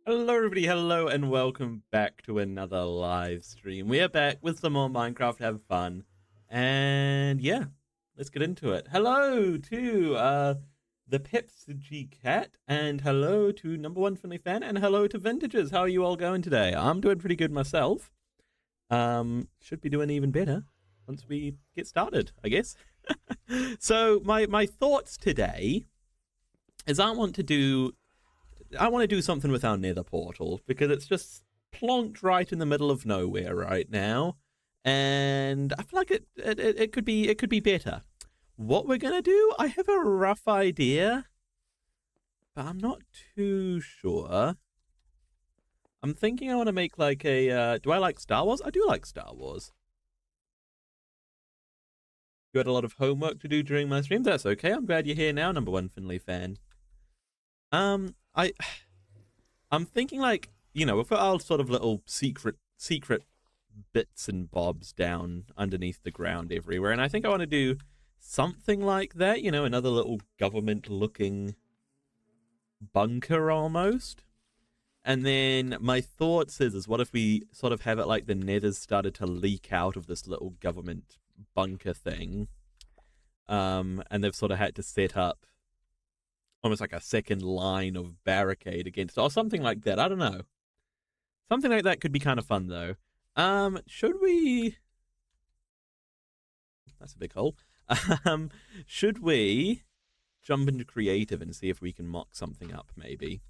Hello everybody, hello and welcome back to another live stream. We are back with some more Minecraft, have fun. And yeah, let's get into it. Hello to the Pepsi Cat, and hello to number one Finley fan, and hello to Vintages. How are you all going today? I'm doing pretty good myself. Should be doing even better once we get started, I guess. So my thoughts today is I want to do something with our nether portal because it's just plonked right in the middle of nowhere right now, and I feel like it could be better. What we're gonna do, I have a rough idea, but I'm not too sure. I'm thinking I want to make like a. Do I like Star Wars? I do like Star Wars. You had a lot of homework to do during my stream. That's okay. I'm glad you're here now, number one Finley fan. I'm thinking like, we've got our sort of little secret bits and bobs down underneath the ground everywhere, and I think I want to do something like that, another little government looking bunker almost. And then my thoughts is what if we sort of have it like the nether's started to leak out of this little government bunker thing, and they've sort of had to set up almost like a second line of barricade against, or something like that. I don't know. Something like that could be kind of fun, though. Should we? That's a big hole. Should we jump into creative and see if we can mock something up? Maybe.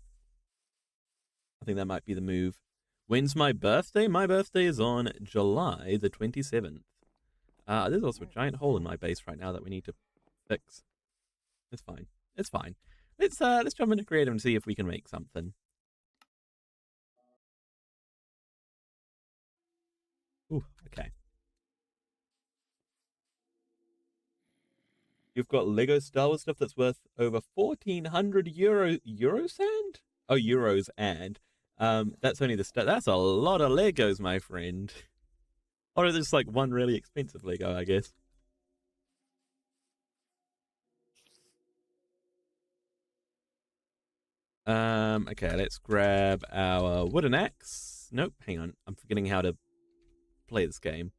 I think that might be the move. When's my birthday? My birthday is on July the 27th. There's also a giant hole in my base right now that we need to fix. It's fine. It's fine. Let's jump into creative and see if we can make something. Ooh, okay. You've got Lego Star Wars stuff that's worth over 1,400 Eurocent? Oh, euros, and that's only the stuff. That's a lot of Legos, my friend. Or there's like one really expensive Lego, I guess. Okay, let's grab our wooden axe. Nope, hang on. I'm forgetting how to play this game.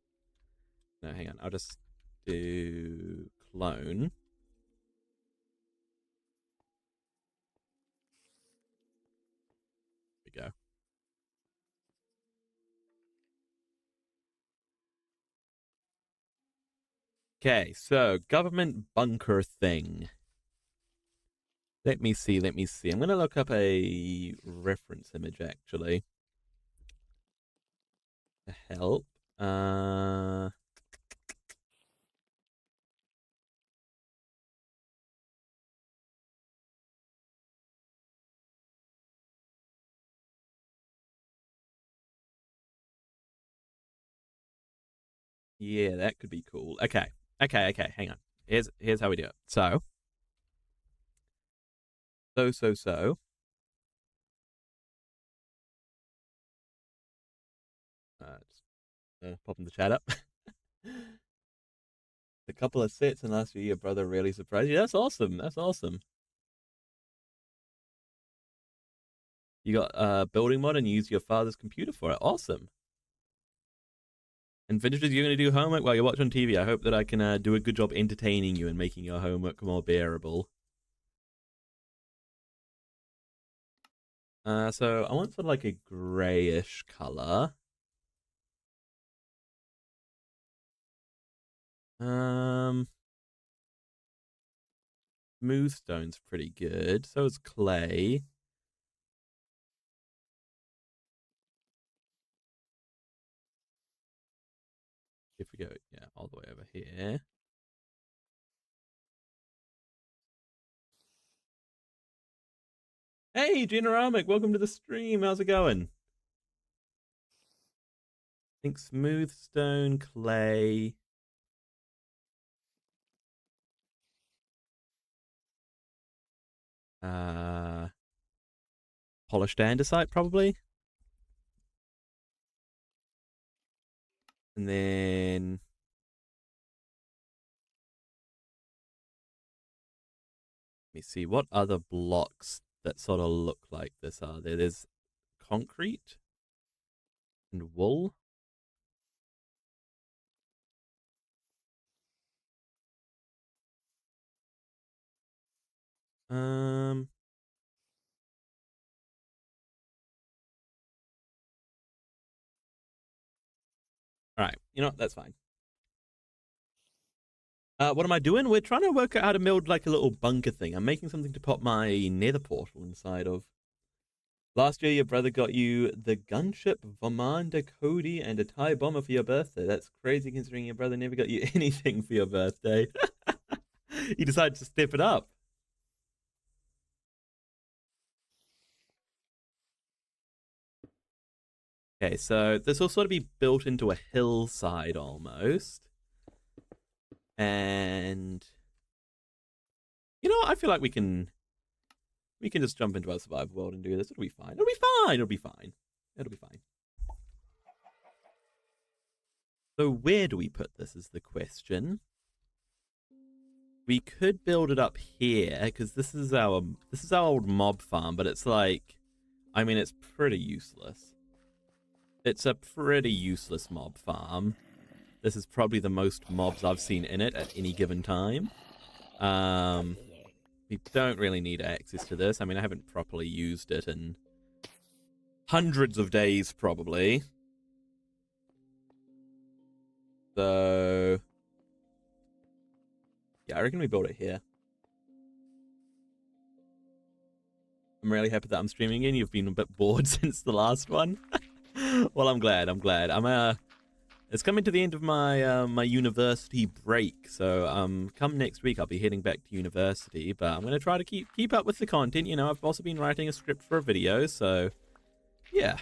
No, hang on. I'll just do clone. There we go. Okay, so government bunker thing. Let me see. I'm going to look up a reference image, actually. To help. Yeah, that could be cool. Okay. Hang on. Here's how we do it. So. Just popping the chat up. A couple of sets and last year, your brother really surprised you. That's awesome. That's awesome. You got a building mod and you use your father's computer for it. Awesome. And Vintages, you're going to do homework while you're watching TV. I hope that I can do a good job entertaining you and making your homework more bearable. So I want sort of like a grayish color. Smooth stone's pretty good. So is clay. If we go, yeah, all the way over here. Hey, Generamic, welcome to the stream. How's it going? I think smooth stone, clay. Polished andesite, probably. And then let me see what other blocks that sort of look like this are there. There's concrete and wool. All right, you know what? That's fine. What am I doing? We're trying to work out how to build like a little bunker thing. I'm making something to put my nether portal inside of. Last year, your brother got you the gunship Vomanda Cody and a TIE bomber for your birthday. That's crazy considering your brother never got you anything for your birthday. He decided to step it up. Okay, so this will sort of be built into a hillside almost. And you know what? I feel like we can just jump into our survival world and do this. It'll be fine. It'll be fine. It'll be fine. It'll be fine. So where do we put this is the question. We could build it up here because this is our old mob farm, but it's like, I mean, it's pretty useless. It's a pretty useless mob farm. This is probably the most mobs I've seen in it at any given time. We don't really need access to this. I mean, I haven't properly used it in hundreds of days, probably. So, yeah, I reckon we build it here. I'm really happy that I'm streaming again. You've been a bit bored since the last one. Well, I'm glad. It's coming to the end of my my university break, so come next week I'll be heading back to university, but I'm going to try to keep up with the content. You know, I've also been writing a script for a video, so yeah.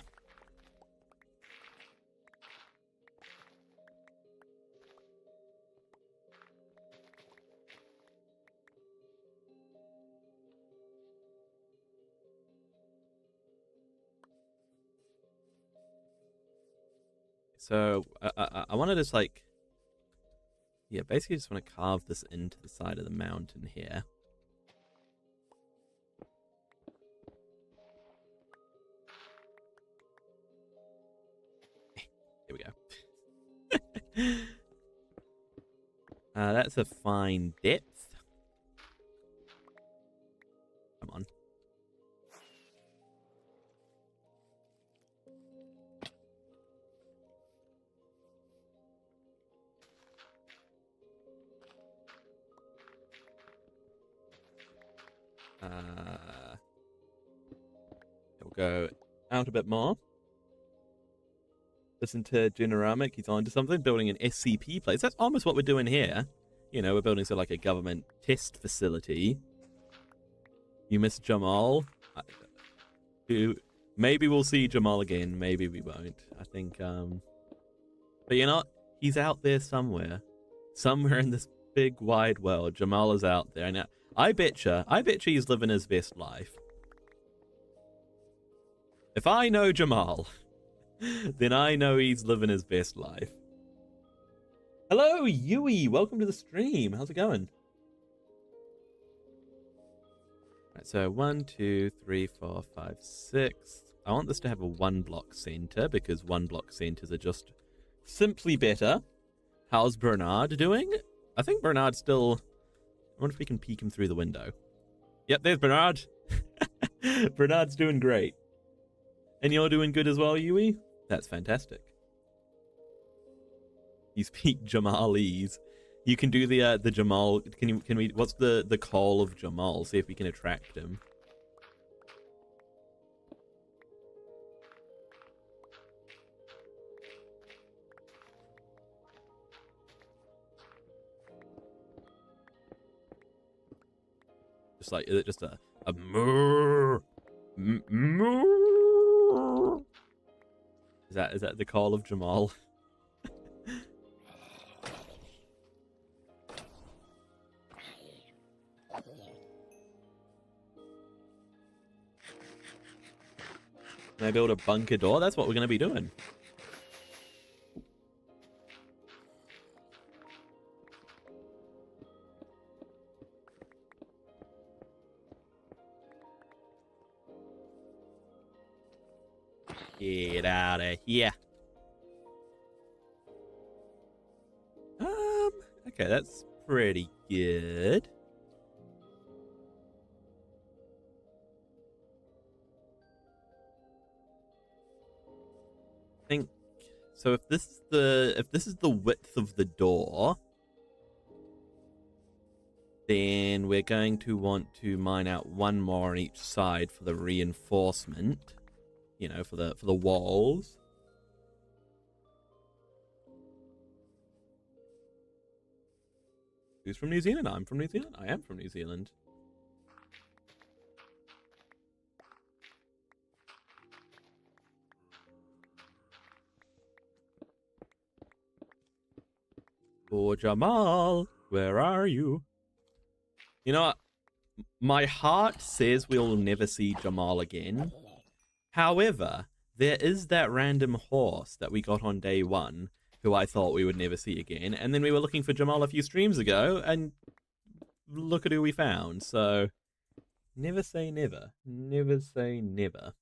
So I want to just like, yeah, basically just want to carve this into the side of the mountain here. Here we go. That's a fine depth. Come on. We'll go out a bit more. Listen to Generamic, he's onto something, building an SCP place. That's almost what we're doing here. You know, we're building sort of like a government test facility. You miss Jamal? Maybe we'll see Jamal again, maybe we won't. I think, but you know what? He's out there somewhere. Somewhere in this big wide world. Jamal is out there. Now, I betcha he's living his best life. If I know Jamal, then I know he's living his best life. Hello, Yui. Welcome to the stream. How's it going? Right, so 1, 2, 3, 4, 5, 6. I want this to have a 1-block center because 1-block centers are just simply better. How's Bernard doing? I think Bernard's still... I wonder if we can peek him through the window. Yep, there's Bernard. Bernard's doing great. And you're doing good as well, Yui? That's fantastic. You speak Jamalese. You can do the Jamal. Can we? What's the call of Jamal? See if we can attract him. Just like, is it just a moo? Moo? Is that the call of Jamal? Can I build a bunker door? That's what we're going to be doing. Get out of here. Okay, that's pretty good. I think so. If this is the width of the door, then we're going to want to mine out one more on each side for the reinforcement. You know, for the walls. Who's from New Zealand? I'm from New Zealand. I am from New Zealand. Oh, Jamal, where are you? You know what? My heart says we'll never see Jamal again. However, there is that random horse that we got on day one who I thought we would never see again. And then we were looking for Jamal a few streams ago, and look at who we found. So, never say never. Never say never.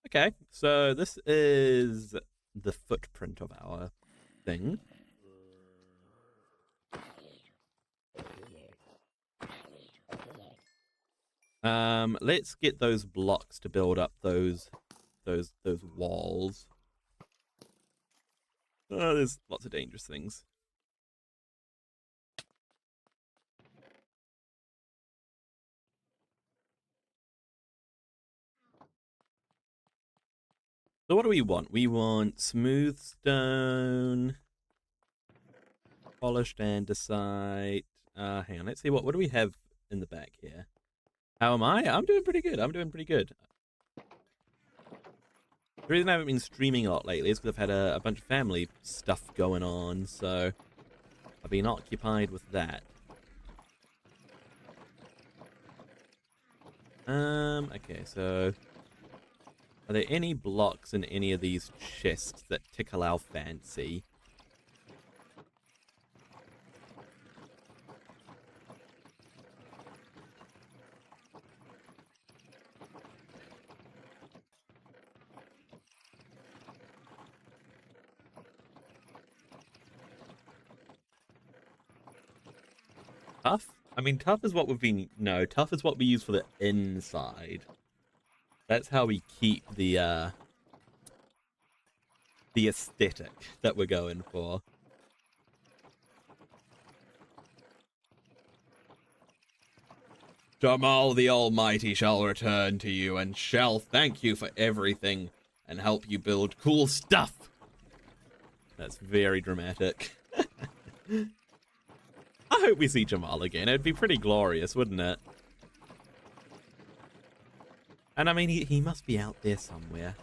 Okay, so this is the footprint of our thing. Let's get those blocks to build up those walls. Oh, there's lots of dangerous things. So what do we want? We want smooth stone, polished andesite. Hang on, let's see what do we have in the back here. How am I? I'm doing pretty good. I'm doing pretty good. The reason I haven't been streaming a lot lately is because I've had a bunch of family stuff going on, so I've been occupied with that. Okay, so are there any blocks in any of these chests that tickle our fancy? Tough? I mean, tough is what we've been... No, tough is what we use for the inside. That's how we keep the aesthetic that we're going for. Jamal the Almighty shall return to you and shall thank you for everything and help you build cool stuff. That's very dramatic. I hope we see Jamal again. It'd be pretty glorious, wouldn't it? And I mean, he must be out there somewhere.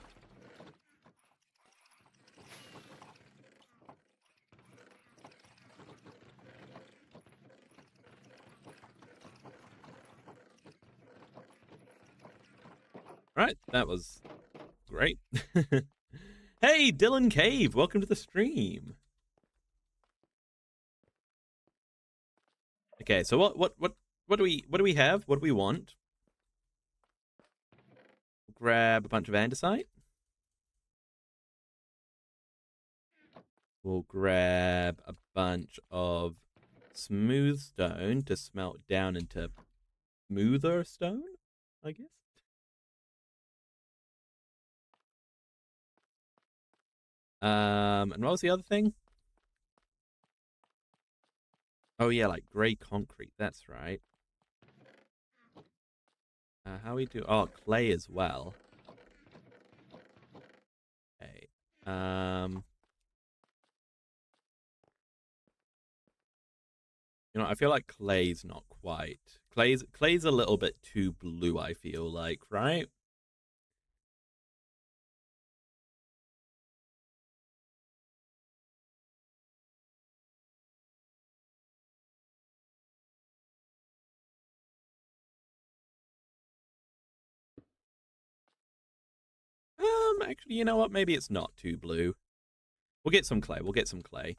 Right, that was great. Hey, Dylan Cave, welcome to the stream. Okay, so what do we have? What do we want? Grab a bunch of andesite. We'll grab a bunch of smooth stone to smelt down into smoother stone, I guess. And what was the other thing? Oh yeah, like grey concrete. That's right. How we do? Oh, clay as well. Okay. You know, I feel like clay's not quite. Clay's a little bit too blue, I feel like, right? Actually, you know what? Maybe it's not too blue. We'll get some clay. We'll get some clay.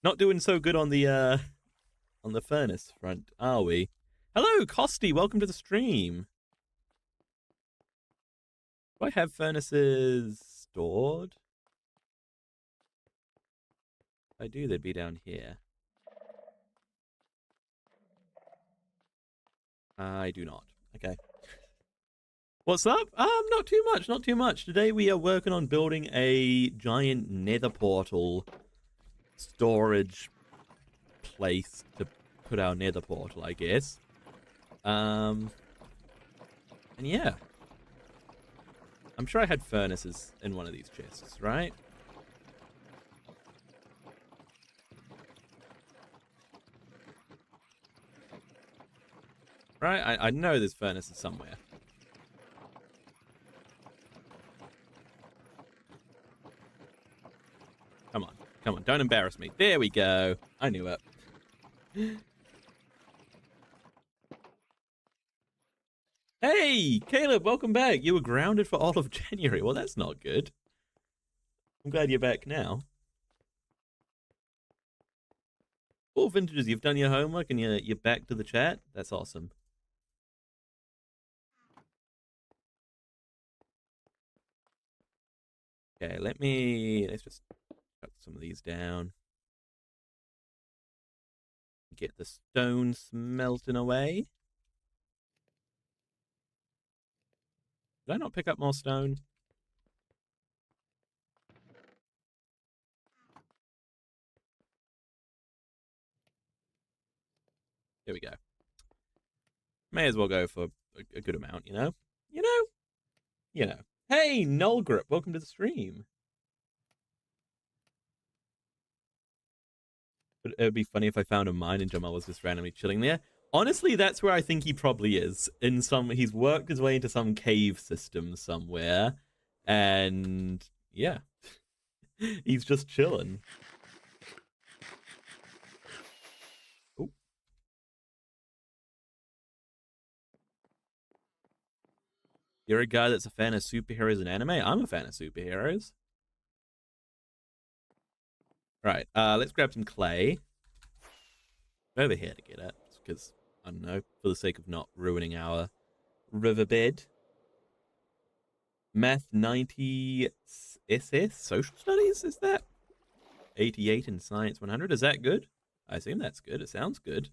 Not doing so good on the furnace front, are we? Hello, Costy. Welcome to the stream. Do I have furnaces stored? If I do, they'd be down here. I do not. Okay. What's up? Not too much, not too much. Today we are working on building a giant nether portal storage place to put our nether portal, I guess. And yeah. I'm sure I had furnaces in one of these chests, right? Right? I know there's furnaces somewhere. Come on. Come on. Don't embarrass me. There we go. I knew it. Hey, Caleb, welcome back. You were grounded for all of January. Well, that's not good. I'm glad you're back now. All vintages, you've done your homework and you're back to the chat. That's awesome. Okay, let's just cut some of these down. Get the stone smelting away. Did I not pick up more stone? Here we go. May as well go for a good amount, you know? You know? You know. Hey, Nullgrip, welcome to the stream. But it would be funny if I found a mine and Jamal was just randomly chilling there. Honestly, that's where I think he probably is. He's worked his way into some cave system somewhere. And yeah. He's just chilling. Ooh. You're a guy that's a fan of superheroes and anime? I'm a fan of superheroes. Right, let's grab some clay. Over here to get it, because, I don't know, for the sake of not ruining our riverbed. Math 90 SS, social studies, is that? 88 in science 100, is that good? I assume that's good, it sounds good.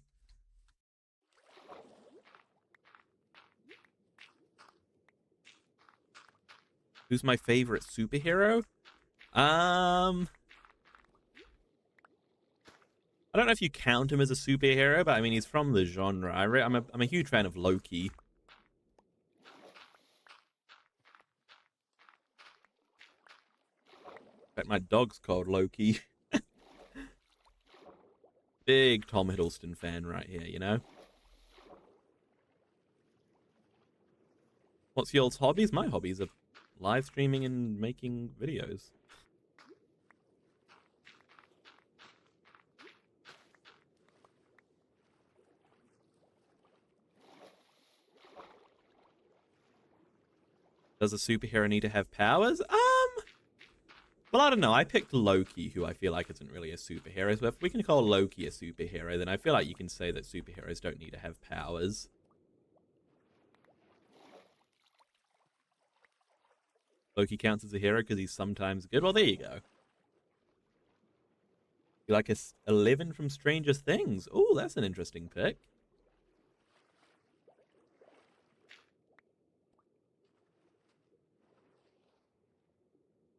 Who's my favorite superhero? I don't know if you count him as a superhero, but I mean, he's from the genre. I'm a huge fan of Loki. In fact, my dog's called Loki. Big Tom Hiddleston fan right here, you know? What's y'all's hobbies? My hobbies are live streaming and making videos. Does a superhero need to have powers? Well, I don't know. I picked Loki, who I feel like isn't really a superhero. So if we can call Loki a superhero, then I feel like you can say that superheroes don't need to have powers. Loki counts as a hero because he's sometimes good. Well, there you go. You like a 11 from Stranger Things. Oh, that's an interesting pick.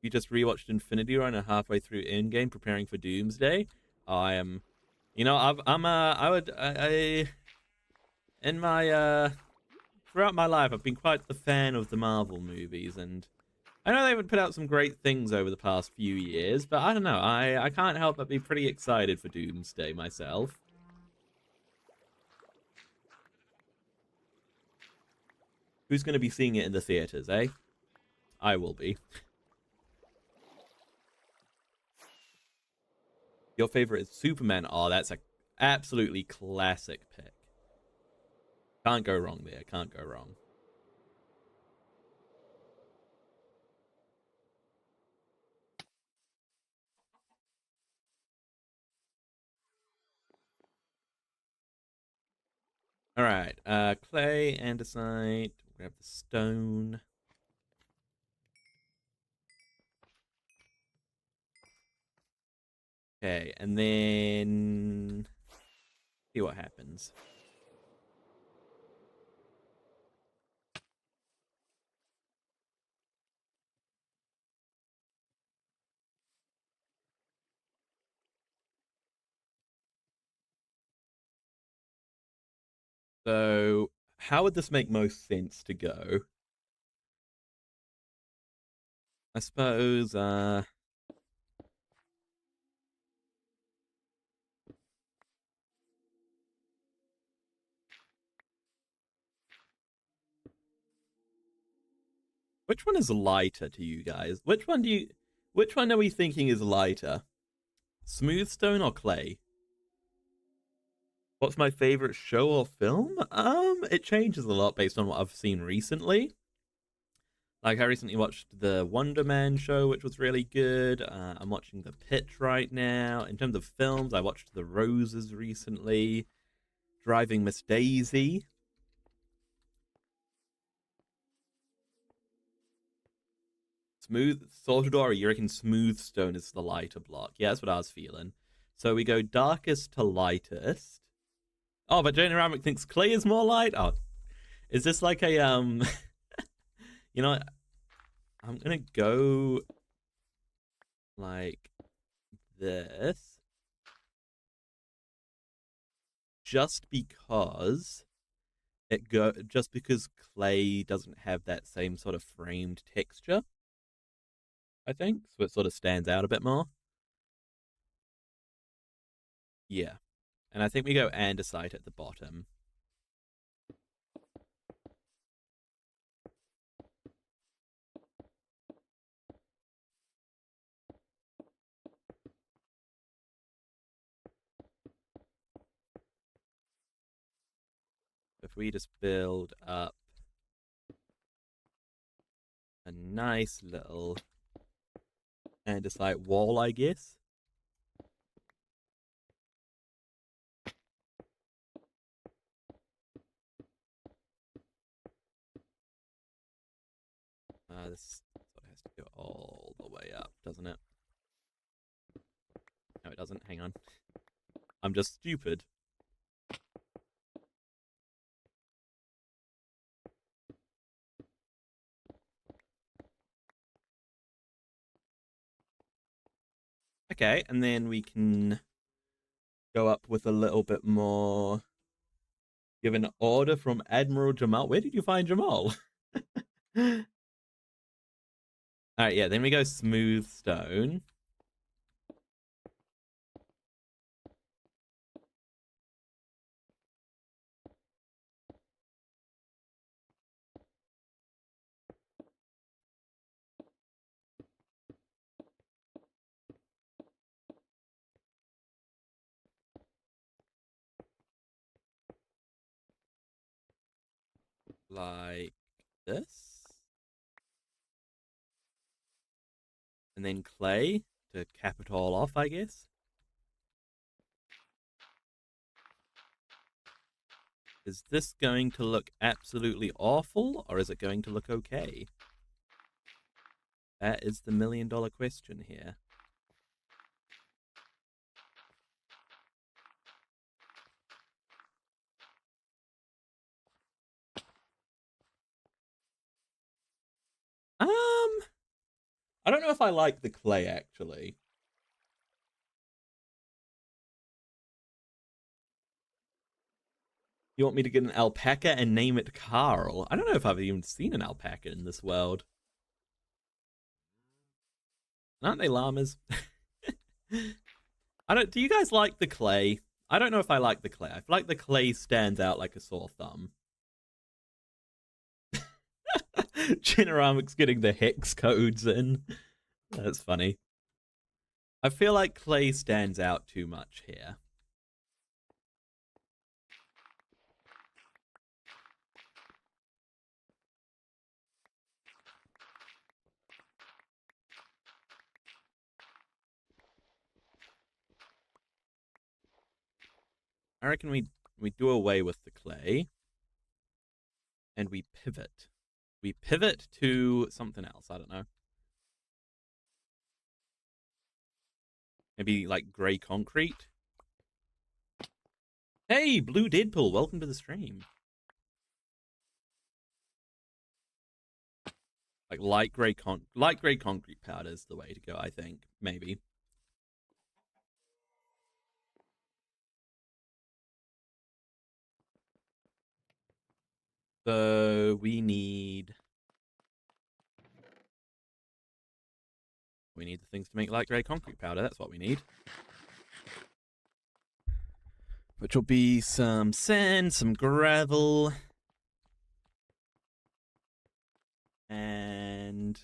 You just rewatched Infinity War and are halfway through Endgame, preparing for Doomsday. I am, you know, in my throughout my life, I've been quite the fan of the Marvel movies, and I know they would put out some great things over the past few years, but I don't know. I can't help but be pretty excited for Doomsday myself. Who's going to be seeing it in the theaters, eh? I will be. Your favorite is Superman. Oh, that's a absolutely classic pick. Can't go wrong there. Can't go wrong. All right. Clay, andesite. Grab the stone. Okay, and then see what happens. So, how would this make most sense to go? I suppose, which one is lighter to you guys? Which one are we thinking is lighter? Smooth stone or clay? What's my favorite show or film? It changes a lot based on what I've seen recently. Like I recently watched the Wonder Man show, which was really good. I'm watching The Pitch right now. In terms of films, I watched The Roses recently. Driving Miss Daisy. Smooth Sortador, you reckon Smooth Stone is the lighter block? Yeah, that's what I was feeling. So we go darkest to lightest. Oh, but Jane Ramick thinks clay is more light. Oh, is this like a you know, I'm gonna go like this just because just because clay doesn't have that same sort of framed texture, I think, so it sort of stands out a bit more. Yeah, and I think we go andesite at the bottom. If we just build up a nice little andesite wall, I guess. This sort of has to go all the way up, doesn't it? No, it doesn't. Hang on. I'm just stupid. Okay, and then we can go up with a little bit more. Give an order from Admiral Jamal. Where did you find Jamal? All right, yeah. Then we go smooth stone. Like this. And then clay to cap it all off, I guess. Is this going to look absolutely awful, or is it going to look okay? That is the $1,000,000 question here. I don't know if I like the clay actually. You want me to get an alpaca and name it Carl? I don't know if I've even seen an alpaca in this world. Aren't they llamas? I don't. Do you guys like the clay? I don't know if I like the clay. I feel like the clay stands out like a sore thumb. Generamic's getting the hex codes in. That's funny. I feel like clay stands out too much here. I reckon we do away with the clay and we pivot. We pivot to something else. I don't know. Maybe like gray concrete. Hey, Blue Deadpool, welcome to the stream. Like light gray concrete powder is the way to go, I think. Maybe. So we need the things to make light gray concrete powder. That's what we need. Which will be some sand, some gravel, and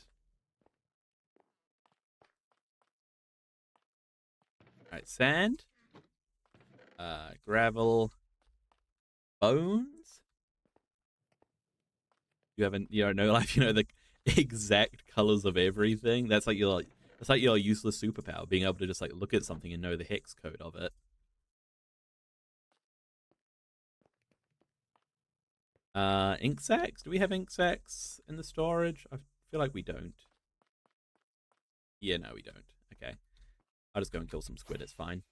right, sand, gravel, bones. You haven't, know, like the exact colors of everything. That's like your useless superpower, being able to just like look at something and know the hex code of it. Ink sacs. Do we have ink sacs in the storage? I feel like we don't. Yeah, no, we don't. Okay, I'll just go and kill some squid. It's fine.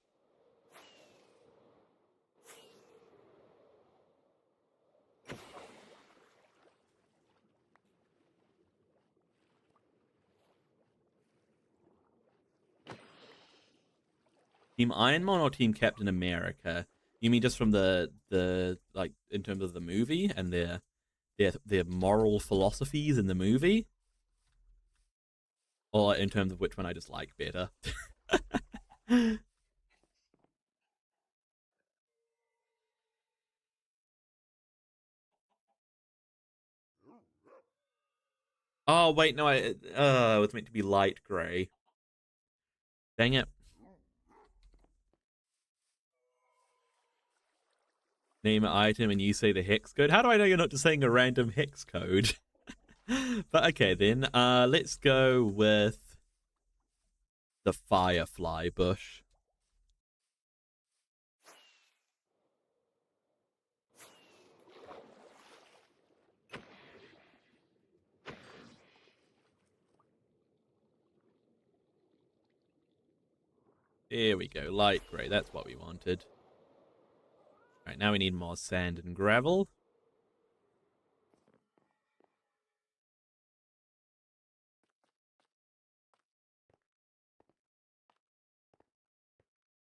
Team Iron Man or Team Captain America? You mean just from the like in terms of the movie and their moral philosophies in the movie, or in terms of which one I just like better? Oh wait, no, it was meant to be light gray. Dang it. Name an item and you say the hex code. How do I know you're not just saying a random hex code? But okay then, let's go with the firefly bush. There we go, light grey, that's what we wanted. Right, now we need more sand and gravel.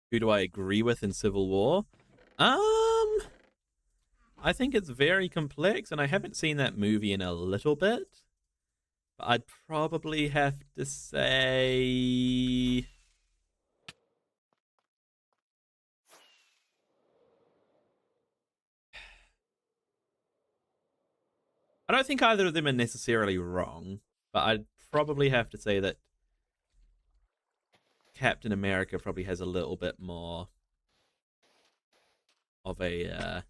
Who do I agree with in Civil War? I think it's very complex, and I haven't seen that movie in a little bit. But I'd probably have to say... I don't think either of them are necessarily wrong, but I'd probably have to say that Captain America probably has a little bit more of a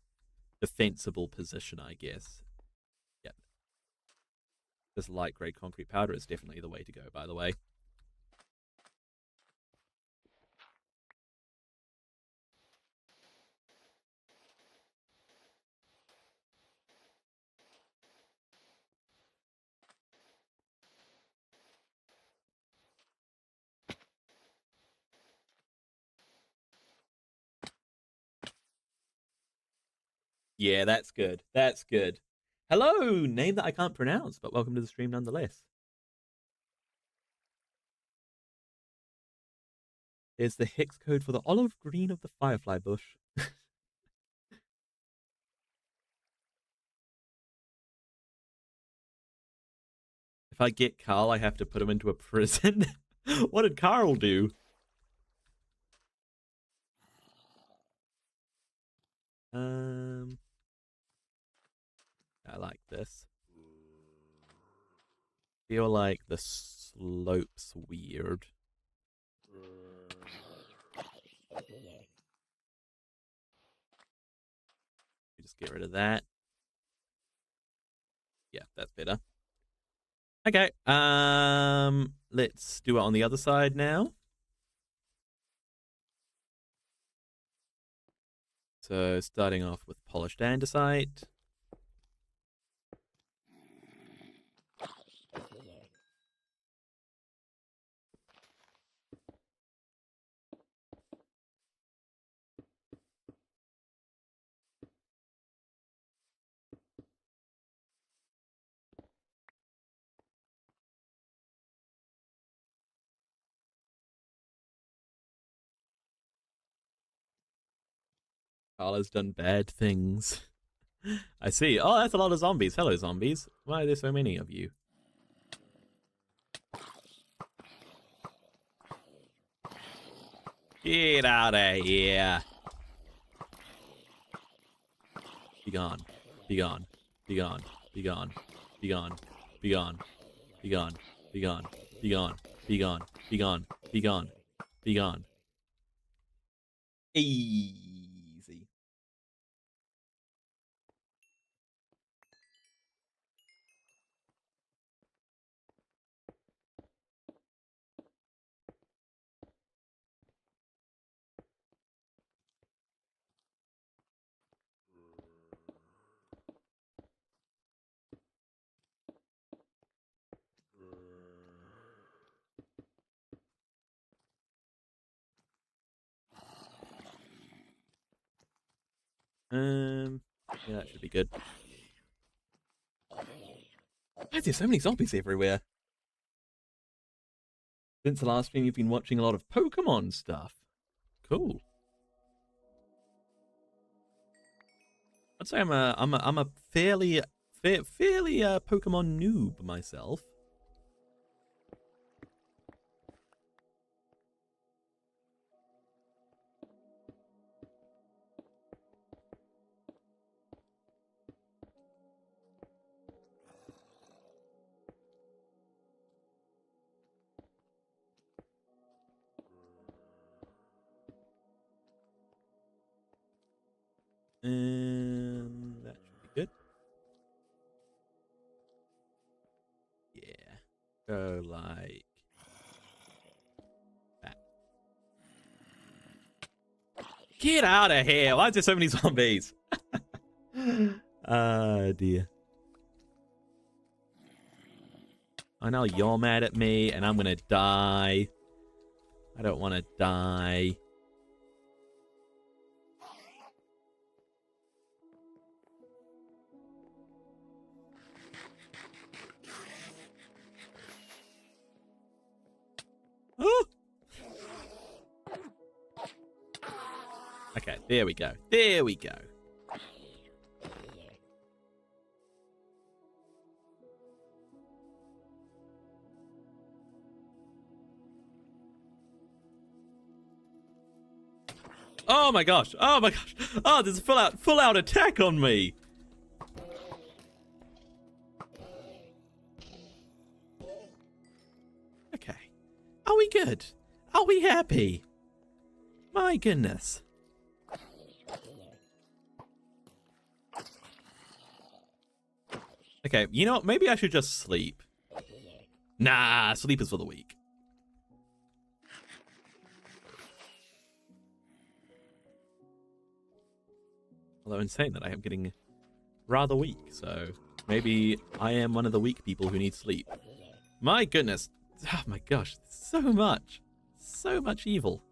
defensible position, I guess. Yep. This light grey concrete powder is definitely the way to go, by the way. Yeah, that's good. That's good. Hello, name that I can't pronounce, but welcome to the stream nonetheless. There's the hex code for the olive green of the firefly bush. If I get Carl, I have to put him into a prison. What did Carl do? I like this. Feel like the slope's weird. Just get rid of that. Yeah, that's better. Okay. Let's do it on the other side now. So starting off with polished andesite. Carla's done bad things. I see. Oh, that's a lot of zombies. Hello, zombies. Why are there so many of you? Get out of here. Be gone. Be gone. Be gone. Be gone. Be gone. Be gone. Be gone. Be gone. Be gone. Be gone. Be gone. Be gone. Be gone. Easy. Yeah, that should be good. Why is there so many zombies everywhere? Since the last stream, you've been watching a lot of Pokemon stuff. Cool. I'd say I'm a fairly Pokemon noob myself. That should be good. Yeah. Go like that. Get out of here! Why is there so many zombies? Dear. I know you're mad at me, and I'm gonna die. I don't want to die. Oh! Okay, there we go. There we go. Oh my gosh. Oh my gosh. Oh, there's a full out attack on me. Okay. Are we good? Are we happy? My goodness. Okay, you know what? Maybe I should just sleep. Nah, sleep is for the weak. Although in saying that, I am getting rather weak, so maybe I am one of the weak people who need sleep. My goodness. Oh my gosh, so much. So much evil.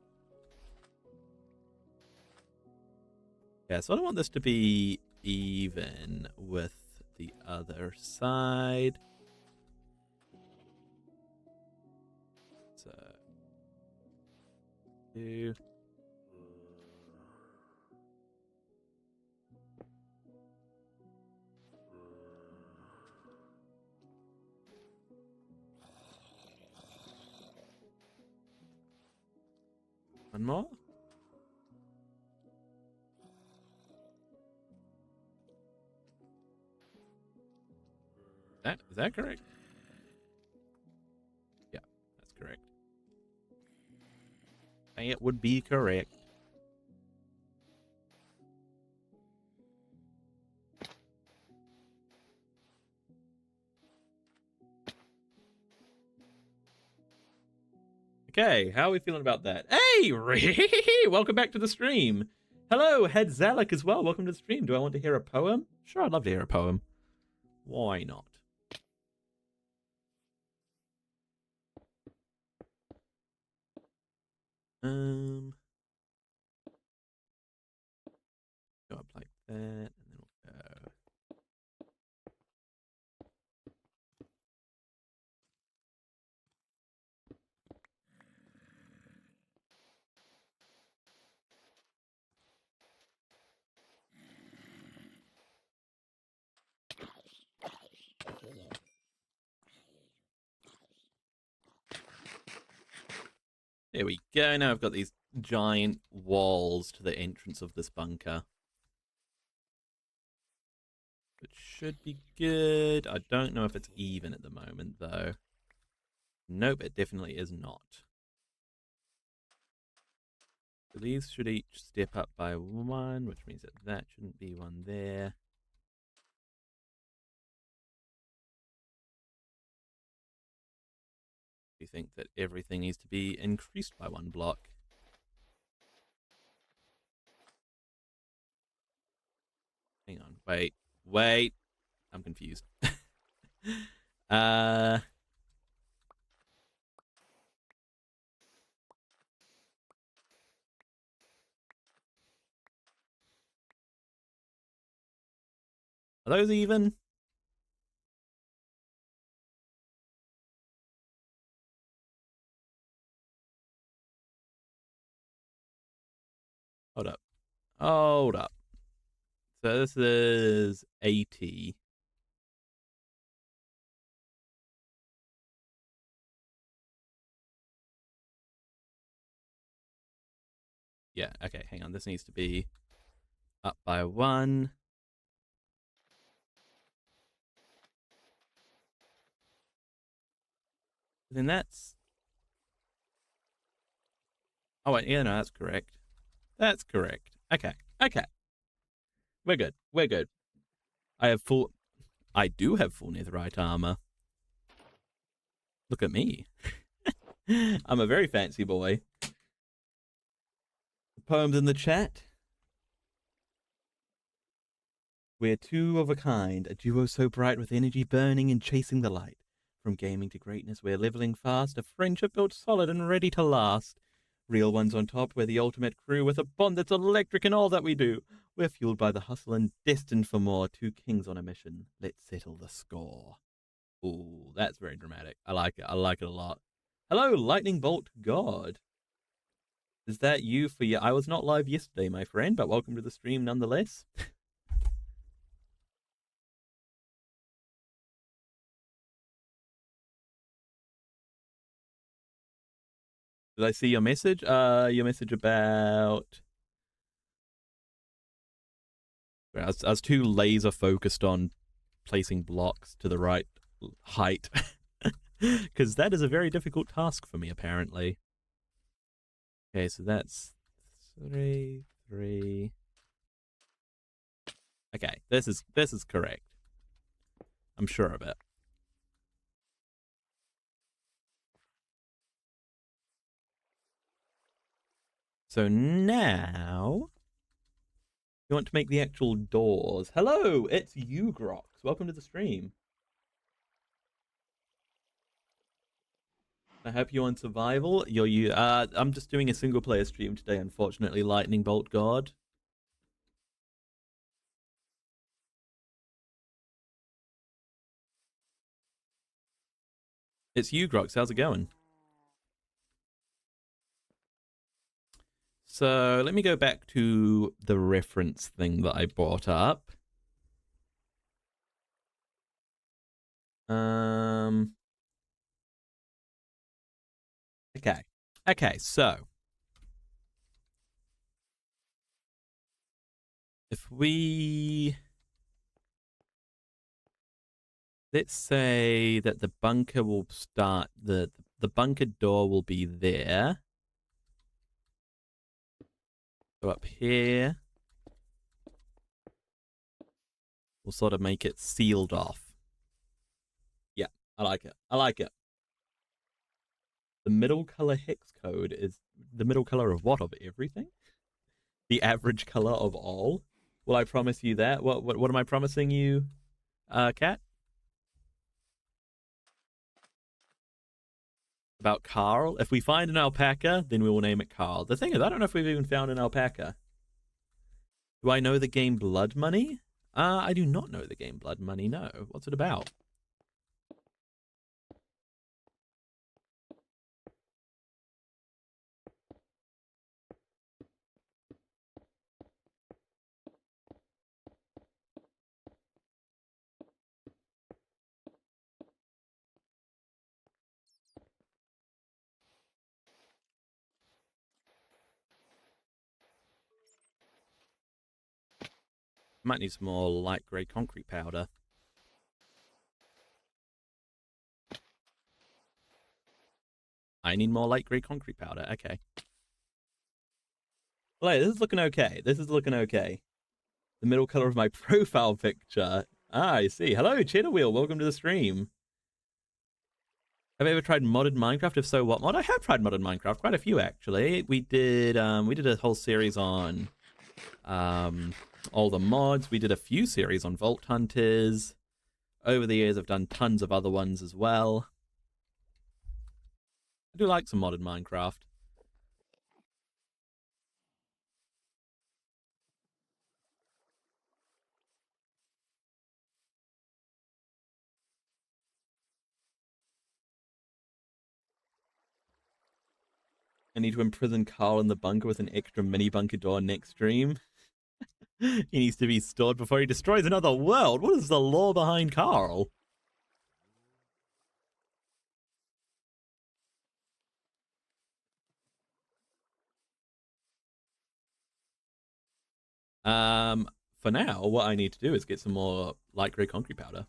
Yeah, so I don't want this to be even with the other side. So, 2. One more. Is that correct? Yeah, that's correct. It would be correct. Okay, how are we feeling about that? Hey, welcome back to the stream. Hello, Head Zalek as well. Welcome to the stream. Do I want to hear a poem? Sure, I'd love to hear a poem. Why not? Go up like that, and then we'll go. There we go. Now I've got these giant walls to the entrance of this bunker. It should be good. I don't know if it's even at the moment, though. Nope, it definitely is not. So these should each step up by one, which means that that shouldn't be one there. We think that everything needs to be increased by one block. Hang on, wait. I'm confused. Are those even? Hold up. So this is 80. Yeah, okay, hang on. This needs to be up by one. Then that's... Oh, wait, yeah, no, that's correct. That's correct. Okay. We're good. I do have full netherite armor. Look at me. I'm a very fancy boy. Poems in the chat. We're two of a kind, a duo so bright with energy burning and chasing the light. From gaming to greatness, we're leveling fast, a friendship built solid and ready to last. Real ones on top, we're the ultimate crew with a bond that's electric in all that we do. We're fueled by the hustle and destined for more. Two kings on a mission. Let's settle the score. Ooh, that's very dramatic. I like it. I like it a lot. Hello, Lightning Bolt God. Is that you for you? I was not live yesterday, my friend, but welcome to the stream nonetheless. Did I see your message? Your message about... I was too laser focused on placing blocks to the right height. Because that is a very difficult task for me, apparently. Okay, so that's 3. Okay, this is correct. I'm sure of it. So now you want to make the actual doors. Hello, it's you, Grox. Welcome to the stream. I hope you're on survival. I'm just doing a single player stream today, unfortunately, Lightning Bolt God. It's you, Grox. How's it going? So let me go back to the reference thing that I brought up. Okay, so if we... Let's say that the bunker will start, the bunker door will be there. So up here, we'll sort of make it sealed off. Yeah, I like it. The middle color hex code is the middle color of what? Of everything? The average color of all? Will I promise you that? What am I promising you, Cat? About Carl? If we find an alpaca, then we will name it Carl. The thing is, I don't know if we've even found an alpaca. Do I know the game Blood Money? I do not know the game Blood Money, no. What's it about? Might need some more light grey concrete powder. I need more light grey concrete powder. Okay. Well, hey, this is looking okay. This is looking okay. The middle color of my profile picture. Ah, I see. Hello, Cheddar Wheel. Welcome to the stream. Have you ever tried modded Minecraft? If so, what mod? I have tried modded Minecraft. Quite a few, actually. We did a whole series on all the mods. We did a few series on Vault Hunters. Over the years, I've done tons of other ones as well. I do like some modded Minecraft. I need to imprison Carl in the bunker with an extra mini bunker door next stream. He needs to be stored before he destroys another world. What is the lore behind Carl? For now, what I need to do is get some more light grey concrete powder.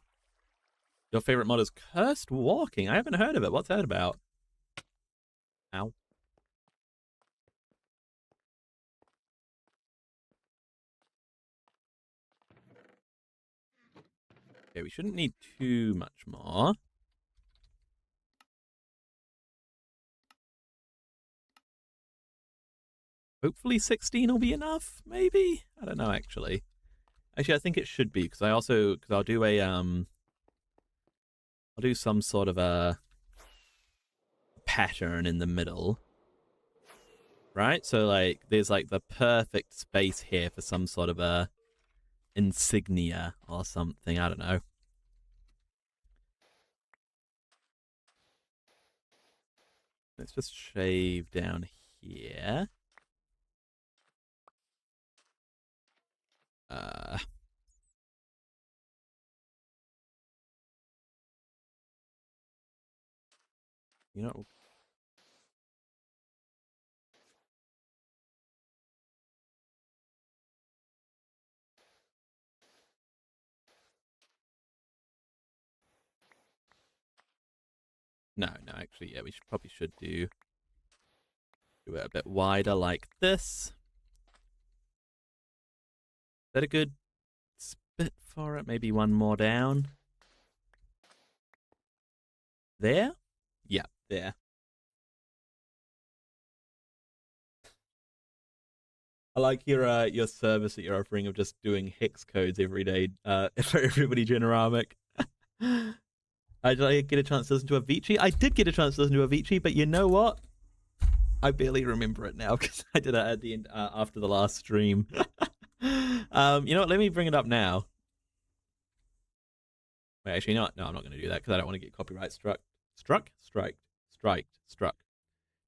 Your favorite mod is Cursed Walking. I haven't heard of it. What's that about? Ow. Okay, we shouldn't need too much more. Hopefully 16 will be enough, maybe? I don't know, actually. Actually, I think it should be, because I'll do a, I'll do some sort of a pattern in the middle. Right? So, like, there's, like, the perfect space here for some sort of a insignia or something. I don't know. Let's just shave down here. You know, no, actually, yeah, we probably should do it a bit wider like this. Is that a good spit for it? Maybe one more down. There? Yeah, there. I like your service that you're offering of just doing hex codes every day for everybody Generamic. Did I get a chance to listen to Avicii? I did get a chance to listen to Avicii, but you know what? I barely remember it now because I did it at the end after the last stream. You know what? Let me bring it up now. Wait, actually, you know what? No, I'm not going to do that because I don't want to get copyright struck. Struck.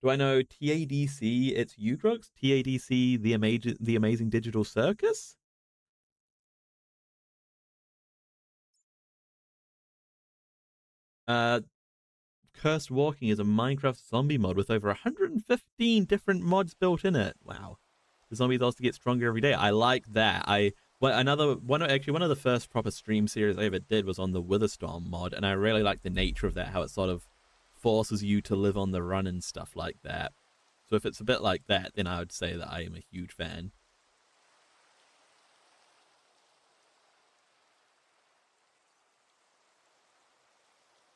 Do I know TADC? It's Ugrux. TADC, the Amazing Digital Circus. Cursed Walking is a Minecraft zombie mod with over 115 different mods built in it. Wow. The zombies also get stronger every day. I like that. One of the first proper stream series I ever did was on the Witherstorm mod, and I really like the nature of that, how it sort of forces you to live on the run and stuff like that. So if it's a bit like that, then I would say that I am a huge fan.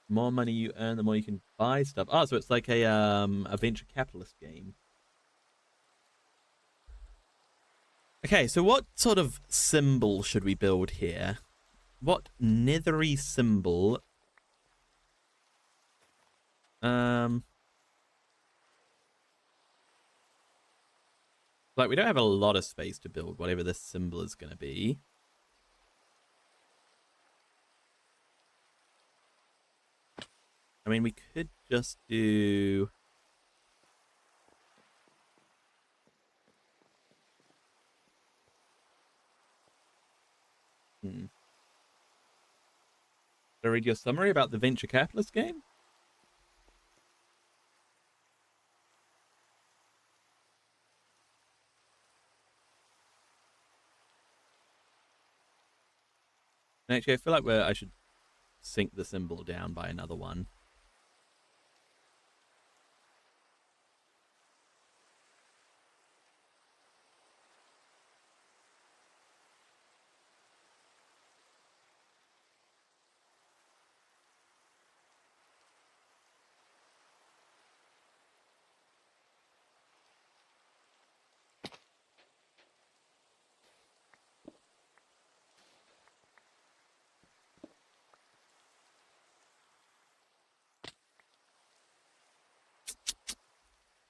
more money you earn, the more you can buy stuff. Oh, so it's like a venture capitalist game. Okay, so what sort of symbol should we build here? What nethery symbol? Like, we don't have a lot of space to build whatever this symbol is going to be. I mean, we could just do... Did I read your summary about the venture capitalist game? Actually, I feel like I should sink the symbol down by another one.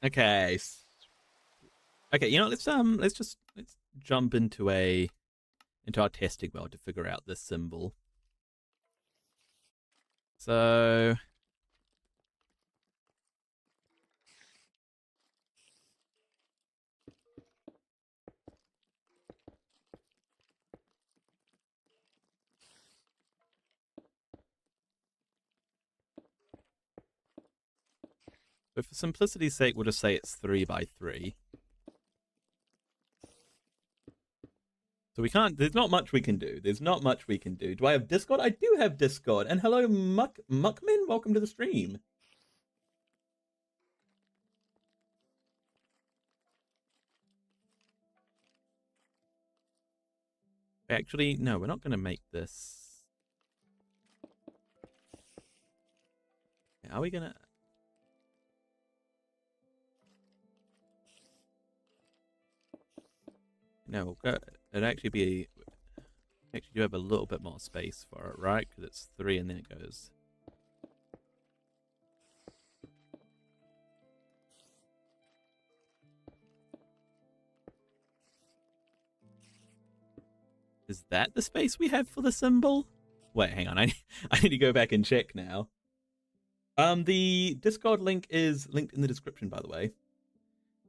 Okay. Okay, you know, let's jump into our testing world to figure out this symbol. So for simplicity's sake, we'll just say it's 3 by 3. So we can't, there's not much we can do. There's not much we can do. Do I have Discord? I do have Discord. And hello, Muckman. Welcome to the stream. Actually, no, we're not going to make this. Are we going to? No, it'd actually be. Actually, you have a little bit more space for it, right? Because it's 3 and then it goes. Is that the space we have for the symbol? Wait, hang on. I need to go back and check now. The Discord link is linked in the description, by the way.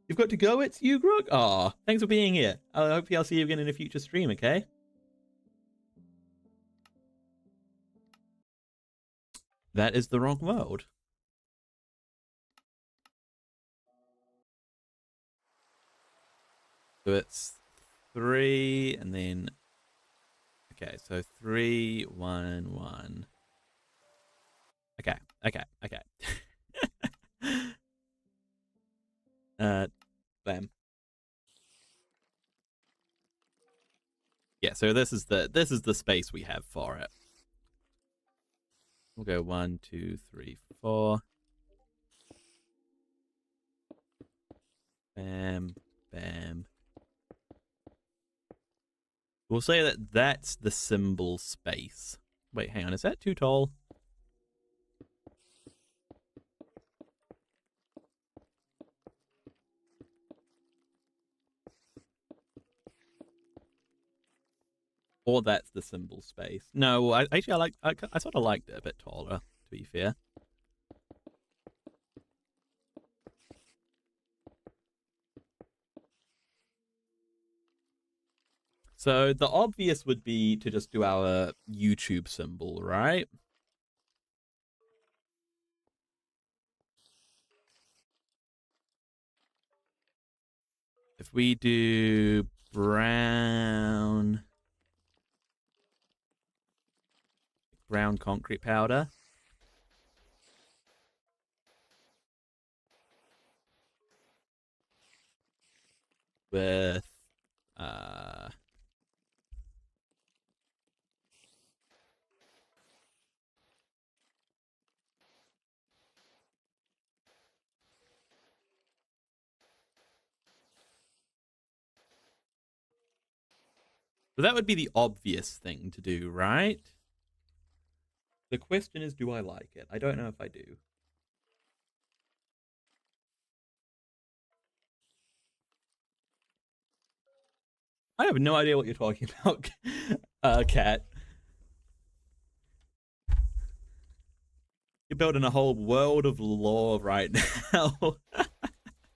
You've got to go. It's you, Grog. Aw, thanks for being here. Hopefully I'll see you again in a future stream, okay? That is the wrong world. So it's 3 and then... Okay, so 3, 1, 1. Okay. Bam. Yeah, so this is the space we have for it. We'll go 1, 2, 3, 4. Bam, bam. We'll say that that's the symbol space. Wait, hang on, is that too tall? Or that's the symbol space. No, I sort of liked it a bit taller, to be fair. So the obvious would be to just do our YouTube symbol, right? If we do brown concrete powder. With So that would be the obvious thing to do, right? The question is, do I like it? I don't know if I do. I have no idea what you're talking about, Cat. You're building a whole world of lore right now.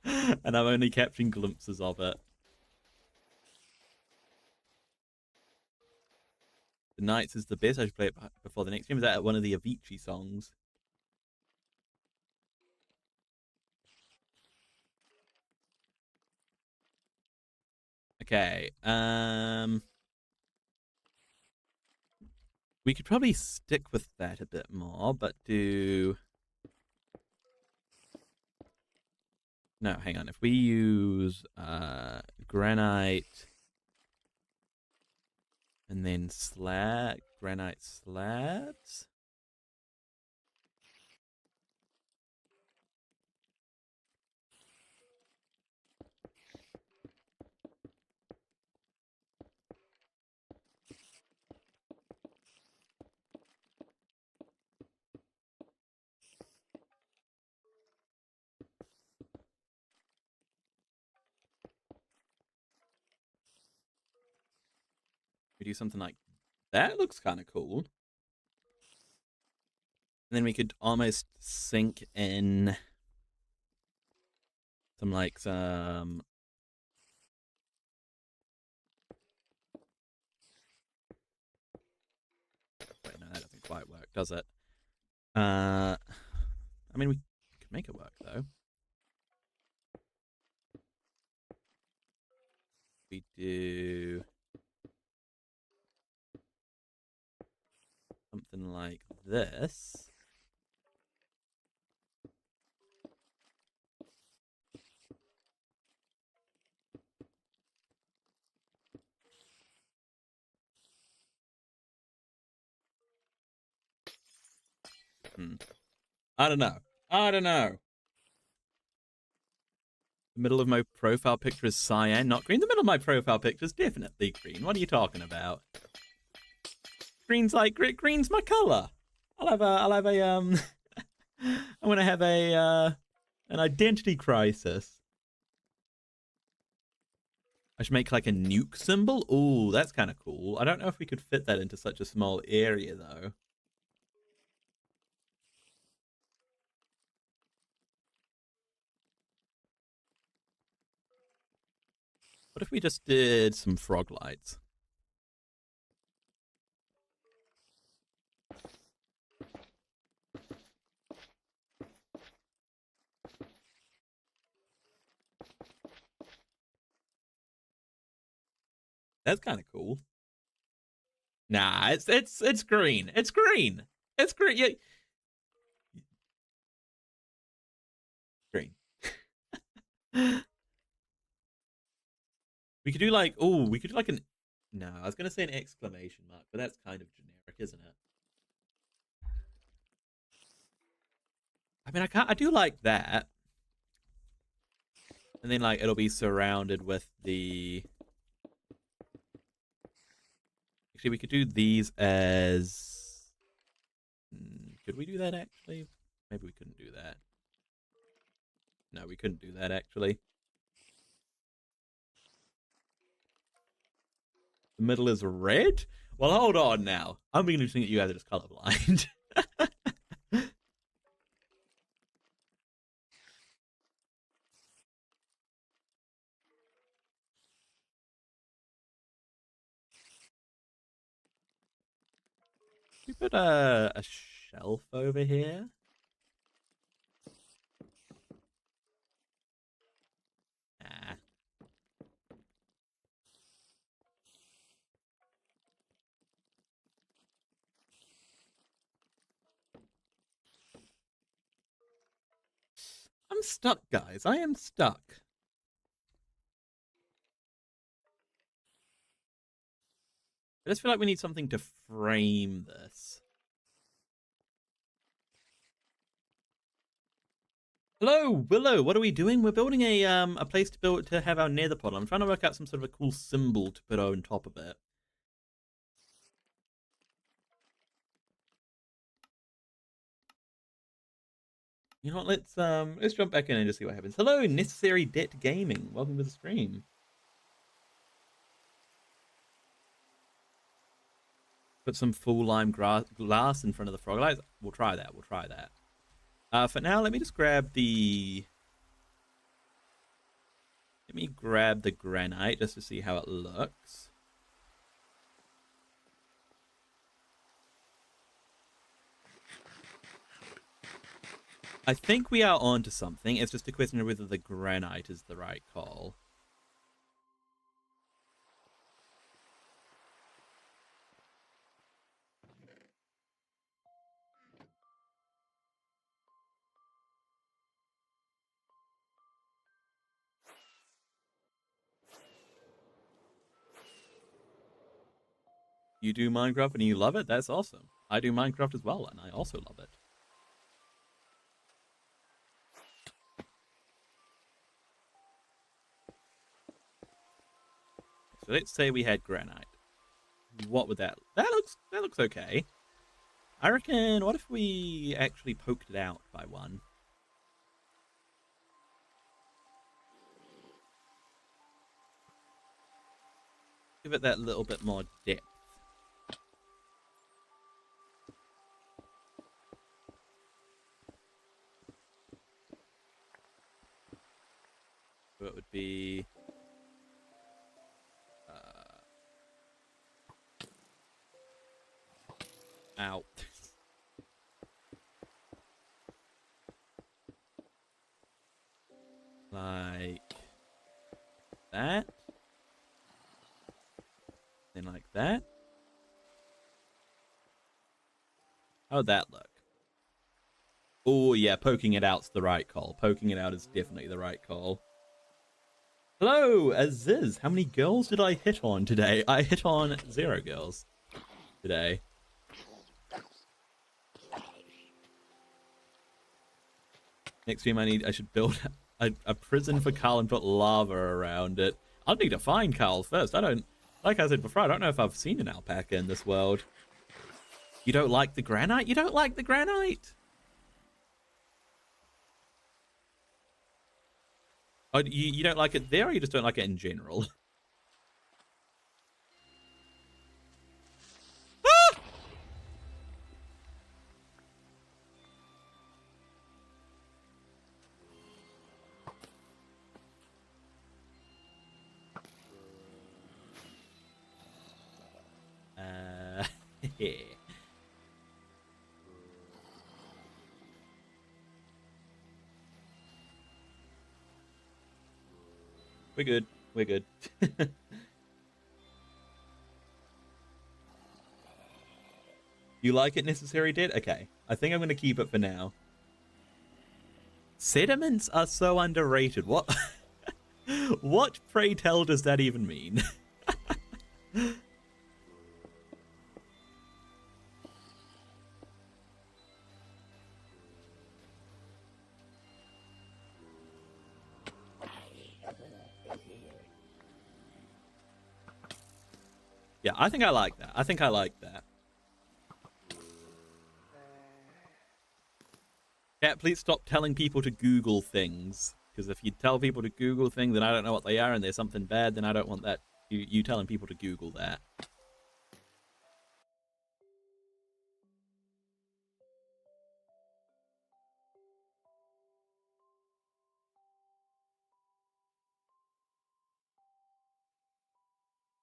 And I'm only catching glimpses of it. The Nights is the best. I should play it before the next game. Is that one of the Avicii songs? Okay. We could probably stick with that a bit more, but do... No, hang on. If we use granite and then granite slabs. We do something like that. Looks kind of cool. And then we could almost sink in some Wait, no, that doesn't quite work, does it? I mean, we could make it work though. We do something like this. I don't know. The middle of my profile picture is cyan, not green. The middle of my profile picture is definitely green. What are you talking about? Green's green's my color. I'm gonna have an identity crisis. I should make like a nuke symbol. Ooh, that's kind of cool. I don't know if we could fit that into such a small area though. What if we just did some frog lights? That's kind of cool. Nah, it's green. It's green. It's green. Yeah. Green. We could do like, oh, we could do like an... No, I was going to say an exclamation mark, but that's kind of generic, isn't it? I mean, I do like that. And then like it'll be surrounded with the... Actually, we could do these as... Could we do that actually? Maybe we couldn't do that. No, we couldn't do that actually. The middle is red? Well, hold on now. I'm beginning to think that you guys are just colorblind. We put a shelf over here. Nah. I'm stuck, guys. I am stuck. I just feel like we need something to frame this. Hello, Willow. What are we doing? We're building a place to have our nether portal. I'm trying to work out some sort of a cool symbol to put on top of it. You know what? Let's jump back in and just see what happens. Hello, Necessary Debt Gaming. Welcome to the stream. Put some full lime glass in front of the frog lights. We'll try that. We'll try that. For now, let me just grab the. Let me grab the granite just to see how it looks. I think we are onto something. It's just a question of whether the granite is the right call. You do Minecraft and you love it? That's awesome. I do Minecraft as well, and I also love it. So let's say we had granite. What would that... That looks okay. I reckon, what if we actually poked it out by one? Give it that little bit more depth. So it would be... Ow. Like that. Then like that. How'd that look? Oh yeah, poking it out's the right call. Poking it out is definitely the right call. Hello, Aziz. How many girls did I hit on today? I hit on 0 girls today. Next stream I should build a prison for Carl and put lava around it. I'll need to find Carl first. Like I said before, I don't know if I've seen an alpaca in this world. You don't like the granite? You don't like the granite? Oh, you don't like it there, or you just don't like it in general? Yeah. We're good. We're good. You like it, Necessary Dead? Okay. I think I'm going to keep it for now. Sediments are so underrated. What? What, pray tell, does that even mean? Yeah, I think I like that. I think I like that. Yeah, please stop telling people to Google things. Because if you tell people to Google things and I don't know what they are and there's something bad, then I don't want that. You telling people to Google that.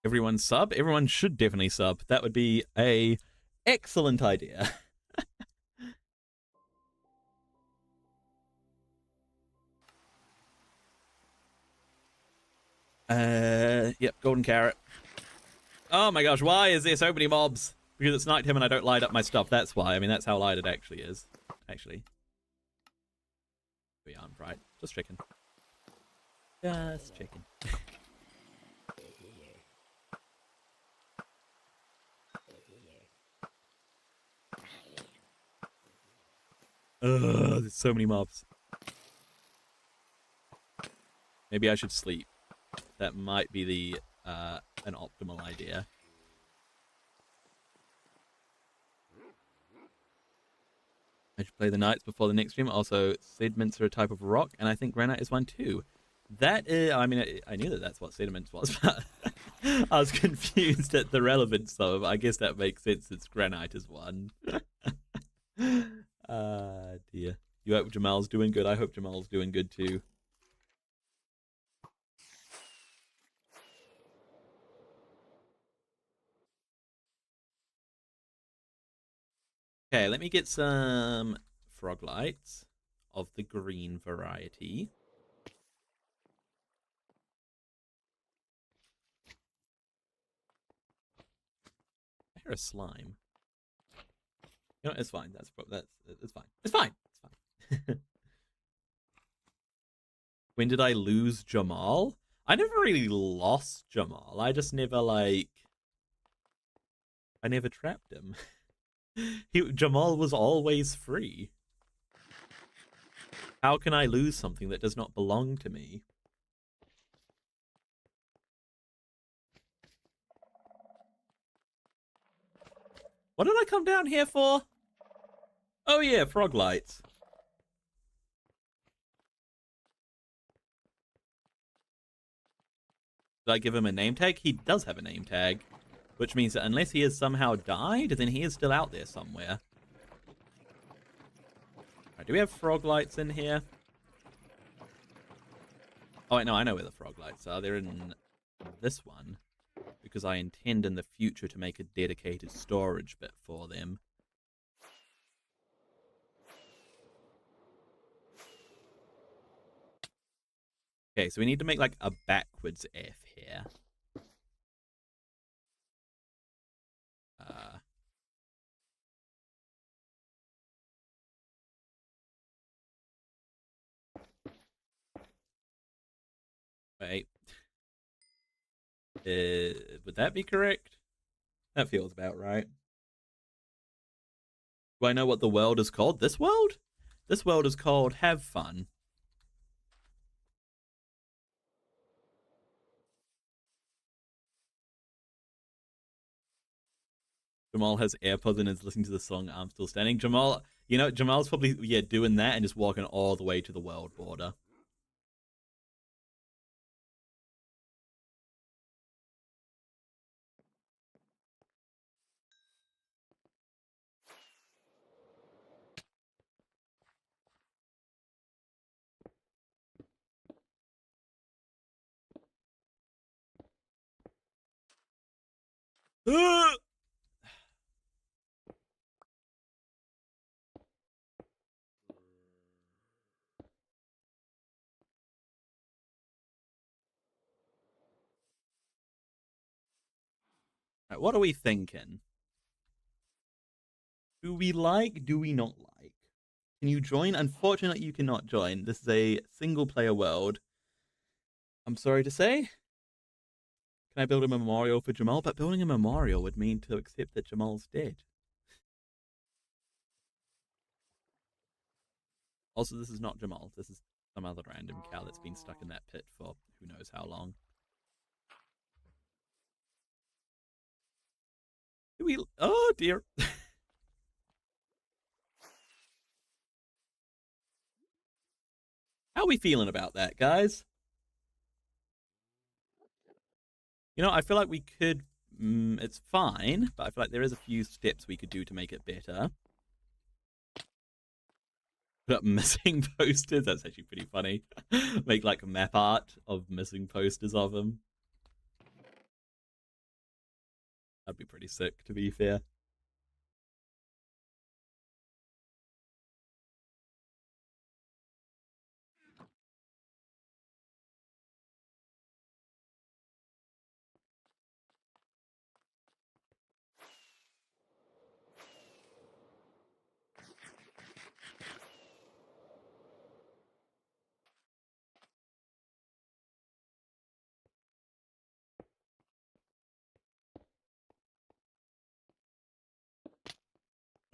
Everyone sub? Everyone should definitely sub. That would be a excellent idea. Yep, golden carrot. Oh my gosh, why is there so many mobs? Because it's nighttime and I don't light up my stuff. That's why. I mean, that's how light it actually is. Actually. Yeah, I'm right. Just checking. Just checking. Ugh, there's so many mobs. Maybe I should sleep. That might be the an optimal idea. . . . . . . . . . . . . . . . . . . . . . . . . . . . . . . . . . . . . . . . . . . . . . . . . . . . . . . . . . . . . I should play the knights before the next stream. Also, sediments are a type of rock, and I think granite is one too. That is, I mean, I knew that that's what sediments was, but I was confused at the relevance though. I guess that makes sense. It's granite is one. Dear. You hope Jamal's doing good. I hope Jamal's doing good too. Okay, let me get some frog lights of the green variety. I hear a slime. You know, it's fine. That's it's fine. It's fine. It's fine. When did I lose Jamal? I never really lost Jamal. I just never I never trapped him. Jamal was always free. How can I lose something that does not belong to me? What did I come down here for? Oh yeah, frog lights. Did I give him a name tag? He does have a name tag, which means that unless he has somehow died, then he is still out there somewhere. Right, do we have frog lights in here? Oh, wait, no, I know where the frog lights are. They're in this one, because I intend in the future to make a dedicated storage bit for them. Okay, so we need to make like a backwards F here. Wait. Would that be correct? That feels about right. Do I know what the world is called? This world? This world is called Have Fun. Jamal has AirPods and is listening to the song I'm Still Standing. Jamal, you know, Jamal's probably, doing that and just walking all the way to the world border. Right, what are we thinking? Do we not like? Can you join? Unfortunately, you cannot join. This is a single player world. I'm sorry to say. Can I build a memorial for Jamal? But building a memorial would mean to accept that Jamal's dead. Also, this is not Jamal. This is some other random cow that's been stuck in that pit for who knows how long. Do we? Oh dear. How are we feeling about that, guys? You know, I feel like we could. It's fine, but I feel like there is a few steps we could do to make it better. Put up missing posters. That's actually pretty funny. Make like map art of missing posters of him. That'd be pretty sick, to be fair.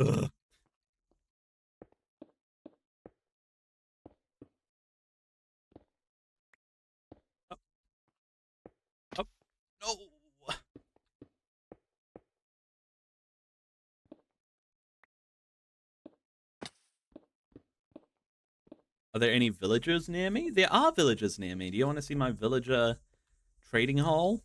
Ugh. Up, up. No. Are there any villagers near me? There are villagers near me. Do you want to see my villager trading hall?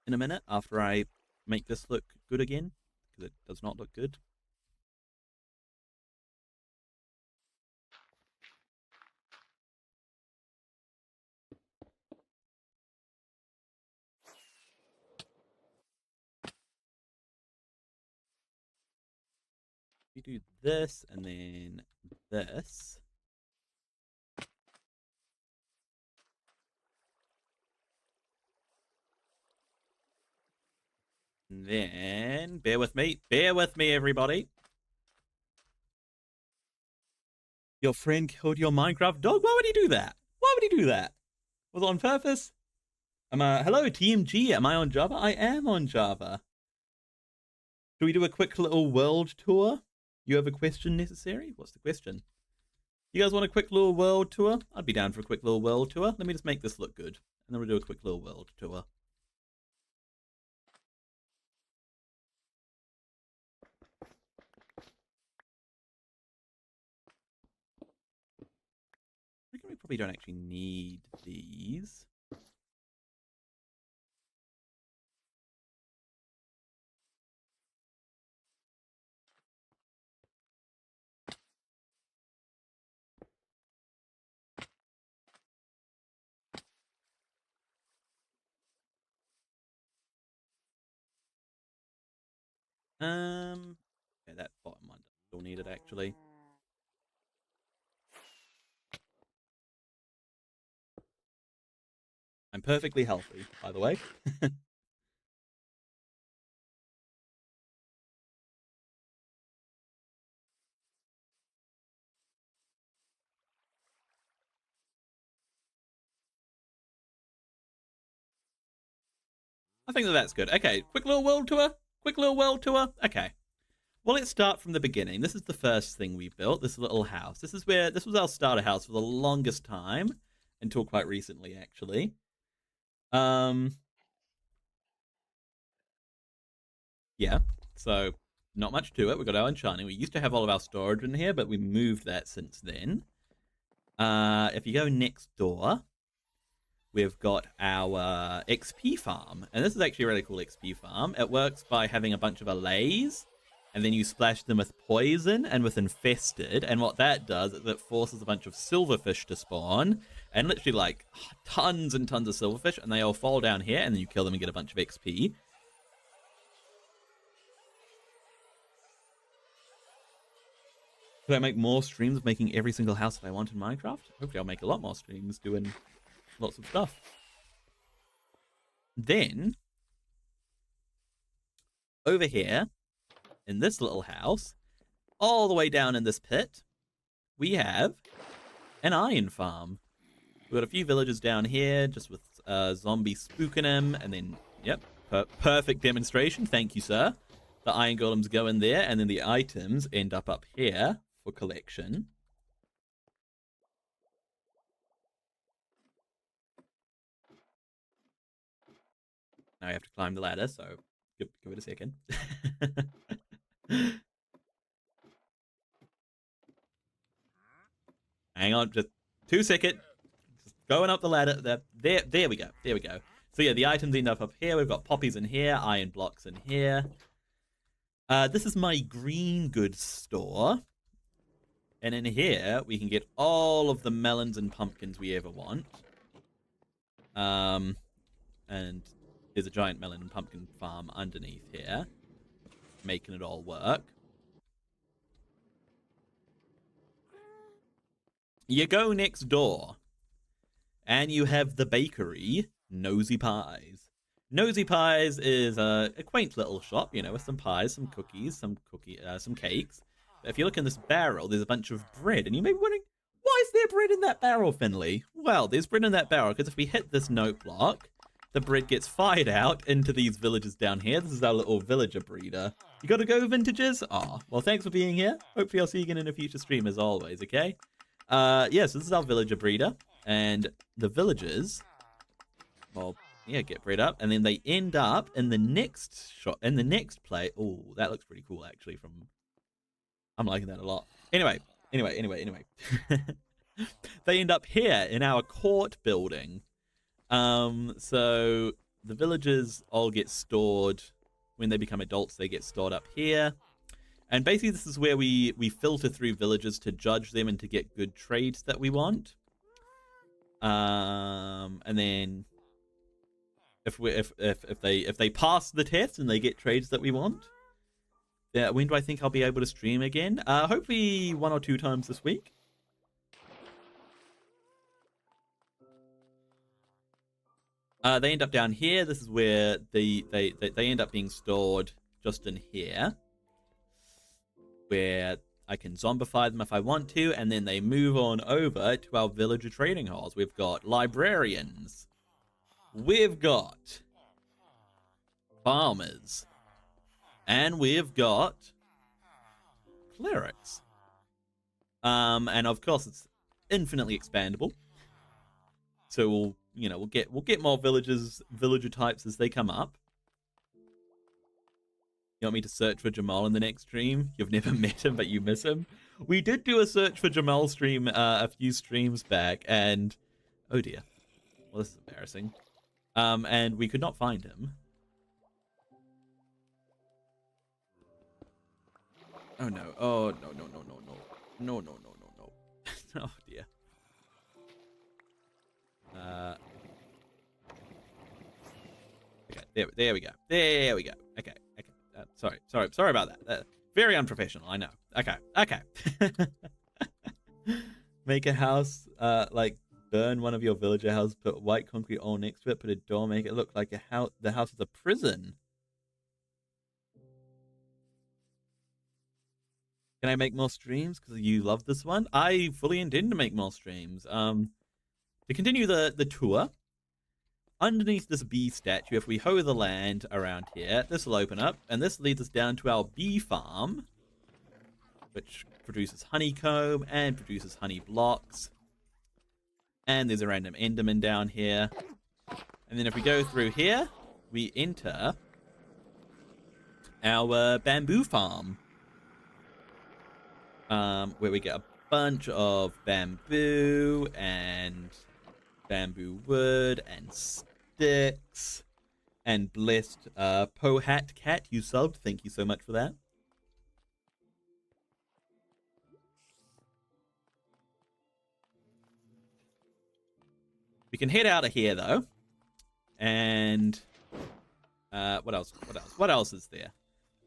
In a minute, after I make this look good again, because it does not look good. We do this and then this. And then, bear with me, everybody. Your friend killed your Minecraft dog? Why would he do that? Why would he do that? Was it on purpose? Hello, TMG. Am I on Java? I am on Java. Should we do a quick little world tour? You have a question necessary? What's the question? You guys want a quick little world tour? I'd be down for a quick little world tour. Let me just make this look good. And then we'll do a quick little world tour. I reckon we probably don't actually need these. Okay, that bottom one still need it actually. I'm perfectly healthy, by the way. I think that's good. Okay, quick little world tour. Quick little world tour. Okay. Well, let's start from the beginning. This is the first thing we built, this little house. This was our starter house for the longest time, until quite recently, actually. Yeah, so not much to it. We got our enchanting. We used to have all of our storage in here, but we moved that since then. If you go next door, we've got our XP farm. And this is actually a really cool XP farm. It works by having a bunch of allays, and then you splash them with poison and with infested. And what that does is it forces a bunch of silverfish to spawn, and literally like tons and tons of silverfish, and they all fall down here, and then you kill them and get a bunch of XP. Could I make more streams of making every single house that I want in Minecraft? Hopefully I'll make a lot more streams doing lots of stuff. Then, over here, in this little house, all the way down in this pit, we have an iron farm. We've got a few villagers down here, just with zombies spooking them, and then, yep, perfect demonstration. Thank you, sir. The iron golems go in there, and then the items end up here for collection. Now I have to climb the ladder, so give it a second. Hang on, just 2 seconds. Just going up the ladder. There we go. There we go. So yeah, the items end up here. We've got poppies in here, iron blocks in here. This is my green goods store. And in here, we can get all of the melons and pumpkins we ever want. And there's a giant melon and pumpkin farm underneath here, making it all work. You go next door, and you have the bakery, Nosy Pies. Nosy Pies is a quaint little shop, you know, with some pies, some cookies, some cakes. But if you look in this barrel, there's a bunch of bread, and you may be wondering, why is there bread in that barrel, Finley? Well, there's bread in that barrel because if we hit this note block, the bread gets fired out into these villagers down here. This is our little villager breeder. You gotta go, vintages? Aw, well, thanks for being here. Hopefully I'll see you again in a future stream, as always, okay? Yes, so this is our villager breeder, and the villagers, well, yeah, get bred up, and then they end up in the next shot, in the next play. Oh, that looks pretty cool, actually. I'm liking that a lot. Anyway. They end up here in our court building. So the villagers all get stored when they become adults. They get stored up here. And basically this is where we filter through villagers to judge them and to get good trades that we want. And then if they pass the test and they get trades that we want, when do I think I'll be able to stream again? Hopefully 1 or 2 times this week. They end up down here. This is where they end up being stored just in here, where I can zombify them if I want to, and then they move on over to our villager trading halls. We've got librarians. We've got farmers. And we've got clerics. And of course it's infinitely expandable. So we'll get more villager types as they come up. You want me to search for Jamal in the next stream? You've never met him, but you miss him. We did do a search for Jamal stream a few streams back, and oh dear, well this is embarrassing. And we could not find him. Oh no! Oh no! Oh dear. Okay, there we go. Okay. Sorry about that. Very unprofessional, I know. Okay. Make a house, like burn one of your villager houses, put white concrete all next to it, put a door, make it look like the house is a prison. Can I make more streams because you love this one? I fully intend to make more streams. To continue the tour, underneath this bee statue, if we hoe the land around here, this will open up, and this leads us down to our bee farm, which produces honeycomb and produces honey blocks. And there's a random enderman down here. And then if we go through here, we enter our bamboo farm, where we get a bunch of bamboo and bamboo wood and sticks. And blessed Pohat Cat, you subbed. Thank you so much for that. We can head out of here though. And what else is there?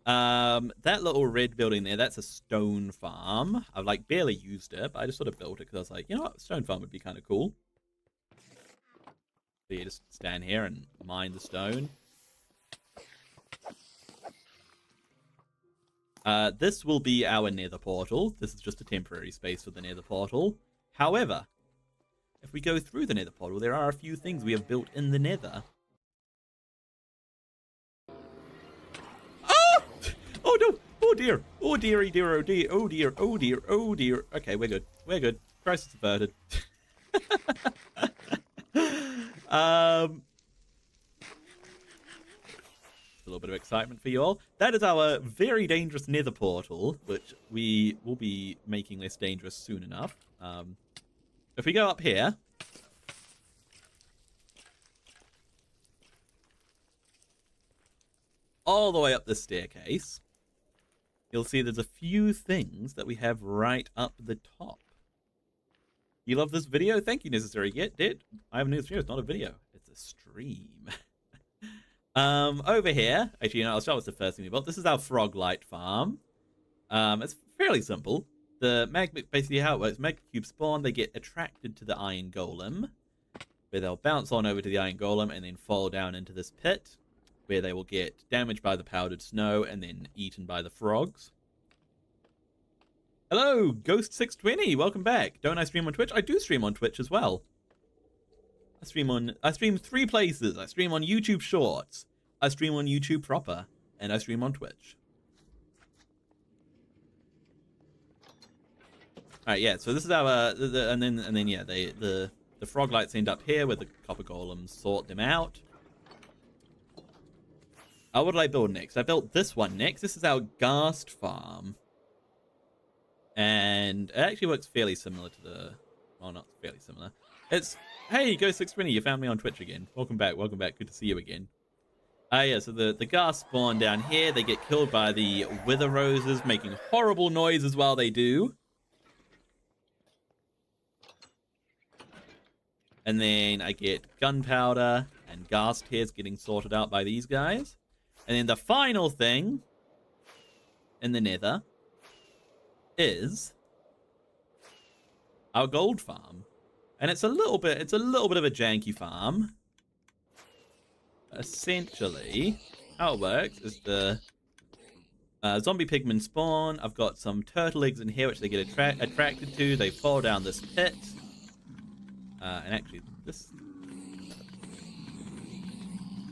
That little red building there, that's a stone farm. I've like barely used it, but I just sort of built it because I was like, you know what, stone farm would be kind of cool. So you just stand here and mine the stone. This will be our nether portal. This is just a temporary space for the nether portal. However, if we go through the nether portal, there are a few things we have built in the nether. Oh! Oh no! Oh dear! Oh dearie dear! Oh dear! Oh dear! Oh dear! Oh dear! Okay, we're good. We're good. Crisis averted. A little bit of excitement for you all. That is our very dangerous nether portal, which we will be making less dangerous soon enough. If we go up here, all the way up the staircase, you'll see there's a few things that we have right up the top. You love this video? Thank you, Necessary Get. I have a new stream. It's not a video. It's a stream. Over here, actually, I'll start with the first thing we built. This is our frog light farm. It's fairly simple. The magma, basically how it works, magma cubes spawn, they get attracted to the iron golem, where they'll bounce on over to the iron golem and then fall down into this pit, where they will get damaged by the powdered snow and then eaten by the frogs. Hello, Ghost620, welcome back. Don't I stream on Twitch? I do stream on Twitch as well. I stream 3 places. I stream on YouTube Shorts, I stream on YouTube proper, and I stream on Twitch. Alright, yeah, so this is our, and then yeah, the frog lights end up here where the copper golems sort them out. What did I build next? I built this one next. This is our ghast farm. And it actually works fairly similar to the... Well, not fairly similar. It's... Hey, Go620, you found me on Twitch again. Welcome back, welcome back. Good to see you again. Yeah, so the ghast spawn down here. They get killed by the wither roses, making horrible noises while they do. And then I get gunpowder and ghast hairs getting sorted out by these guys. And then the final thing in the nether is our gold farm. And it's a little bit of a janky farm. Essentially, how it works is the zombie pigmen spawn. I've got some turtle eggs in here which they get attracted to. They fall down this pit. And actually, this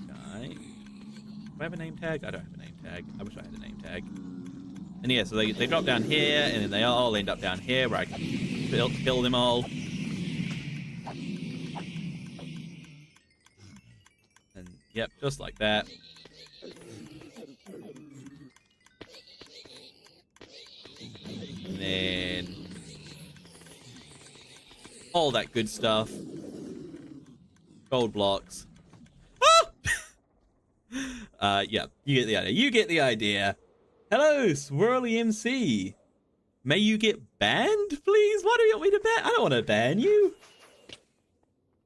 guy... Do I have a name tag? I don't have a name tag. I wish I had a name tag. And yeah, so they drop down here, and then they all end up down here where I can kill them all. And yep, just like that. And then all that good stuff. Gold blocks. Ah! Yeah, you get the idea. You get the idea. Hello, Swirly MC. May you get banned, please? Why do you want me to ban? I don't want to ban you.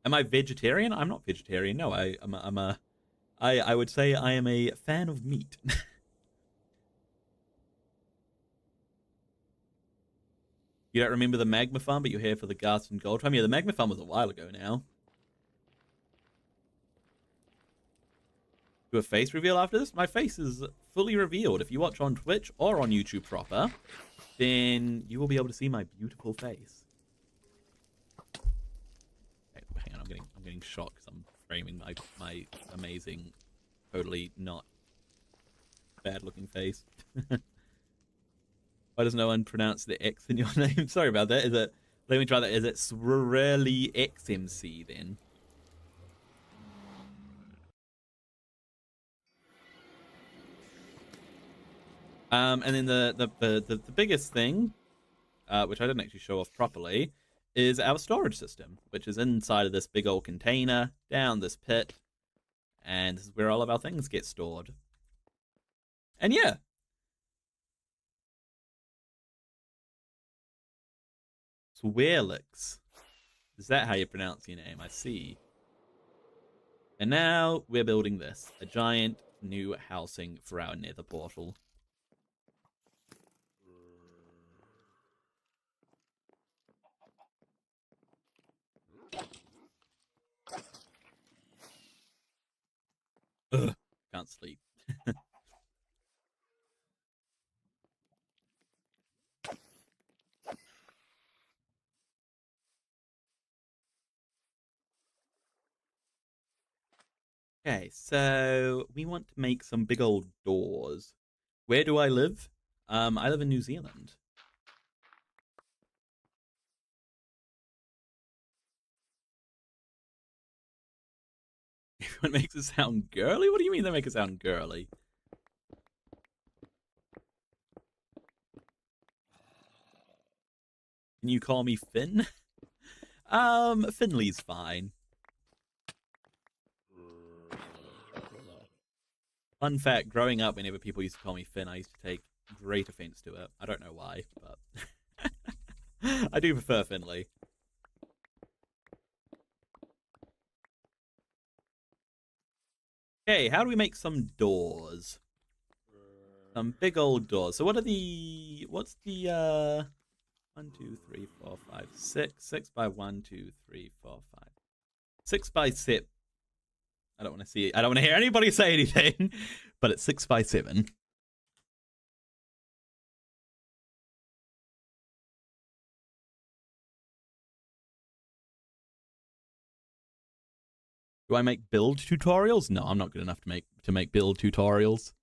Am I vegetarian? I'm not vegetarian. No, I would say I am a fan of meat. You don't remember the magma farm, but you're here for the ghast and gold farm? Yeah, the magma farm was a while ago now. Do a face reveal after this? My face is fully revealed. If you watch on Twitch or on YouTube proper, then you will be able to see my beautiful face. Okay, hang on, I'm getting shocked because I'm framing my amazing, totally not bad looking face. Why does no one pronounce the X in your name? Sorry about that. Is it? Let me try that. Is it Swirly XMC then? And then the biggest thing, which I didn't actually show off properly, is our storage system, which is inside of this big old container down this pit, and this is where all of our things get stored. And yeah. Swirlix. Is that how you pronounce your name? I see. And now we're building this, a giant new housing for our nether portal. Ugh, can't sleep. Okay, so we want to make some big old doors. Where do I live? I live in New Zealand. Everyone makes it sound girly? What do you mean they make it sound girly? Can you call me Finn? Finley's fine. Fun fact, growing up, whenever people used to call me Finn, I used to take great offense to it. I don't know why, but I do prefer Finley. Okay, how do we make some doors? Some big old doors. So what's the 1, 2, 3, 4, 5, 6. 6 by 1, 2, 3, 4, 5. 6 by 7. I don't want to see it. I don't want to hear anybody say anything, but it's 6 by 7. Do I make build tutorials? No, I'm not good enough to make build tutorials.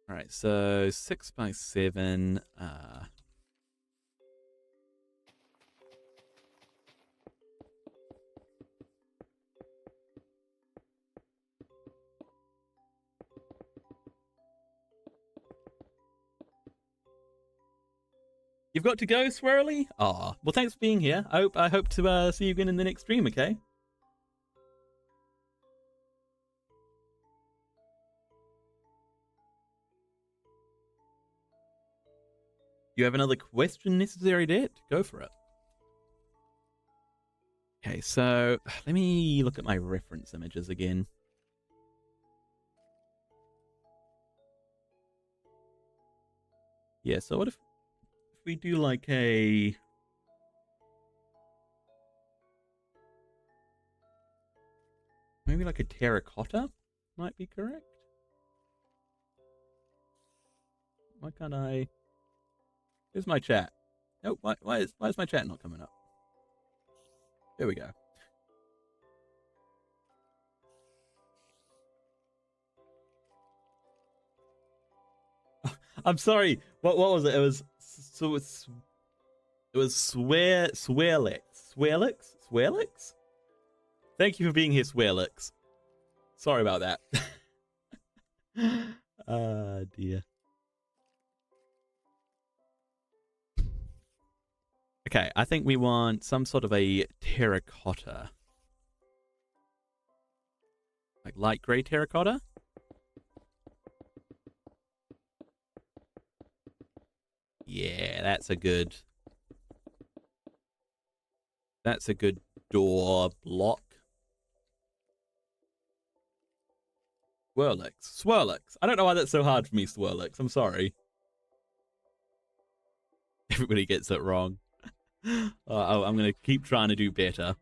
All right, so 6 by 7. You've got to go, Swirly? Aw, well, thanks for being here. I hope to see you again in the next stream, okay? You have another question necessary, Det? Go for it. Okay, so let me look at my reference images again. Yeah, so what if we do like a... maybe like a terracotta might be correct? Why can't I... Here's my chat. Oh, why is my chat not coming up? There we go. I'm sorry. What was it? It was Swearlix. Thank you for being here, Swearlix. Sorry about that. Dear. Okay, I think we want some sort of a terracotta. Like light grey terracotta? Yeah, that's a good door block. Swirlix. I don't know why that's so hard for me, Swirlix. I'm sorry. Everybody gets it wrong. I'm going to keep trying to do better.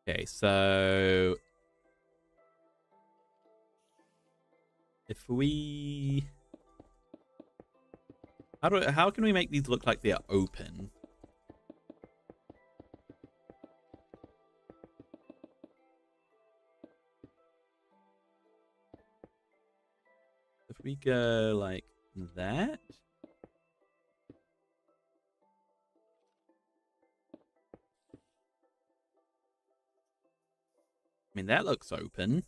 Okay, so if we... How can we make these look like they're open? If we go like that. I mean, that looks open.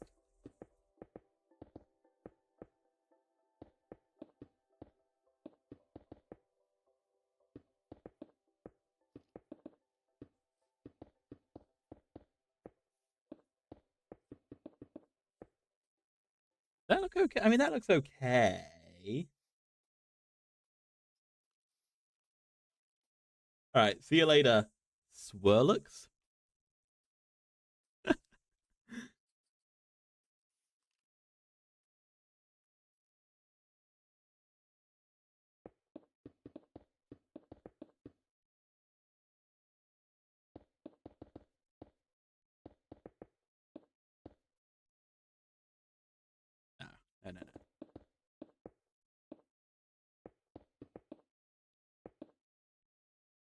That look okay? I mean, that looks okay. All right, see you later, Swirlix. No.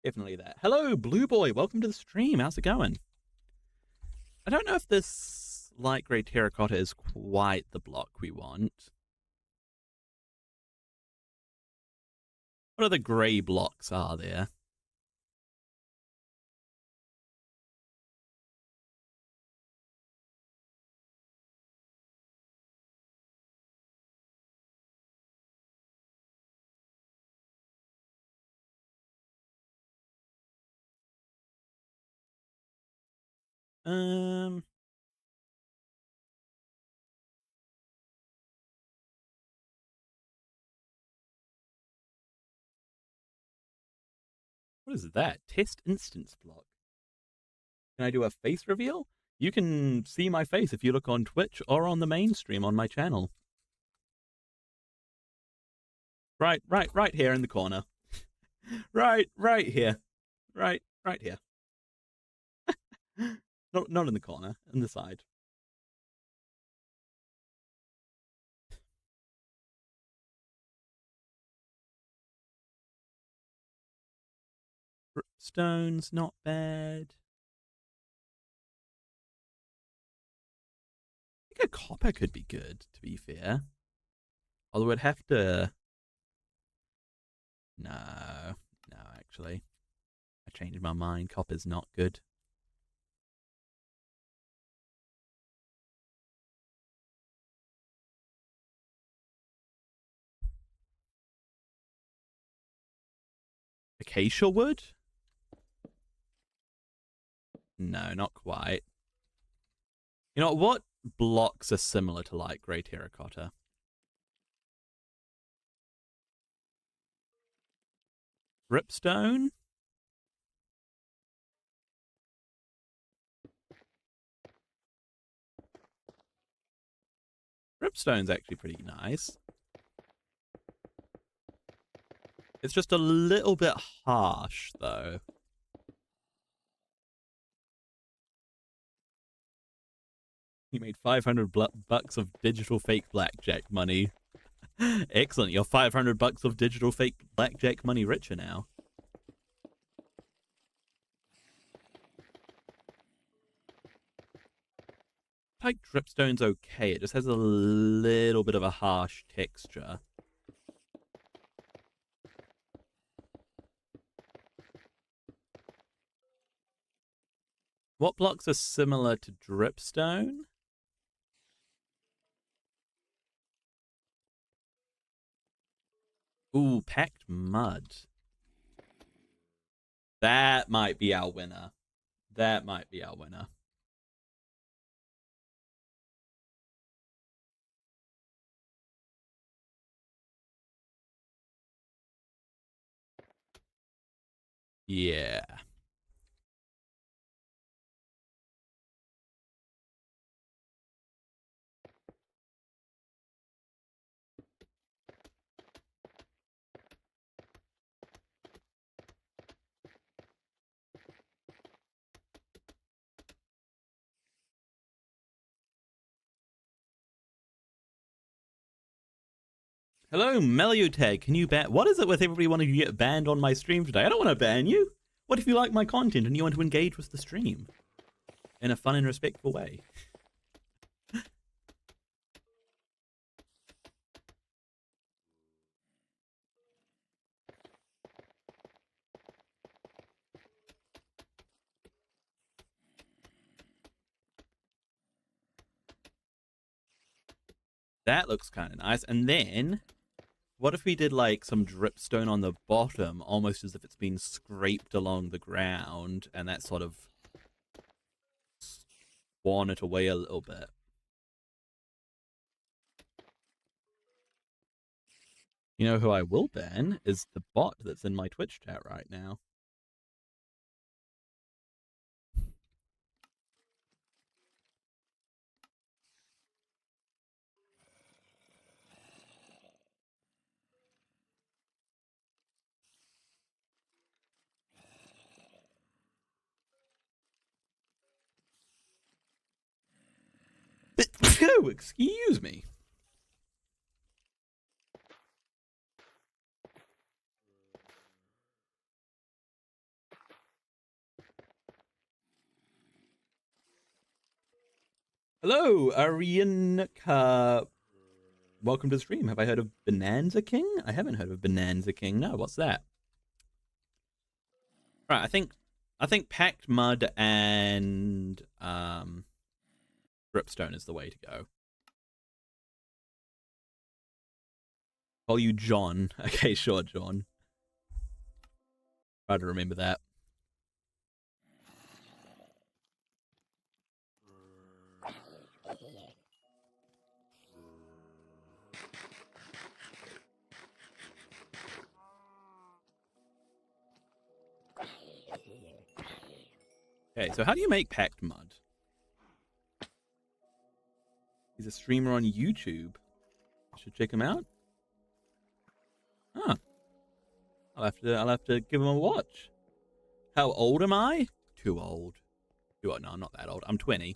Definitely that. Hello, Blue Boy. Welcome to the stream. How's it going? I don't know if this light grey terracotta is quite the block we want. What other grey blocks are there? What is that? Test instance block. Can I do a face reveal? You can see my face if you look on Twitch or on the main stream on my channel. Right here in the corner. right here. Right here. Not in the corner, in the side. Stone's not bad. I think a copper could be good, to be fair. Although it'd have to... No, actually. I changed my mind. Copper's not good. acacia wood? No, not quite. You know, what blocks are similar to light grey terracotta? Dripstone? Dripstone's actually pretty nice. It's just a little bit harsh, though. You made 500 bucks of digital fake blackjack money. Excellent. You're 500 bucks of digital fake blackjack money richer now. Like dripstone's okay. It just has a little bit of a harsh texture. What blocks are similar to dripstone? Ooh, packed mud. That might be our winner. That might be our winner. Yeah. Hello, Meliotag. Can you ban? What is it with everybody wanting to get banned on my stream today? I don't want to ban you. What if you like my content and you want to engage with the stream in a fun and respectful way? That looks kind of nice. And then, what if we did like some dripstone on the bottom, almost as if it's been scraped along the ground, and that sort of swan it away a little bit? You know who I will ban is the bot that's in my Twitch chat right now. Oh, excuse me. Hello, Arianka. Welcome to the stream. Have I heard of Bonanza King? I haven't heard of Bonanza King. No, what's that? Right, I think packed mud and dripstone is the way to go. Call you John. Okay, sure, John. Try to remember that. Okay, so how do you make packed mud? He's a streamer on YouTube. Should check him out. Huh. I'll have to give him a watch. How old am I? Too old. Too old. No, I'm not that old. I'm 20.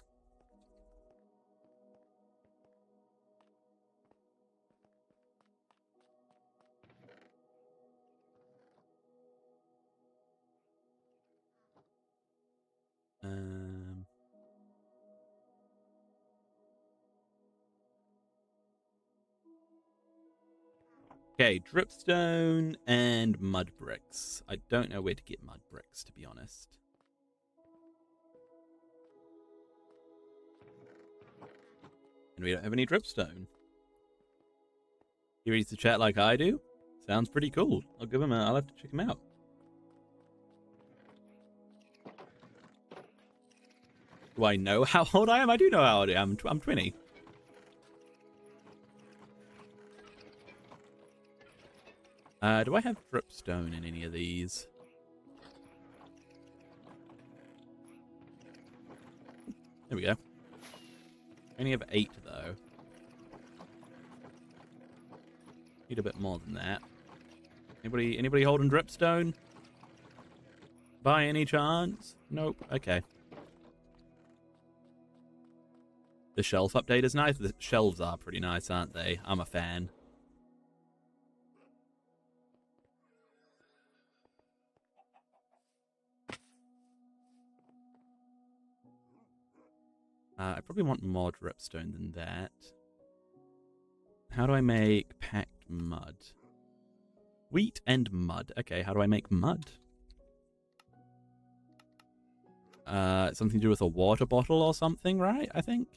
Okay, dripstone and mud bricks. I don't know where to get mud bricks, to be honest. And we don't have any dripstone. He reads the chat like I do. Sounds pretty cool. I'll have to check him out. Do I know how old I am? I do know how old I am. I'm 20. Do I have dripstone in any of these? There we go. I only have 8, though. Need a bit more than that. Anybody holding dripstone? By any chance? Nope. Okay. The shelf update is nice. The shelves are pretty nice, aren't they? I'm a fan. I probably want more dripstone than that. How do I make packed mud? Wheat and mud. Okay, how do I make mud? Something to do with a water bottle or something, right? I think.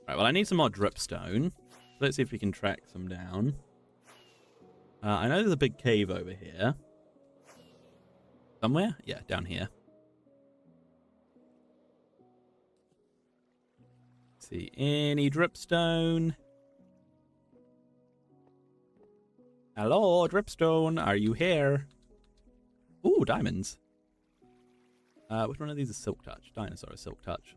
Right, well, I need some more dripstone. Let's see if we can track some down. I know there's a big cave over here. Somewhere? Yeah, down here. Let's see, any dripstone? Hello, dripstone, are you here? Ooh, diamonds. Which one of these is Silk Touch? Dinosaur is Silk Touch.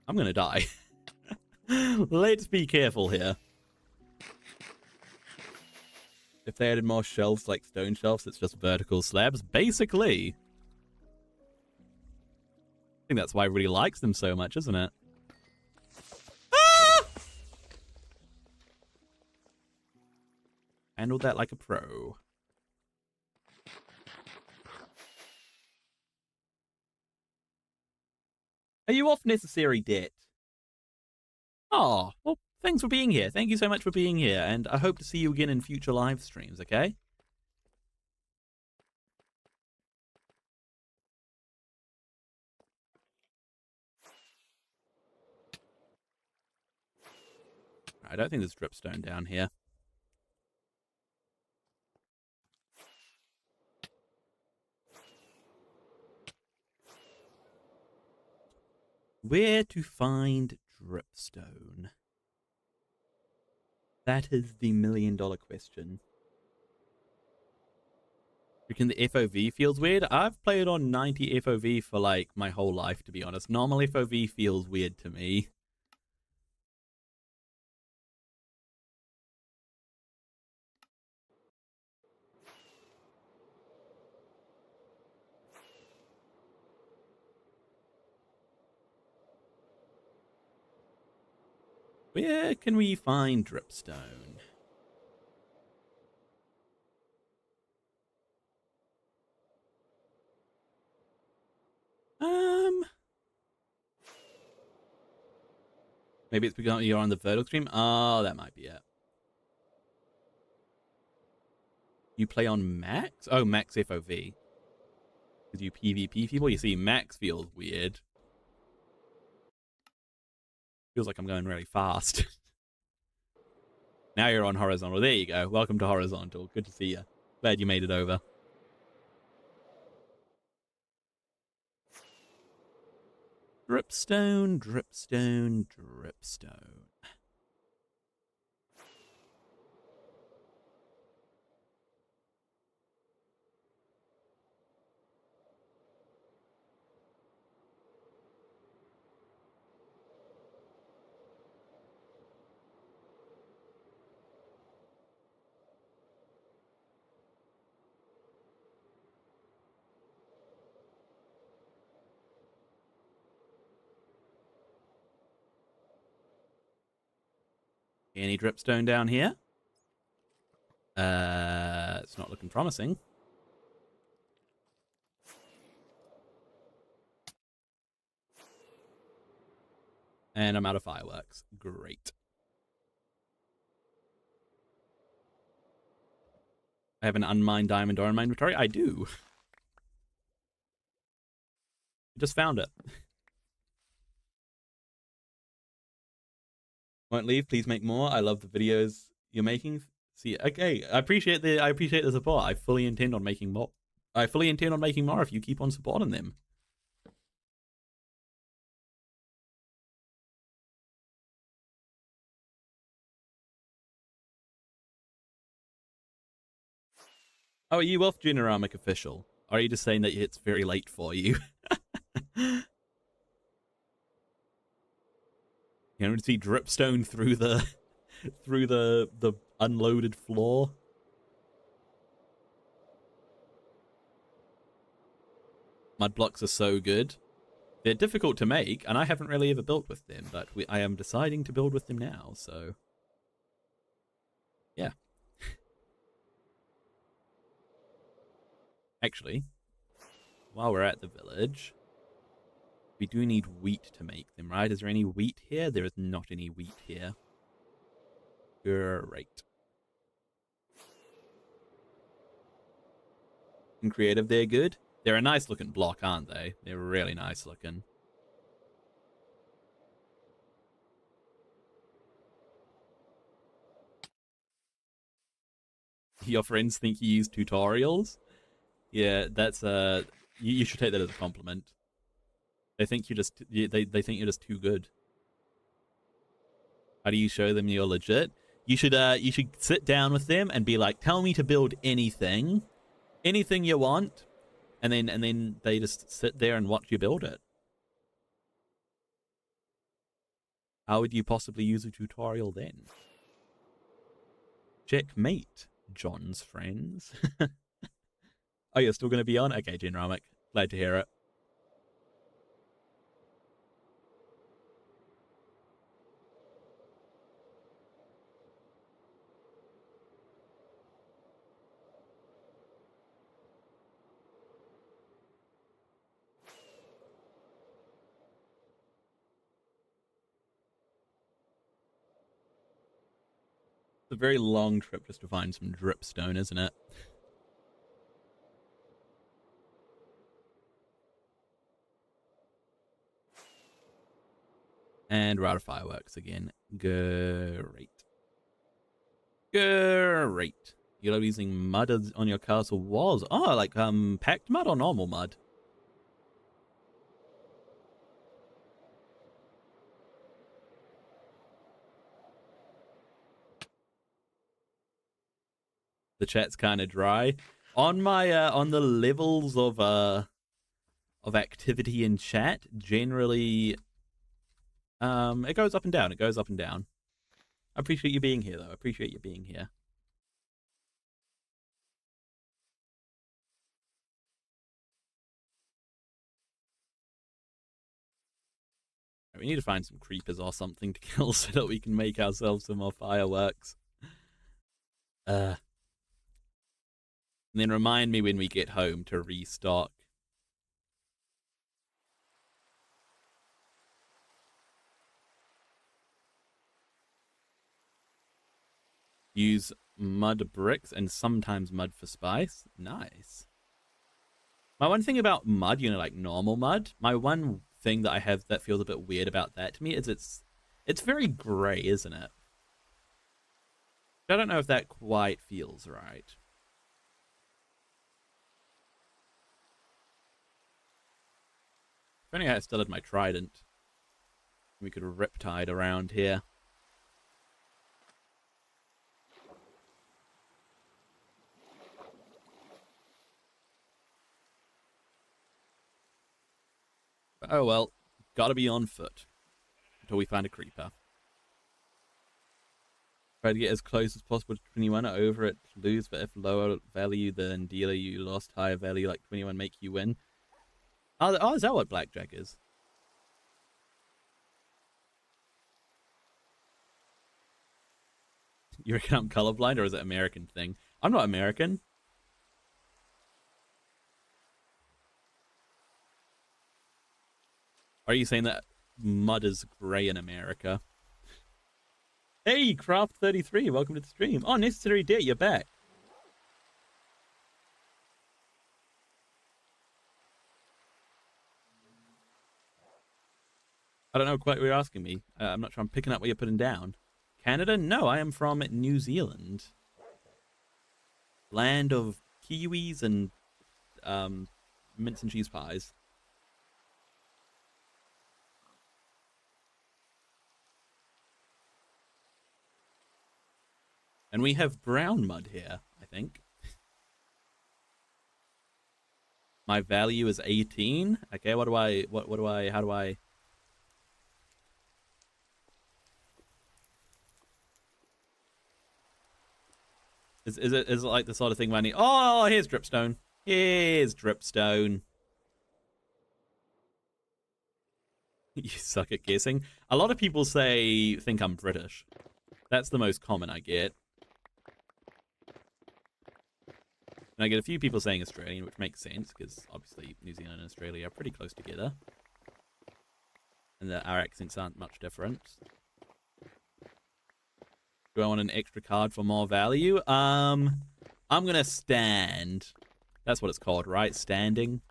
I'm gonna die. Let's be careful here. If they added more shelves like stone shelves, it's just vertical slabs. Basically. I think that's why everybody likes them so much, isn't it? Ah! Handled that like a pro. Are you off necessary debt? Oh, well, thanks for being here. Thank you so much for being here, and I hope to see you again in future live streams, okay? I don't think there's dripstone down here. Where to find dripstone? That is the million-dollar question. Freaking the FOV feels weird. I've played on 90 FOV for like my whole life, to be honest. Normal FOV feels weird to me. Where can we find dripstone? Maybe it's because you're on the vertical stream? Oh, that might be it. You play on max? Oh, max FOV. Because you PvP people? You see, max feels weird. Feels like I'm going really fast. Now you're on horizontal. There you go. Welcome to horizontal. Good to see you. Glad you made it over. Dripstone, dripstone, dripstone. Any dripstone down here? It's not looking promising. And I'm out of fireworks. Great. I have an unmined diamond ore in my inventory? I do. Just found it. Won't leave. Please make more. I love the videos you're making. See, okay, I appreciate the support. I fully intend on making more. I fully intend on making more if you keep on supporting them. Oh, are you off Generamic official? Or are you just saying that it's very late for you? You know, to see dripstone through the unloaded floor. Mud blocks are so good. They're difficult to make, and I haven't really ever built with them, but I am deciding to build with them now, so yeah. Actually, while we're at the village, we do need wheat to make them, right? Is there any wheat here? There is not any wheat here. Great. In creative, they're good. They're a nice looking block, aren't they? They're really nice looking. Your friends think you use tutorials? Yeah, that's you should take that as a compliment. They think you just they think you're just too good. How do you show them you're legit? You should sit down with them and be like, tell me to build anything you want, and then they just sit there and watch you build it. How would you possibly use a tutorial then? Checkmate, John's friends. Oh, you're still going to be on? Okay, Genramic. Glad to hear it. It's a very long trip just to find some dripstone, isn't it? And we're out of fireworks again. Great. Great. You're using mud on your castle walls. Oh, like packed mud or normal mud? The chat's kind of dry. On my on the levels of activity in chat, generally it goes up and down. It goes up and down. I appreciate you being here though. I appreciate you being here. We need to find some creepers or something to kill so that we can make ourselves some more fireworks. And then remind me when we get home to restock. Use mud bricks and sometimes mud for spice. Nice. My one thing about mud, you know, like normal mud, my one thing that I have that feels a bit weird about that to me is it's very gray, isn't it? I don't know if that quite feels right. If only I still had my trident. We could riptide around here. But oh well, gotta be on foot until we find a creeper. Try to get as close as possible to 21 over it, lose, but if lower value than dealer you lost, higher value like 21 make you win. Oh, is that what blackjack is? You reckon I'm colorblind or is it an American thing? I'm not American. Are you saying that mud is gray in America? Hey, Craft33, welcome to the stream. Oh, Necessary Debt, you're back. I don't know quite what you're asking me. I'm not sure I'm picking up what you're putting down. Canada? No, I am from New Zealand. Land of kiwis and mince and cheese pies. And we have brown mud here, I think. My value is 18. Okay, what do I how do I Is it like the sort of thing where I need... Oh, here's dripstone. Here's dripstone. You suck at guessing. A lot of people think I'm British. That's the most common I get. And I get a few people saying Australian, which makes sense, because obviously New Zealand and Australia are pretty close together. And our accents aren't much different. Do I want an extra card for more value? I'm gonna stand. That's what it's called, right? Standing.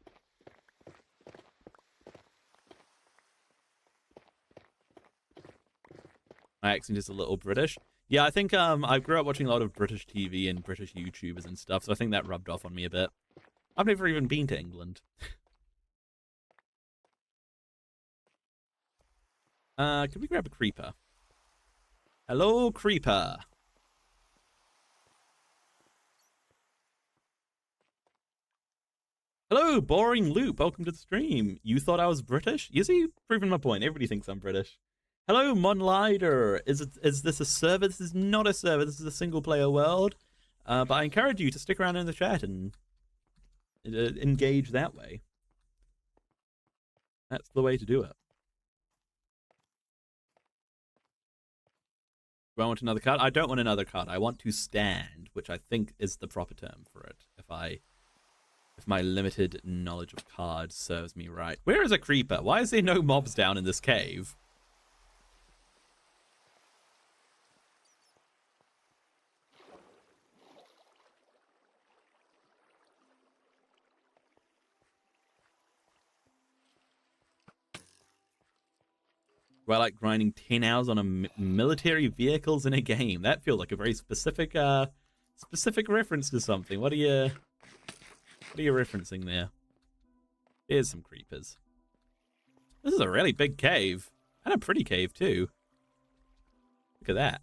My accent is a little British. Yeah, I think I grew up watching a lot of British TV and British YouTubers and stuff, so I think that rubbed off on me a bit. I've never even been to England. Could we grab a creeper? Hello, creeper. Hello, boring loop. Welcome to the stream. You thought I was British? You see, proving my point. Everybody thinks I'm British. Hello, Monlider. Is this a server? This is not a server. This is a single-player world. But I encourage you to stick around in the chat and engage that way. That's the way to do it. Do I want another card? I don't want another card. I want to stand, which I think is the proper term for it. If my limited knowledge of cards serves me right. Where is a creeper? Why is there no mobs down in this cave? Do I like grinding 10 hours on a military vehicles in a game? That feels like a very specific reference to something. What are you referencing there? Here's some creepers. This is a really big cave. And a pretty cave, too. Look at that.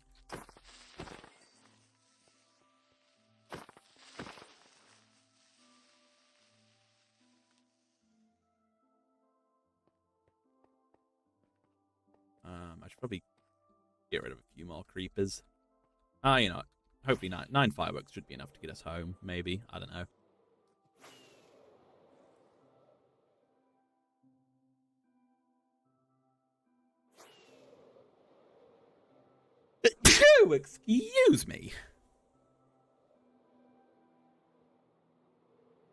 I should probably get rid of a few more creepers. You know, hopefully 9 fireworks should be enough to get us home, maybe. I don't know. Excuse me.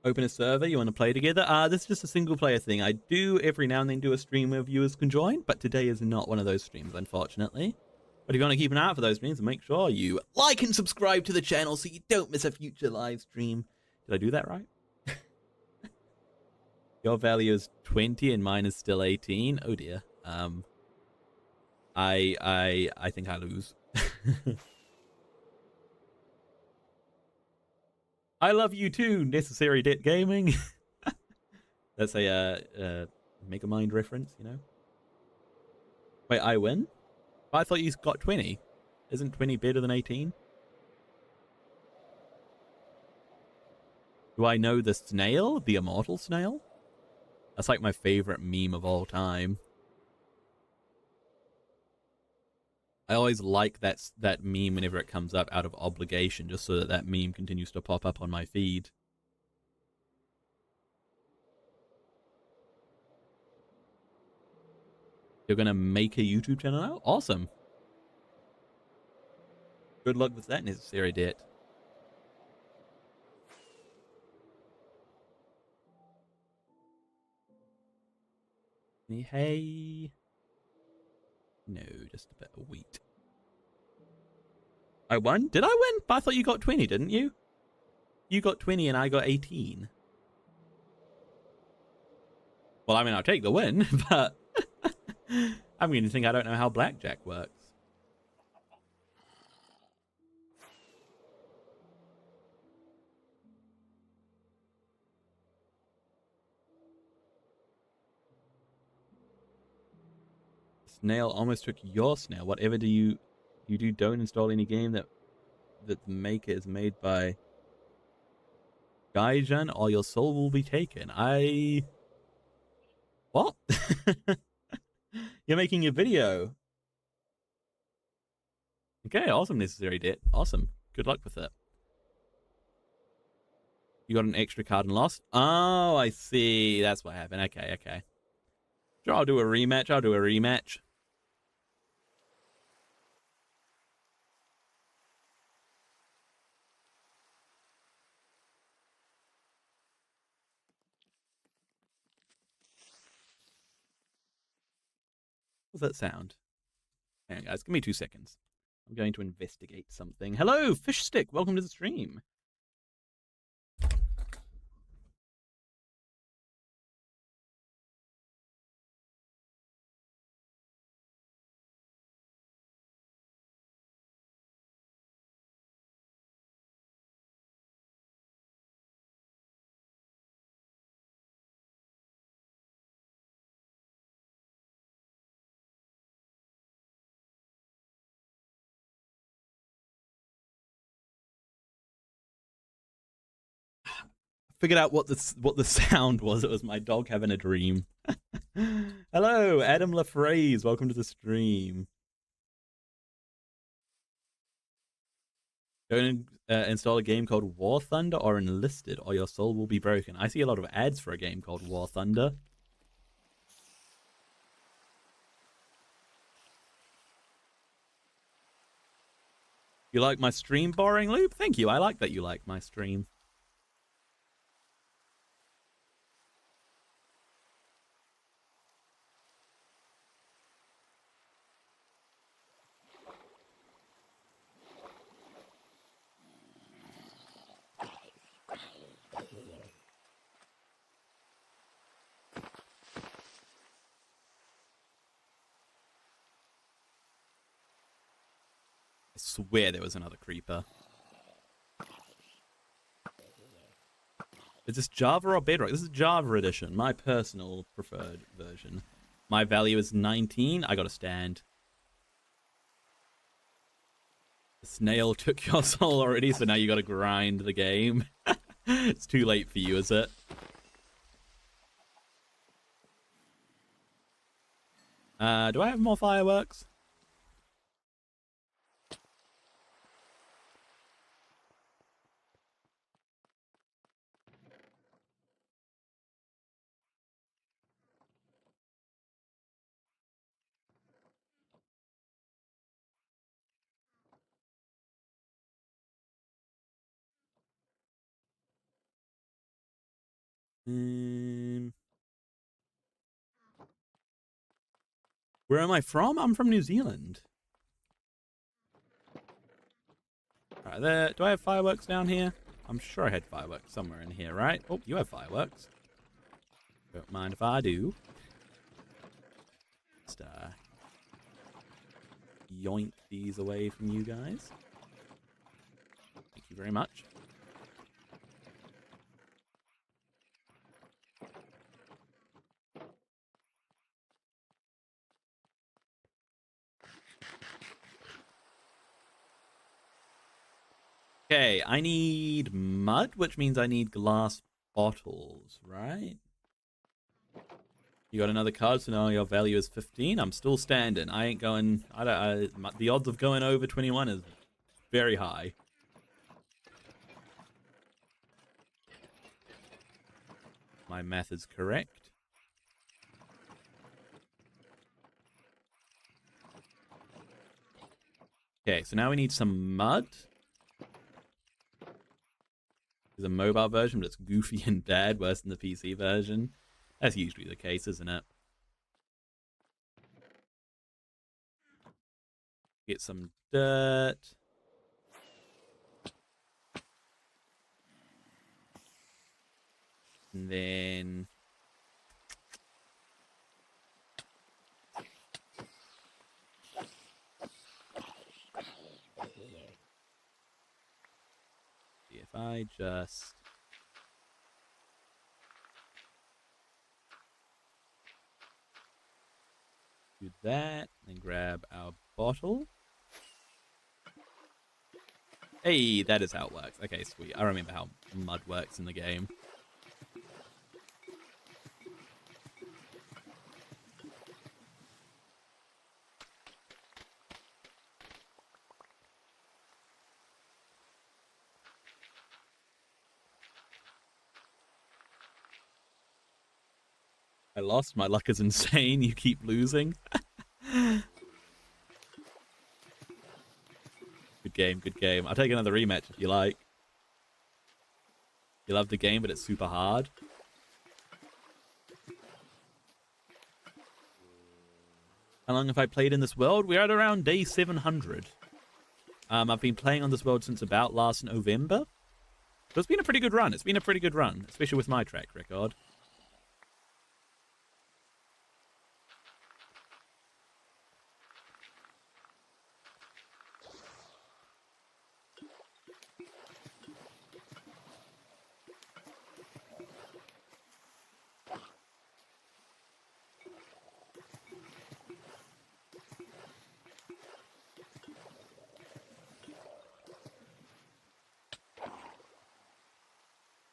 Open a server, you want to play together? This is just a single player thing. I do every now and then do a stream where viewers can join, but today is not one of those streams, unfortunately. But if you want to keep an eye out for those streams, make sure you like and subscribe to the channel so you don't miss a future live stream. Did I do that right? Your value is 20 and mine is still 18. Oh dear. I think I lose. I love you too, Necessary Debt Gaming. That's a Megamind reference, you know. Wait, I win? I thought you got 20. Isn't 20 better than 18? Do I know the snail? The immortal snail? That's like my favorite meme of all time. I always like that meme whenever it comes up out of obligation, just so that meme continues to pop up on my feed. You're gonna make a YouTube channel now? Awesome. Good luck with that, Necessary Debt. Hey. No, just a bit of wheat. I won? Did I win? But I thought you got 20, didn't you? You got 20 and I got 18. Well, I mean, I'll take the win, but... I'm going to think I don't know how blackjack works. Snail almost took your snail. Whatever do you do? Don't install any game that the maker is made by Gaijin, or your soul will be taken. What? You're making a video. Okay, awesome, Necessary Debt. Awesome. Good luck with it. You got an extra card and lost? Oh, I see. That's what happened. Okay, okay. Sure, I'll do a rematch. I'll do a rematch. What does that sound? Hang on, guys. Give me 2 seconds. I'm going to investigate something. Hello, Fish Stick. Welcome to the stream. Figured out what the sound was. It was my dog having a dream. Hello, Adam LaFraise. Welcome to the stream. Go and install a game called War Thunder or Enlisted, or your soul will be broken. I see a lot of ads for a game called War Thunder. You like my stream, Boring Loop? Thank you. I like that you like my stream. I swear there was another creeper. Is this Java or Bedrock? This is Java edition, my personal preferred version. My value is 19. I got a stand. The snail took your soul already, so now you gotta grind the game. It's too late for you, is it? Do I have more fireworks? Where am I from? I'm from New Zealand. Right there. Do I have fireworks down here? I'm sure I had fireworks somewhere in here, right? Oh, you have fireworks. Don't mind if I do. Just yoink these away from you guys. Thank you very much. Okay, I need mud, which means I need glass bottles, right? You got another card, so now your value is 15. I'm still standing. I ain't going... the odds of going over 21 is very high. My math is correct. Okay, so now we need some mud. There's a mobile version, but it's goofy and bad, worse than the PC version. That's usually the case, isn't it? Get some dirt. And then... if I just do that, then grab our bottle. Hey, that is how it works. Okay, sweet. I remember how mud works in the game. I lost. My luck is insane. You keep losing. Good game, good game. I'll take another rematch if you like. You love the game, but it's super hard. How long have I played in this world? We're at around day 700. I've been playing on this world since about last November. So it's been a pretty good run. It's been a pretty good run, especially with my track record.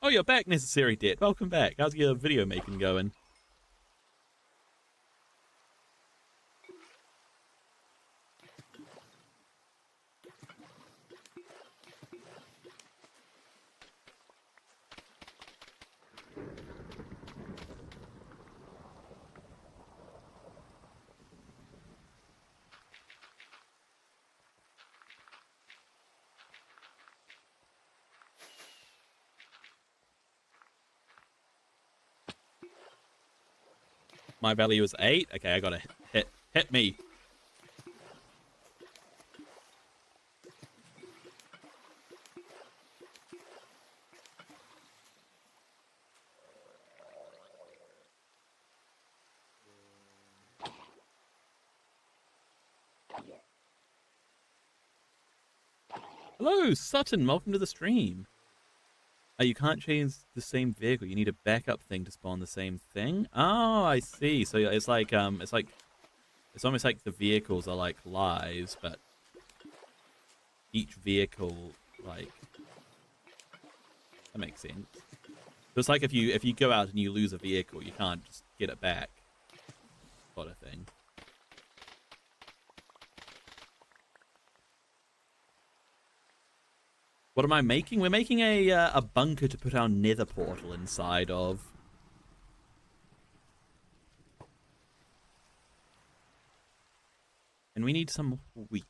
Oh, you're back, Necessary Debt. Welcome back. How's your video making going? My value is 8. Okay, I gotta hit me. Hello, Sutton. Welcome to the stream. You can't change the same vehicle. You need a backup thing to spawn the same thing. Oh, I see. So it's like it's almost like the vehicles are like lives, but each vehicle, like, that makes sense. So it's like if you go out and you lose a vehicle, you can't just get it back, sort of thing. What am I making? We're making a bunker to put our nether portal inside of. And we need some wheat.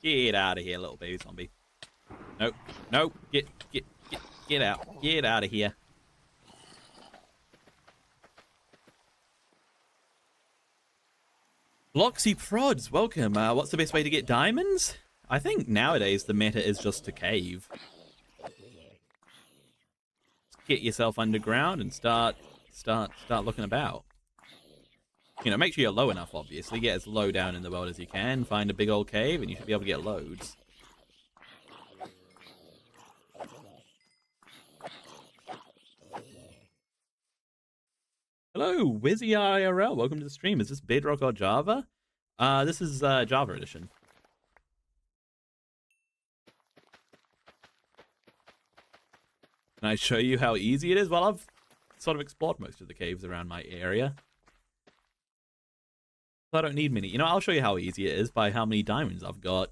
Get out of here, little baby zombie. Nope. Nope. Get out. Get out of here. Bloxy Prods, welcome. What's the best way to get diamonds? I think nowadays the meta is just to cave. Get yourself underground and start looking about. You know, make sure you're low enough, obviously. Get as low down in the world as you can. Find a big old cave and you should be able to get loads. Hello, Wizzy IRL. Welcome to the stream. Is this Bedrock or Java? This is Java edition. Can I show you how easy it is? Well, I've sort of explored most of the caves around my area. So I don't need many. You know, I'll show you how easy it is by how many diamonds I've got.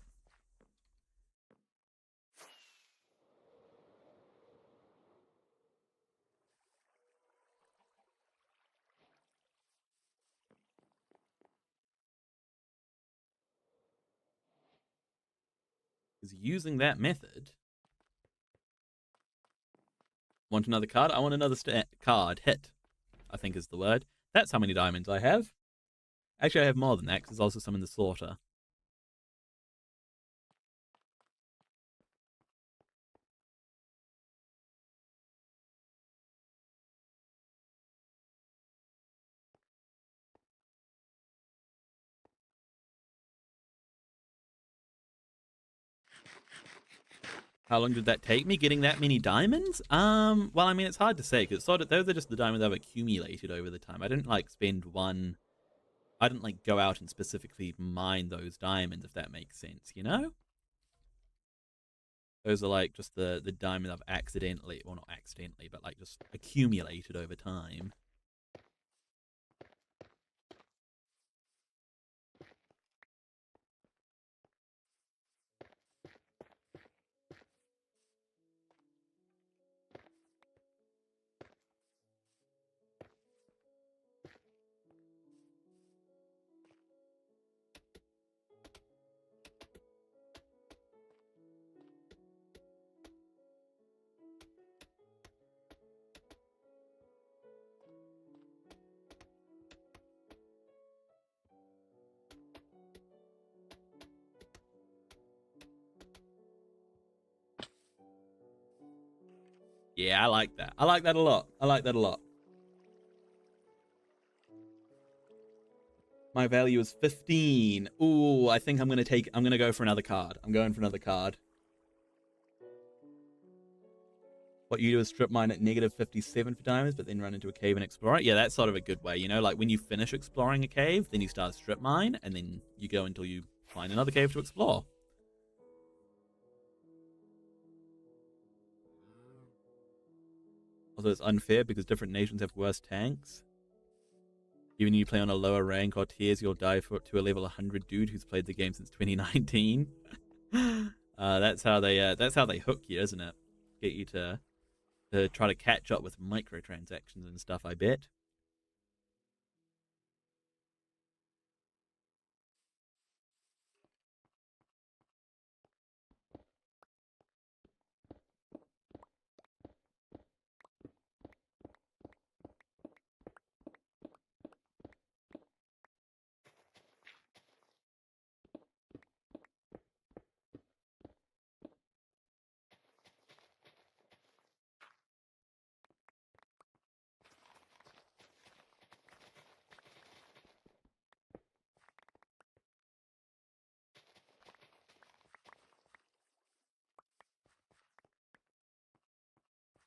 Is using that method. Want another card? I want another card. Hit, I think is the word. That's how many diamonds I have. Actually, I have more than that because there's also some in the slaughter. How long did that take me getting that many diamonds? Well, I mean, it's hard to say because sort of those are just the diamonds I've accumulated over the time. I didn't like spend one. I didn't like go out and specifically mine those diamonds, if that makes sense, you know? Those are like just the diamond I've accidentally, well, not accidentally, but like just accumulated over time. Yeah, I like that. I like that a lot. I like that a lot. My value is 15. Ooh, I think I'm gonna go for another card. I'm going for another card. What you do is strip mine at negative 57 for diamonds, but then run into a cave and explore it. Yeah, that's sort of a good way, you know? Like when you finish exploring a cave, then you start strip mine, and then you go until you find another cave to explore. Also, it's unfair because different nations have worse tanks. Even if you play on a lower rank or tiers, you'll die to a level 100 dude who's played the game since 2019. That's how they hook you, isn't it? Get you to try to catch up with microtransactions and stuff, I bet.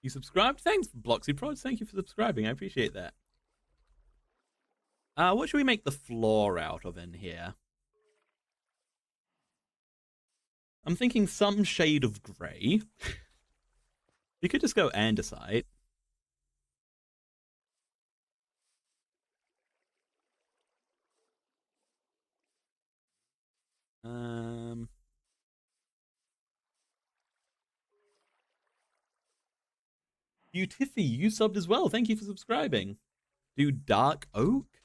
You subscribed? Thanks, Bloxy Prods. Thank you for subscribing. I appreciate that. What should we make the floor out of in here? I'm thinking some shade of grey. You could just go andesite. You Tiffy, you subbed as well. Thank you for subscribing. Do dark oak?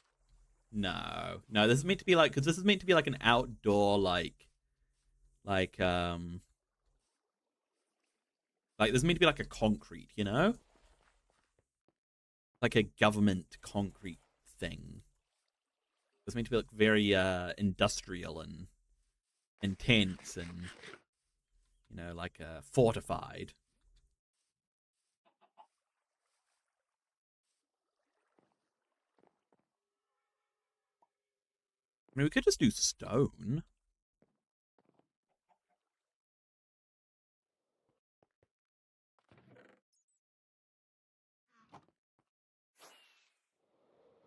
No, no. This is meant to be like because this is meant to be like an outdoor like like this is meant to be like a concrete, you know, like a government concrete thing. It's meant to be like very industrial and intense and you know like fortified. I mean, we could just do stone.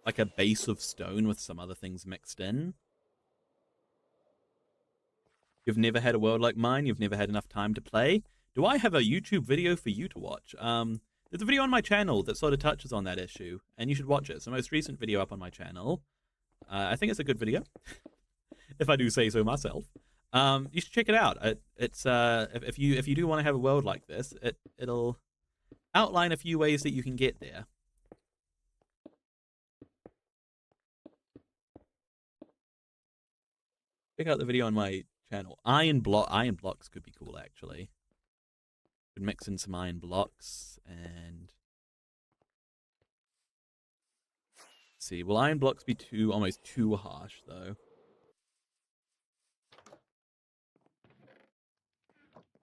Like a base of stone with some other things mixed in. You've never had a world like mine. You've never had enough time to play. Do I have a YouTube video for you to watch? There's a video on my channel that sort of touches on that issue, and you should watch it. It's the most recent video up on my channel. I think it's a good video, if I do say so myself. You should check it out. It's if you do want to have a world like this, it'll outline a few ways that you can get there. Check out the video on my channel. Iron blocks could be cool actually. Could mix in some iron blocks and see. Will iron blocks be almost too harsh though?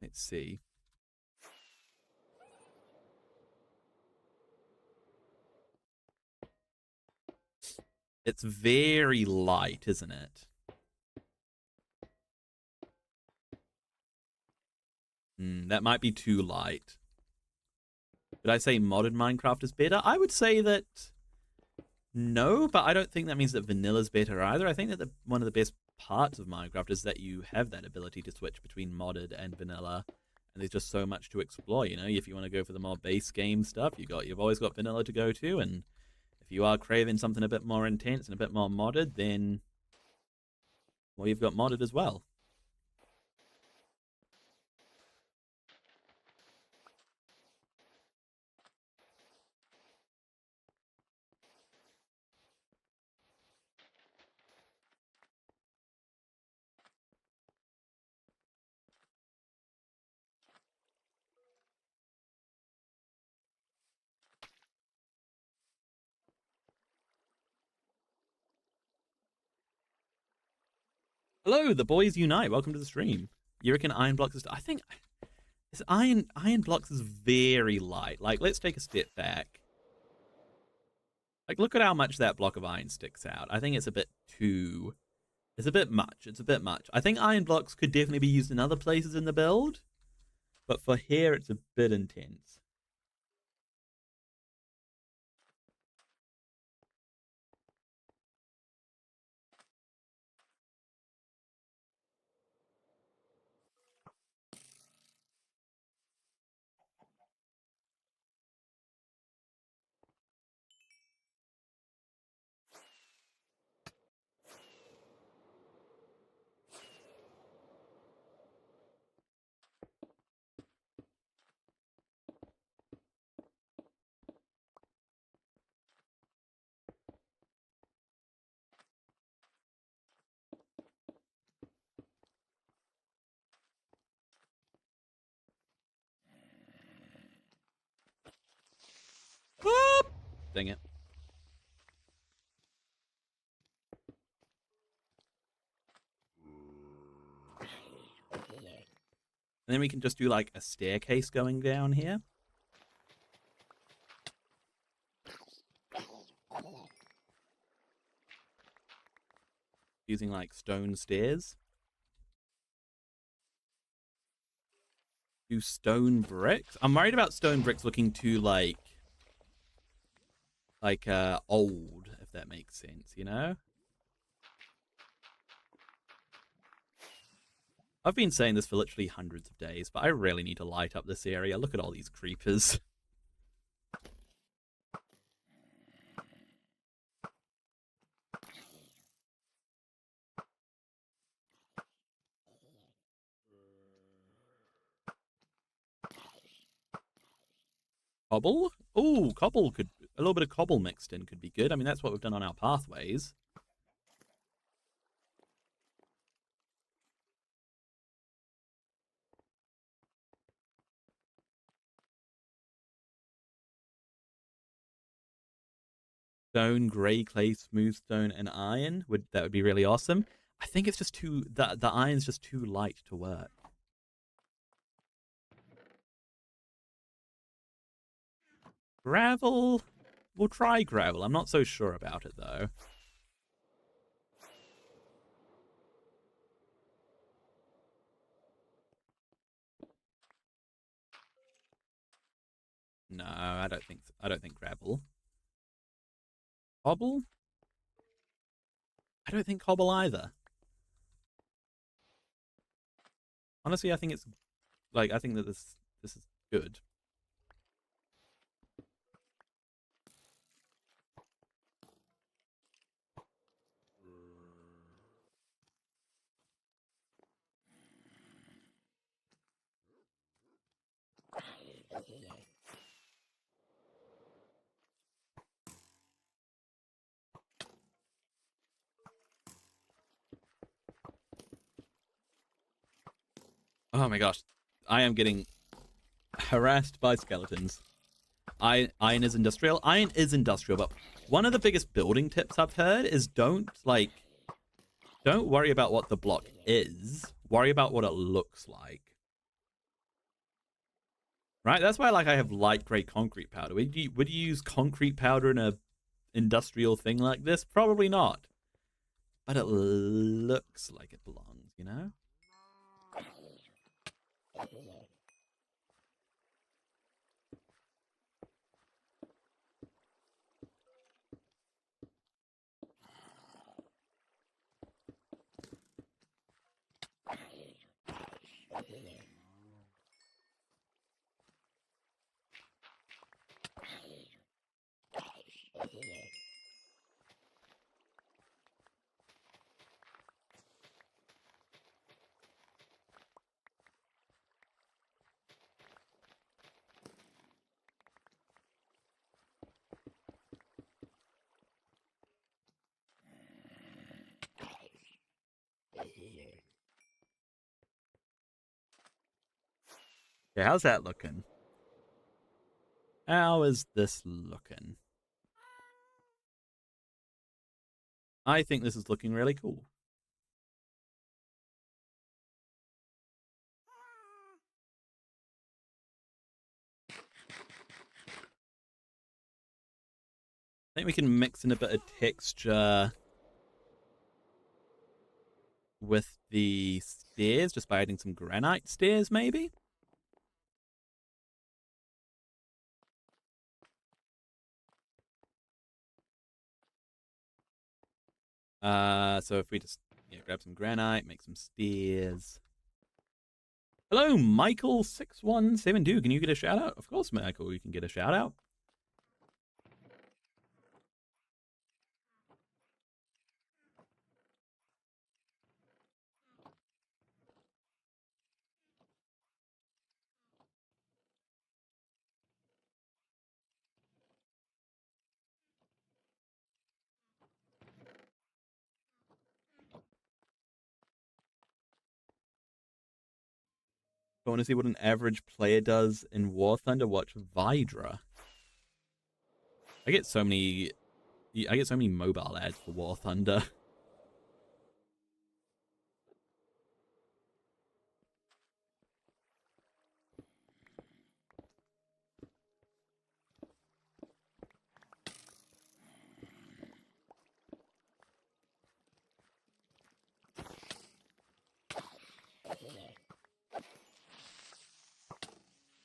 Let's see. It's very light, isn't it? That might be too light. Did I say modded Minecraft is better? I would say that no, but I don't think that means that vanilla's better either. I think that one of the best parts of Minecraft is that you have that ability to switch between modded and vanilla, and there's just so much to explore. You know, if you want to go for the more base game stuff, you've always got vanilla to go to, and if you are craving something a bit more intense and a bit more modded, then well, you've got modded as well. Hello, the boys unite. Welcome to the stream. You reckon iron blocks is? I think iron blocks is very light. Like, let's take a step back. Like, look at how much that block of iron sticks out. I think it's a bit too. It's a bit much. It's a bit much. I think iron blocks could definitely be used in other places in the build, but for here, it's a bit intense. Whoop! Dang it. And then we can just do like a staircase going down here. Using like stone stairs. Do stone bricks. I'm worried about stone bricks looking too like old, if that makes sense, you know? I've been saying this for literally hundreds of days, but I really need to light up this area. Look at all these creepers. Cobble? Ooh, cobble could... A little bit of cobble mixed in could be good. I mean, that's what we've done on our pathways. Stone, grey clay, smooth stone, and iron. That would be really awesome. I think it's just too... The iron's just too light to work. Gravel? We'll try gravel. I'm not so sure about it, though. No, I don't think so. I don't think gravel. Cobble? I don't think cobble either. Honestly, I think it's like I think that this is good. Oh my gosh, I am getting harassed by skeletons. Iron is industrial. Iron is industrial, but one of the biggest building tips I've heard is don't worry about what the block is. Worry about what it looks like. Right? That's why I have light gray concrete powder. Would you use concrete powder in a industrial thing like this? Probably not. But it looks like it belongs, you know? Okay, how's that looking? How is this looking? I think this is looking really cool. I think we can mix in a bit of texture with the stairs just by adding some granite stairs, maybe? So if we just grab some granite, make some stairs. Hello, Michael6172. Can you get a shout out? Of course, Michael, you can get a shout out. I want to see what an average player does in War Thunder. Watch Vidra. I get so many mobile ads for War Thunder.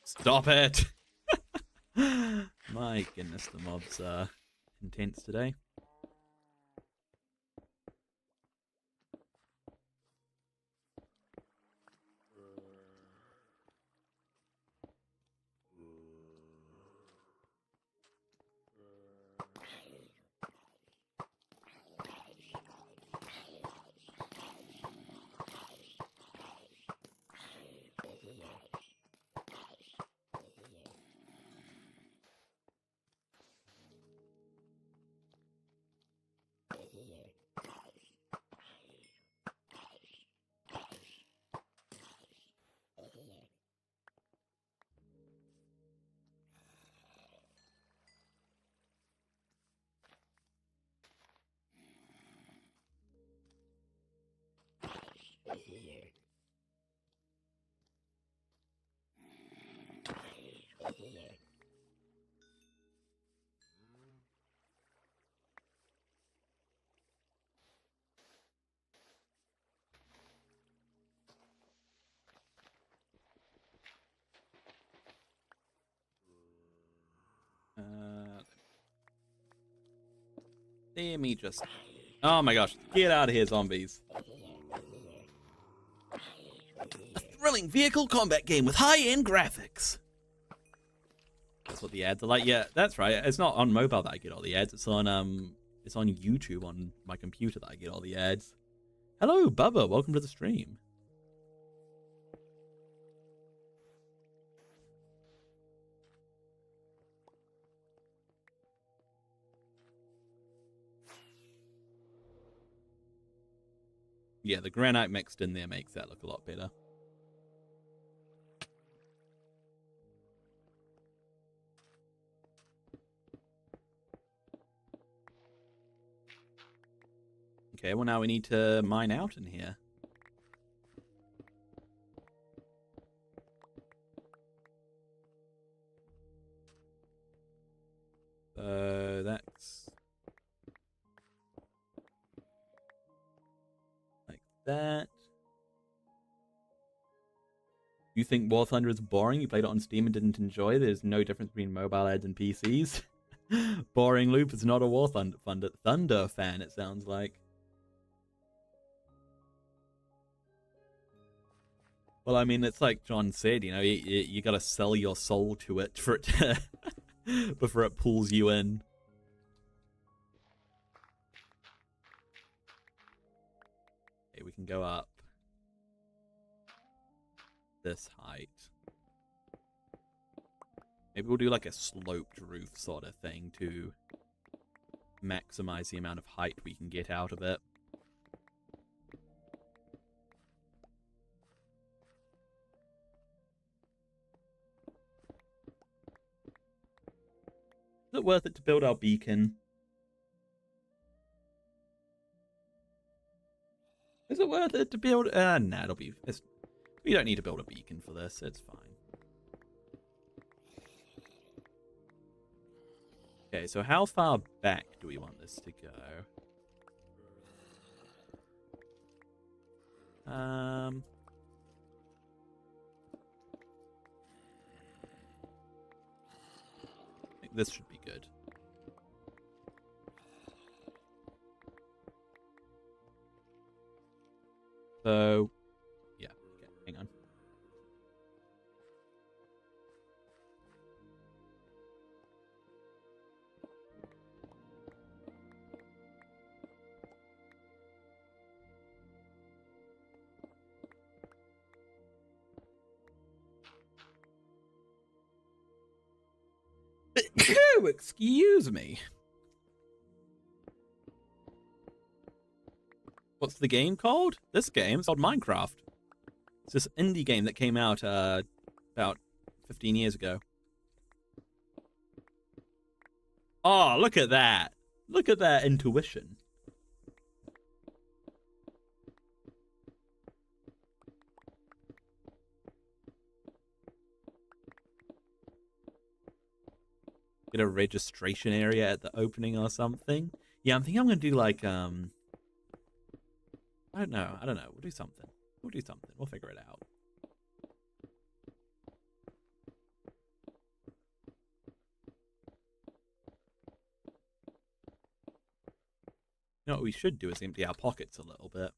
Stop it! My goodness, the mobs are intense today. Let me just... Oh my gosh, get out of here, zombies. A thrilling vehicle combat game with high-end graphics. That's what the ads are like. Yeah, that's right. It's not on mobile that I get all the ads. It's on YouTube on my computer that I get all the ads. Hello, Bubba. Welcome to the stream. Yeah, the granite mixed in there makes that look a lot better. Okay, well now we need to mine out in here. So that's like that. You think War Thunder is boring? You played it on Steam and didn't enjoy? There's no difference between mobile ads and PCs. Boring Loop is not a War Thunder fan, it sounds like. Well, I mean, it's like John said, you know, you gotta sell your soul to it for it to before it pulls you in. Okay, we can go up this height. Maybe we'll do like a sloped roof sort of thing to maximize the amount of height we can get out of it. it worth it to build our beacon? Is it worth it to build? Nah, it'll be. We don't need to build a beacon for this. It's fine. Okay, so how far back do we want this to go? I think this should be good. So, yeah, okay, hang on. Excuse me. What's the game called? This game's called Minecraft. It's this indie game that came out about 15 years ago. Oh, look at that. Look at that intuition. Get a registration area at the opening or something. Yeah, I'm thinking I'm going to do like, I don't know. We'll do something. We'll figure it out. You know what we should do is empty our pockets a little bit.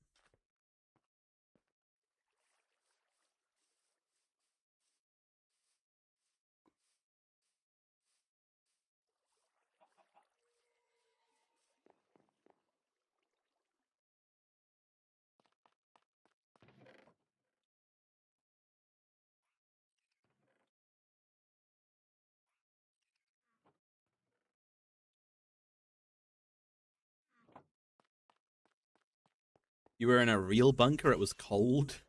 You were in a real bunker, it was cold.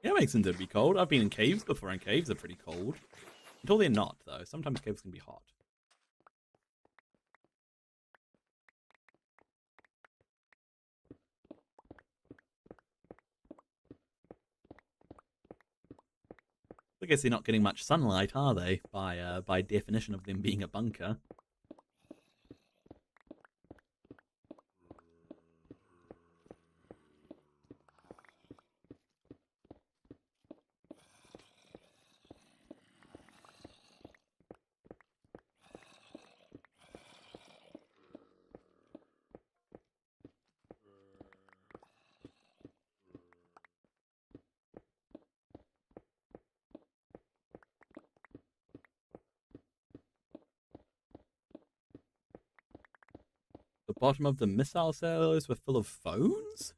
Yeah, it makes sense it'd be cold. I've been in caves before, and caves are pretty cold. Until they're not, though. Sometimes caves can be hot. I guess they're not getting much sunlight, are they? By definition of them being a bunker. The bottom of the missile silos were full of phones?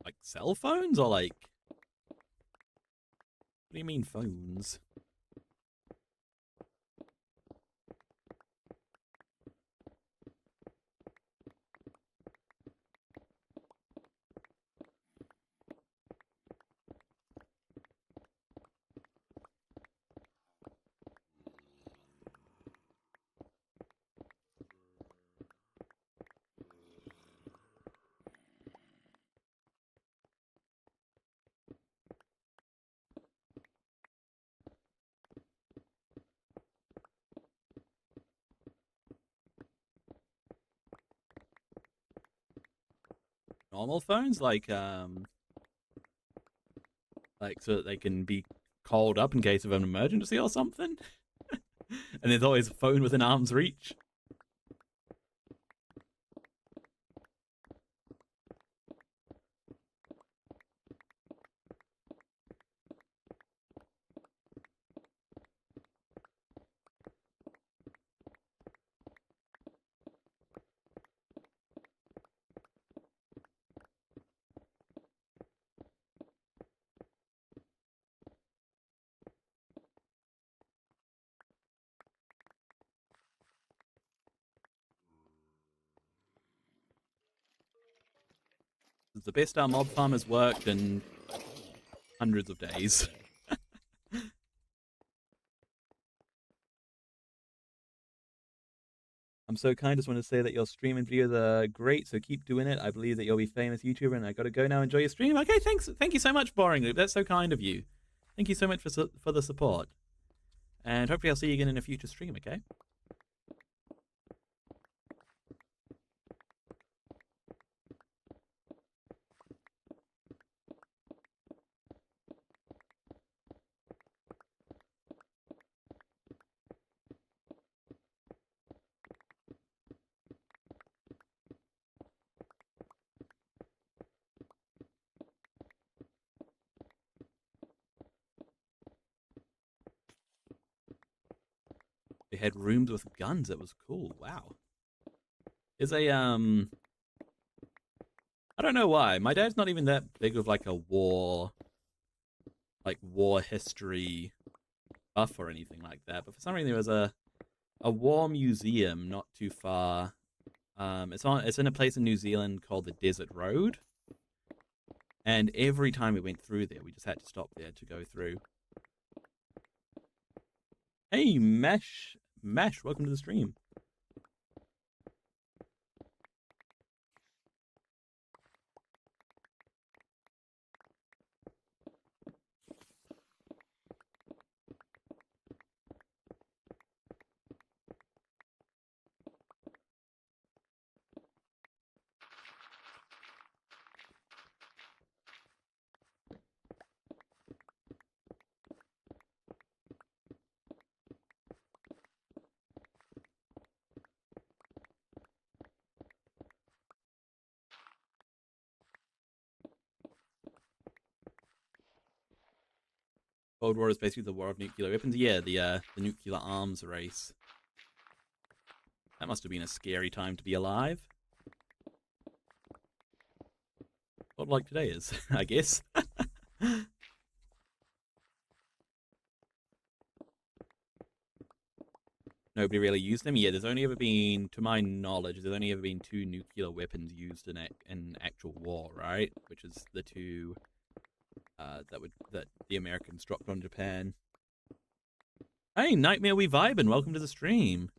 Like cell phones, or like... What do you mean phones? Normal phones? Like so that they can be called up in case of an emergency or something? And there's always a phone within arm's reach? It's the best our mob farm has worked in hundreds of days. I'm so kind. Just want to say that your streaming videos are great, so keep doing it. I believe that you'll be famous YouTuber, and I got to go now. Enjoy your stream. Okay, thanks. Thank you so much, Boring Loop. That's so kind of you. Thank you so much for the support, and hopefully I'll see you again in a future stream. Okay. They had rooms with guns. It was cool. Wow. Is a I don't know why. My dad's not even that big of like a war history buff or anything like that. But for some reason there was a war museum not too far. It's in a place in New Zealand called the Desert Road. And every time we went through there, we just had to stop there to go through. Hey, Mash, welcome to the stream. Cold War is basically the war of nuclear weapons. Yeah, the nuclear arms race. That must have been a scary time to be alive. What like today is, I guess. Nobody really used them. Yeah, there's only ever been, to my knowledge, there's only ever been 2 nuclear weapons used in actual war, right? Which is the 2 that the Americans dropped on Japan. Hey, Nightmare We Vibin', welcome to the stream.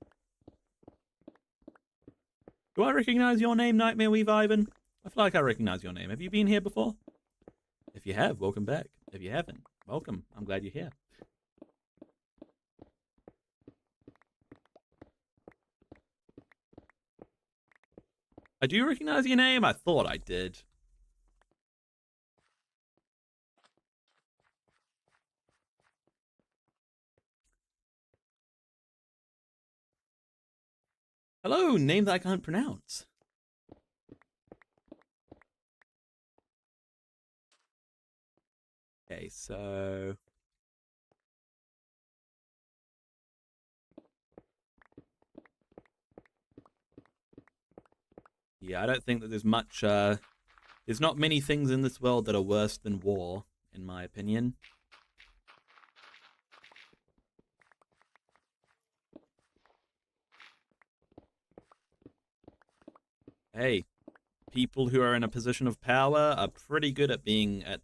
Do I recognize your name, Nightmare We Vibin'? I feel like I recognize your name. Have you been here before? If you have, welcome back. If you haven't, welcome. I'm glad you're here. I do recognize your name. I thought I did. Hello, name that I can't pronounce. Okay, so yeah, I don't think that there's much there's not many things in this world that are worse than war, in my opinion. Hey, people who are in a position of power are pretty good at being at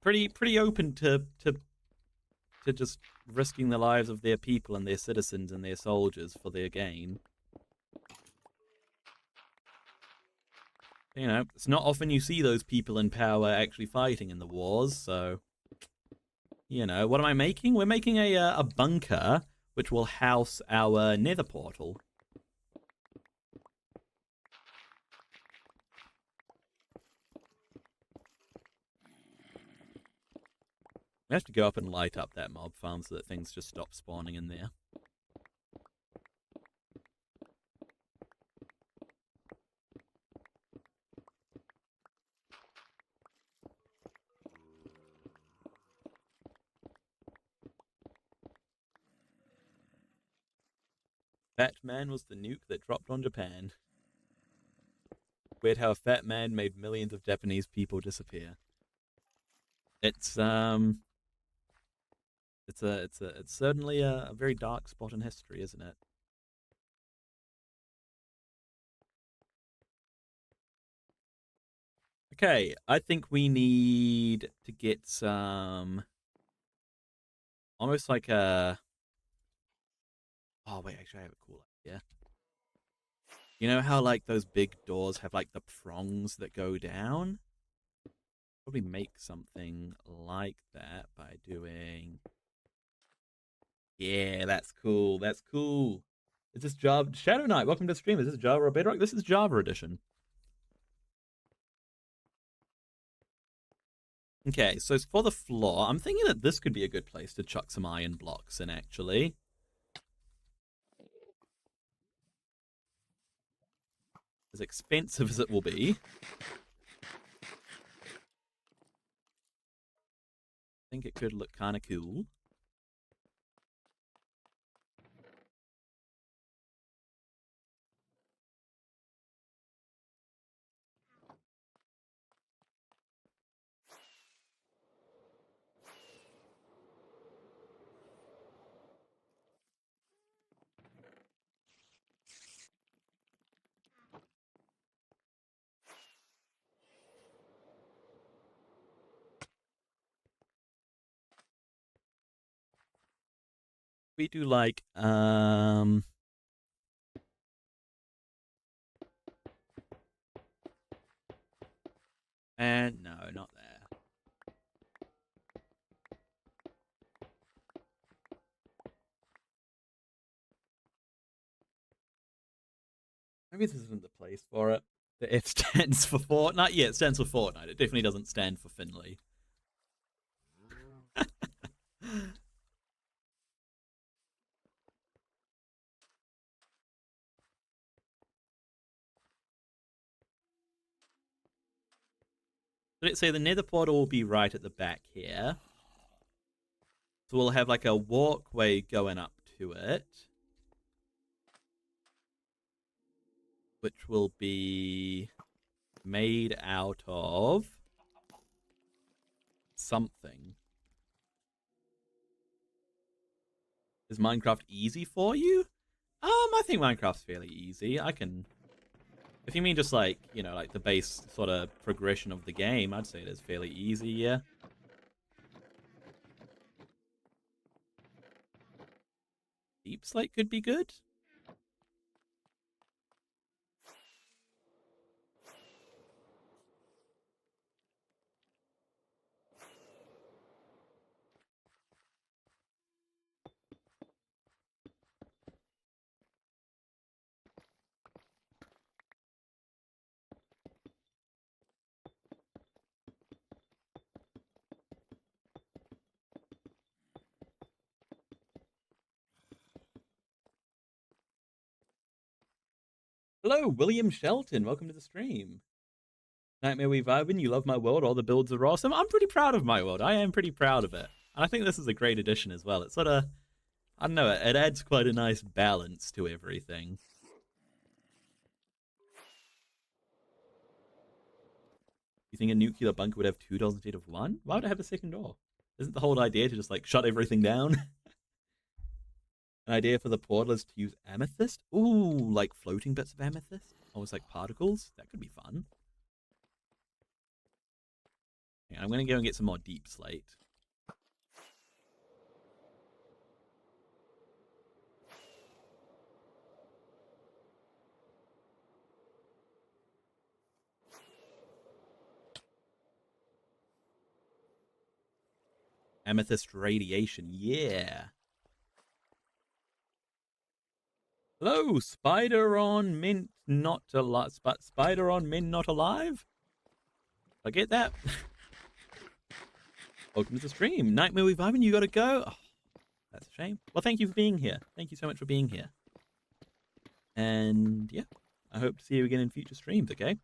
pretty open to just risking the lives of their people and their citizens and their soldiers for their gain. You know, it's not often you see those people in power actually fighting in the wars, so you know, what am I making? We're making a bunker which will house our nether portal. We have to go up and light up that mob farm so that things just stop spawning in there. Fat Man was the nuke that dropped on Japan. Weird how a fat man made millions of Japanese people disappear. It's certainly a very dark spot in history, isn't it? Okay, I think we need to get some almost like a oh wait, actually I have a cool idea. You know how like those big doors have like the prongs that go down? Probably make something like that by doing. Yeah, that's cool. That's cool. Is this Java Shadow Knight? Welcome to the stream. Is this Java or Bedrock? This is Java edition. Okay, so for the floor, I'm thinking that this could be a good place to chuck some iron blocks in, actually. As expensive as it will be. I think it could look kind of cool. We do like, and no, not there. Maybe this isn't the place for it. The F stands for Fortnite. Yeah, it stands for Fortnite. It definitely doesn't stand for Finley. Let's say the nether portal will be right at the back here. So we'll have like a walkway going up to it, which will be made out of something. Is Minecraft easy for you? I think Minecraft's fairly easy. I can... If you mean just like, you know, like the base sort of progression of the game, I'd say it is fairly easy, yeah. Deep Slate could be good. Hello, William Shelton. Welcome to the stream. Nightmare We Vibin, you love my world. All the builds are awesome. I'm pretty proud of my world. I am pretty proud of it. And I think this is a great addition as well. It's sort of, I don't know, it adds quite a nice balance to everything. You think a nuclear bunker would have 2 doors instead of 1? Why would it have a second door? Isn't the whole idea to just like shut everything down? An idea for the portal is to use amethyst? Ooh, like floating bits of amethyst? Almost like particles? That could be fun. Yeah, I'm going to go and get some more deep slate. Amethyst radiation, yeah. Hello, spider on mint not alive. Spider on mint not alive? I get that. Welcome to the stream. Nightmare with Ivan, you gotta go. Oh, that's a shame. Well, thank you for being here. Thank you so much for being here. And yeah, I hope to see you again in future streams, okay?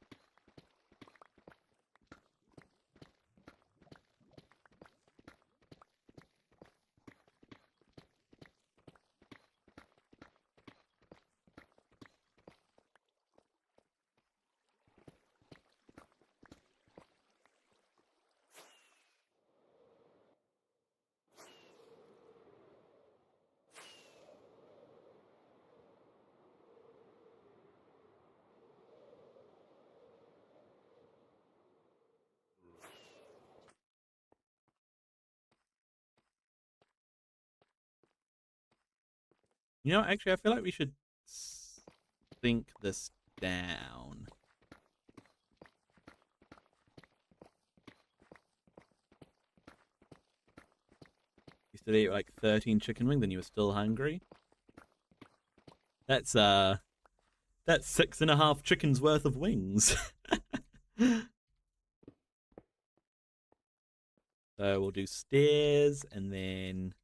You know, actually, I feel like we should sync this down. You still ate like 13 chicken wings and you were still hungry? That's 6.5 chickens worth of wings. So we'll do stairs and then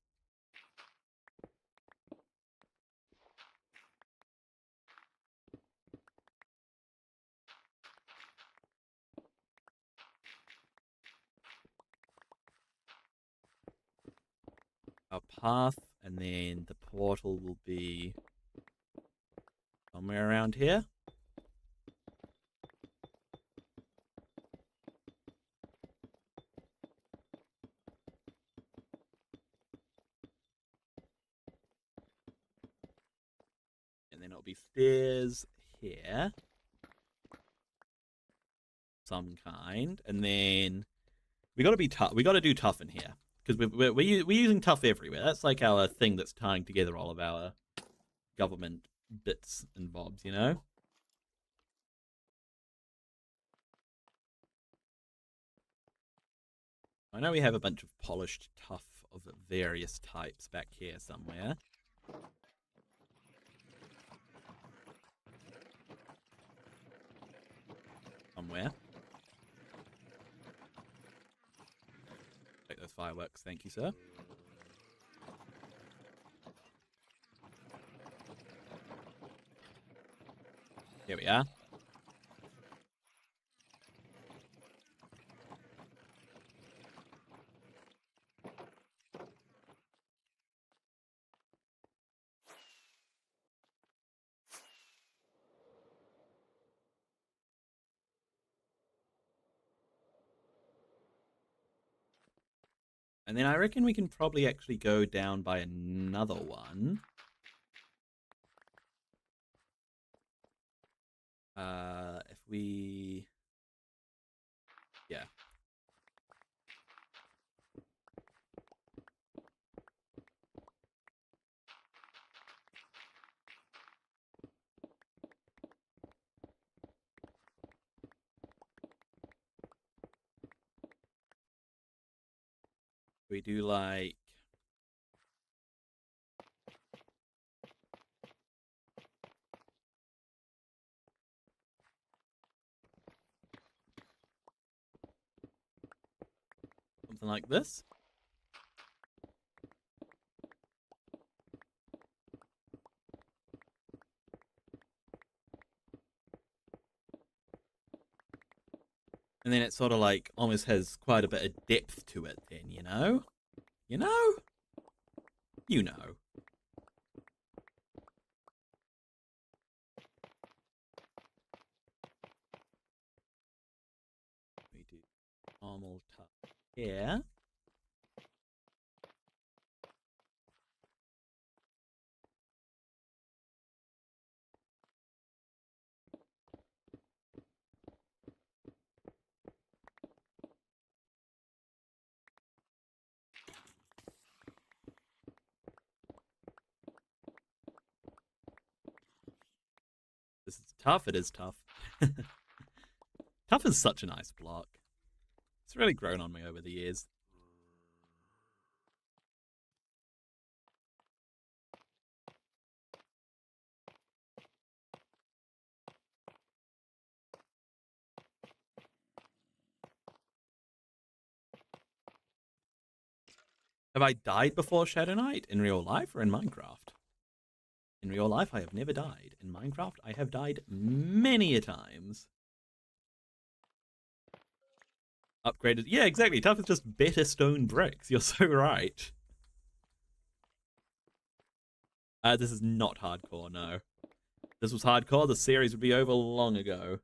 our path, and then the portal will be somewhere around here. And then it'll be stairs here. Some kind. And then we gotta be tough. We gotta do tough in here. Because we're using tough everywhere. That's like our thing that's tying together all of our government bits and bobs, you know? I know we have a bunch of polished tough of various types back here somewhere. Take those fireworks, thank you, sir. Here we are. And then I reckon we can probably actually go down by another one. If we... Yeah. We do like... something like this. And then it sort of like almost has quite a bit of depth to it then, you know? You know? You know. We do normal tough here. This is tough. It is tough. Tough is such a nice block. It's really grown on me over the years. Have I died before Shadow Knight in real life or in Minecraft? In real life, I have never died. In Minecraft, I have died many a times. Upgraded. Yeah, exactly. Tough is just better stone bricks. You're so right. This is not hardcore, no. If this was hardcore, the series would be over long ago.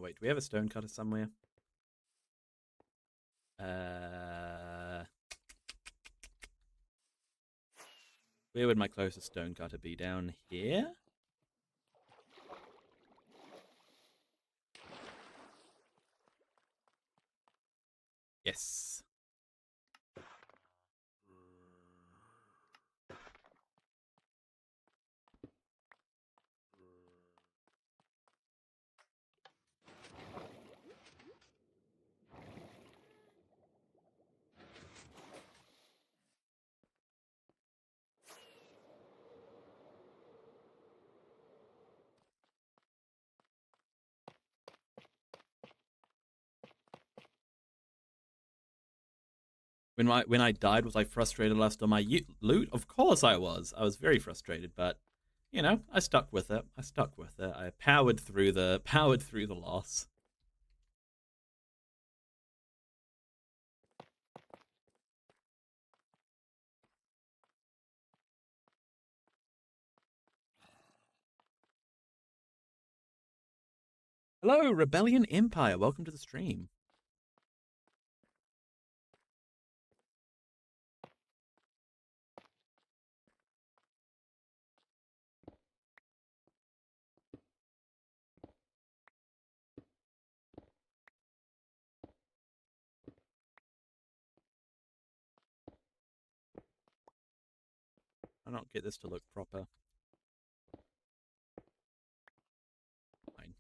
Wait, do we have a stone cutter somewhere? Where would my closest stone cutter be? Down here? Yes. When I died, was I frustrated lost all my loot? Of course I was. I was very frustrated, but you know, I stuck with it. I stuck with it. I powered through the loss. Hello, Rebellion Empire. Welcome to the stream. I don't get this to look proper. Fine.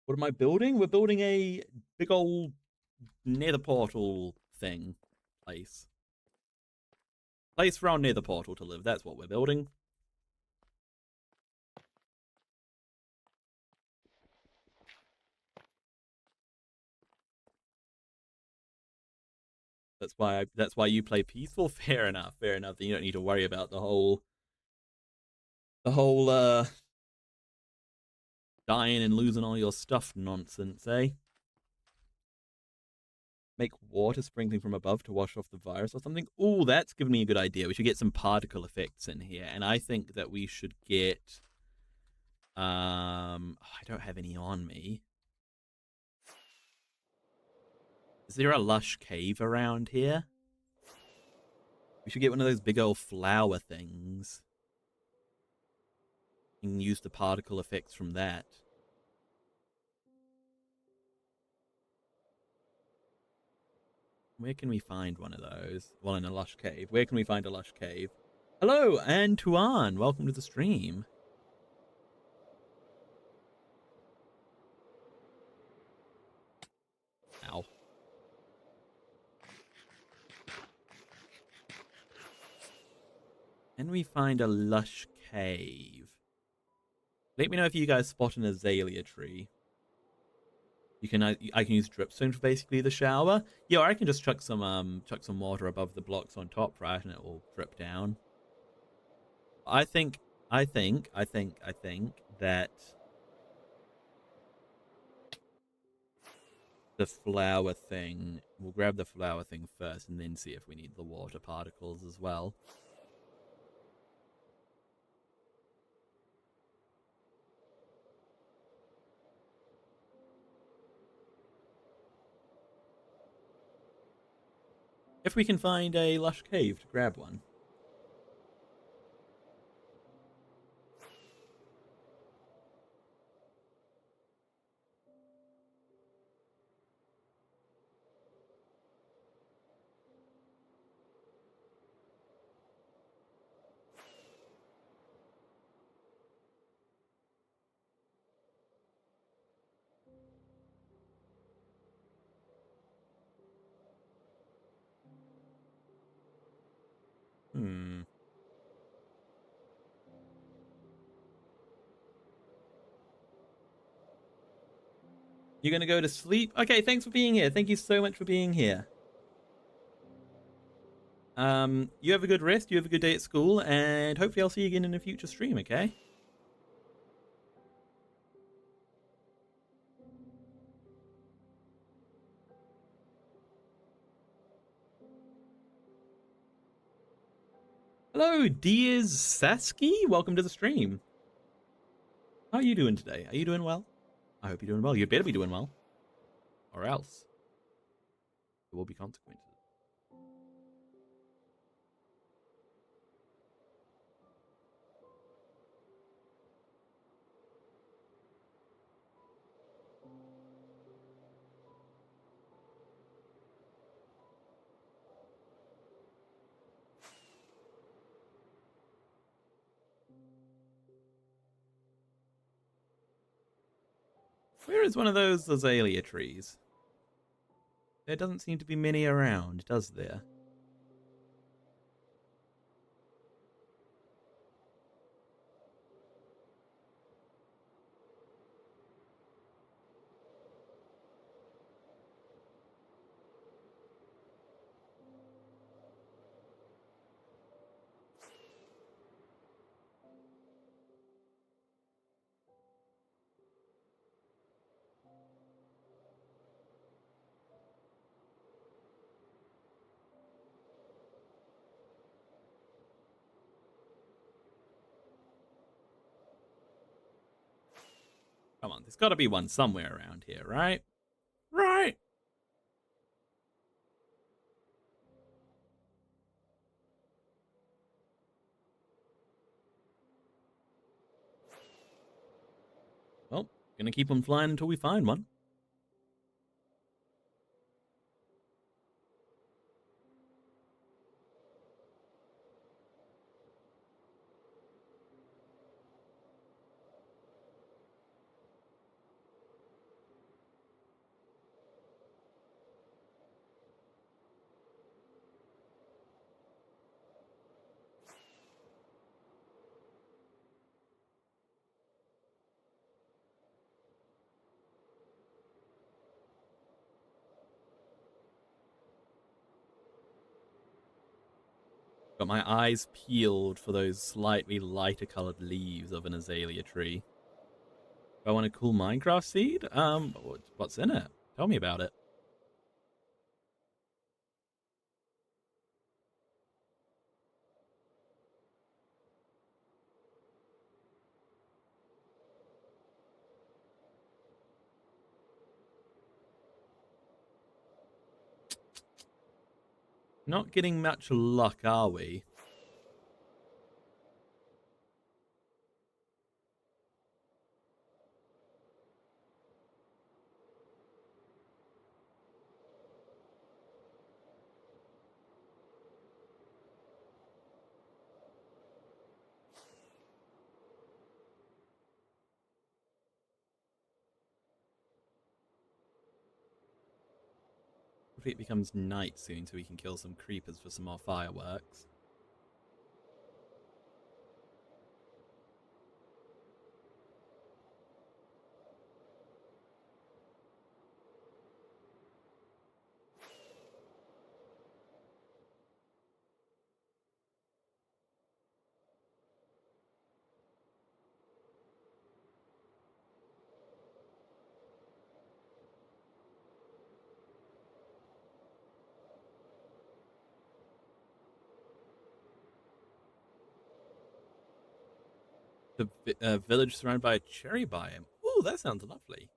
What am I building? We're building a big old nether portal thing. Place for our nether portal to live. That's what we're building. That's why you play peaceful. Fair enough. Fair enough. Then you don't need to worry about the whole dying and losing all your stuff nonsense, eh? Make water sprinkling from above to wash off the virus or something. Oh, that's given me a good idea. We should get some particle effects in here, and I think that we should get. I don't have any on me. Is there a lush cave around here? We should get one of those big old flower things. You can use the particle effects from that. Where can we find one of those? Well, in a lush cave. Where can we find a lush cave? Hello, Antoine. Welcome to the stream. Ow. Can we find a lush cave? Let me know if you guys spot an azalea tree. You can I can use dripstone for basically the shower. Yeah, or I can just chuck some water above the blocks on top, right, and it will drip down. I think that the flower thing. We'll grab the flower thing first, and then see if we need the water particles as well. If we can find a lush cave to grab one. You're gonna go to sleep? Okay, thanks for being here. Thank you so much for being here. You have a good rest, you have a good day at school, and hopefully I'll see you again in a future stream, okay? Hello, Diaz Saski. Welcome to the stream. How are you doing today? Are you doing well? I hope you're doing well. You better be doing well, or else there will be consequences. Where is one of those azalea trees? There doesn't seem to be many around, does there? Come on, there's got to be one somewhere around here, right? Right. Well, gonna keep them flying until we find one. Got my eyes peeled for those slightly lighter colored leaves of an azalea tree. Do I want a cool Minecraft seed? What's in it? Tell me about it. Not getting much luck, are we? Hopefully it becomes night soon so we can kill some creepers for some more fireworks. The village surrounded by a cherry biome. Ooh, that sounds lovely.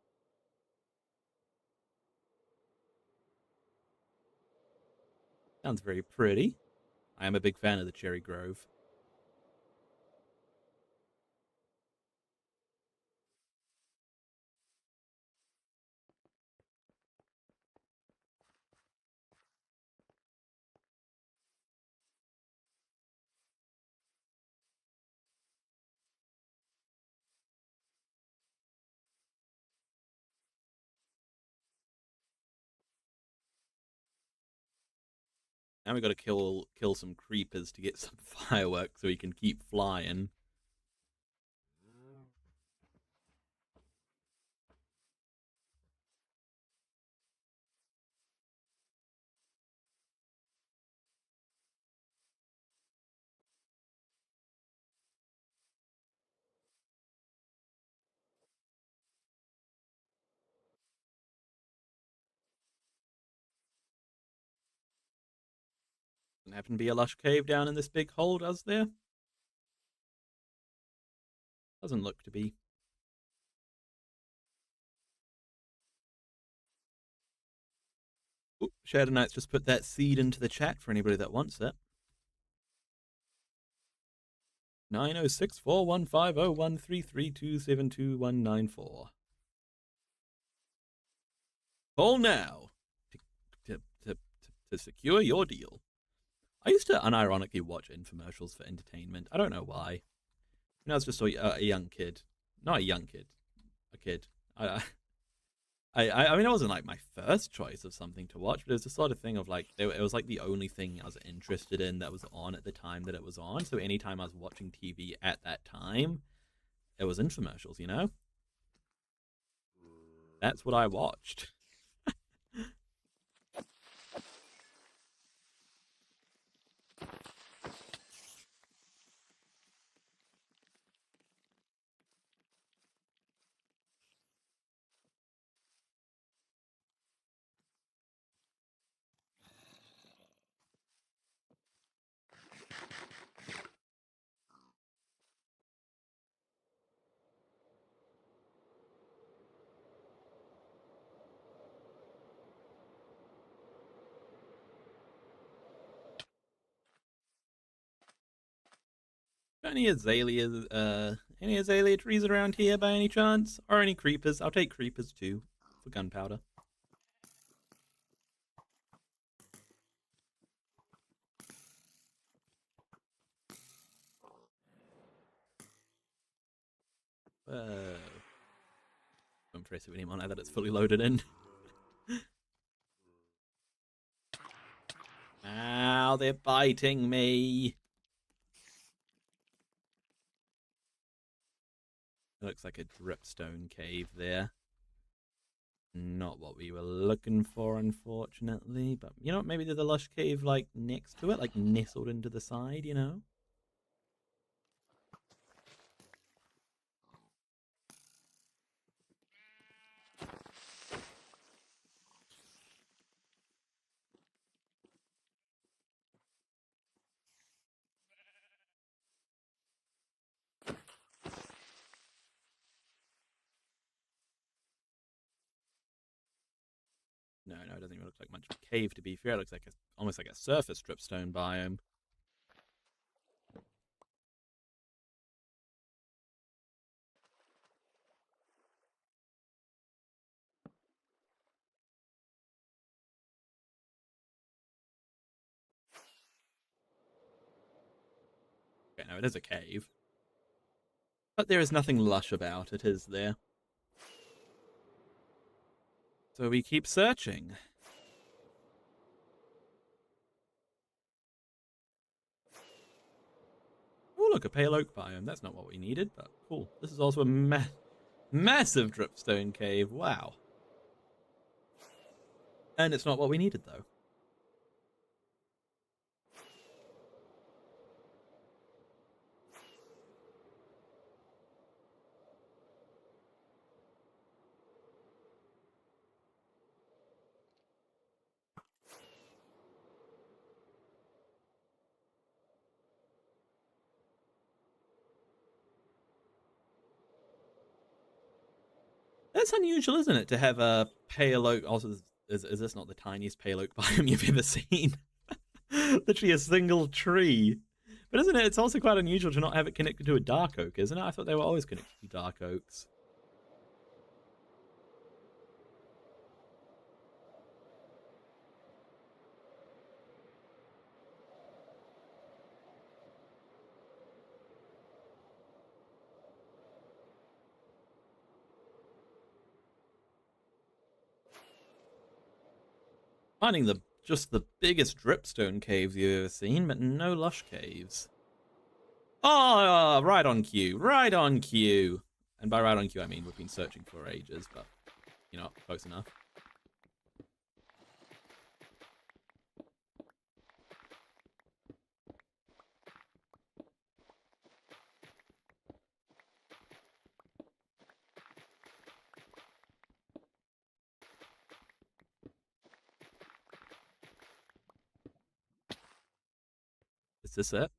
Sounds very pretty. I am a big fan of the cherry grove. Now we got to kill some creepers to get some fireworks so we can keep flying. Doesn't happen to be a lush cave down in this big hole, does there? Doesn't look to be. Ooh, Shadow Knight's just put that seed into the chat for anybody that wants it. 906-415-0133-272-194. Call now to secure your deal. I used to unironically watch infomercials for entertainment. I don't know why. I was just a young kid. Not a young kid. A kid. I mean, it wasn't like my first choice of something to watch, but it was the sort of thing of like, it was like the only thing I was interested in that was on at the time that it was on. So anytime I was watching TV at that time, it was infomercials, you know? That's what I watched. Any azalea trees around here by any chance? Or any creepers? I'll take creepers too, for gunpowder. I'm impressed with any now that it's fully loaded in. Ow, they're biting me. It looks like a dripstone cave there. Not what we were looking for, unfortunately. But, you know, maybe there's a lush cave, like, next to it, like, nestled into the side, you know? No, it doesn't even look like much of a cave, to be fair. It looks like almost like a surface dripstone biome. Okay, no, it is a cave. But there is nothing lush about it, is there? So we keep searching. Oh, look, a pale oak biome. That's not what we needed, but cool. This is also a massive dripstone cave. Wow. And it's not what we needed, though. That's unusual, isn't it, to have a pale oak? Also, is this not the tiniest pale oak biome you've ever seen? Literally a single tree. But isn't it? It's also quite unusual to not have it connected to a dark oak, isn't it? I thought they were always connected to dark oaks. Finding just the biggest dripstone caves you've ever seen, but no lush caves. Oh, right on cue. Right on cue. And by right on cue, I mean we've been searching for ages, but, you know, close enough. Is this it?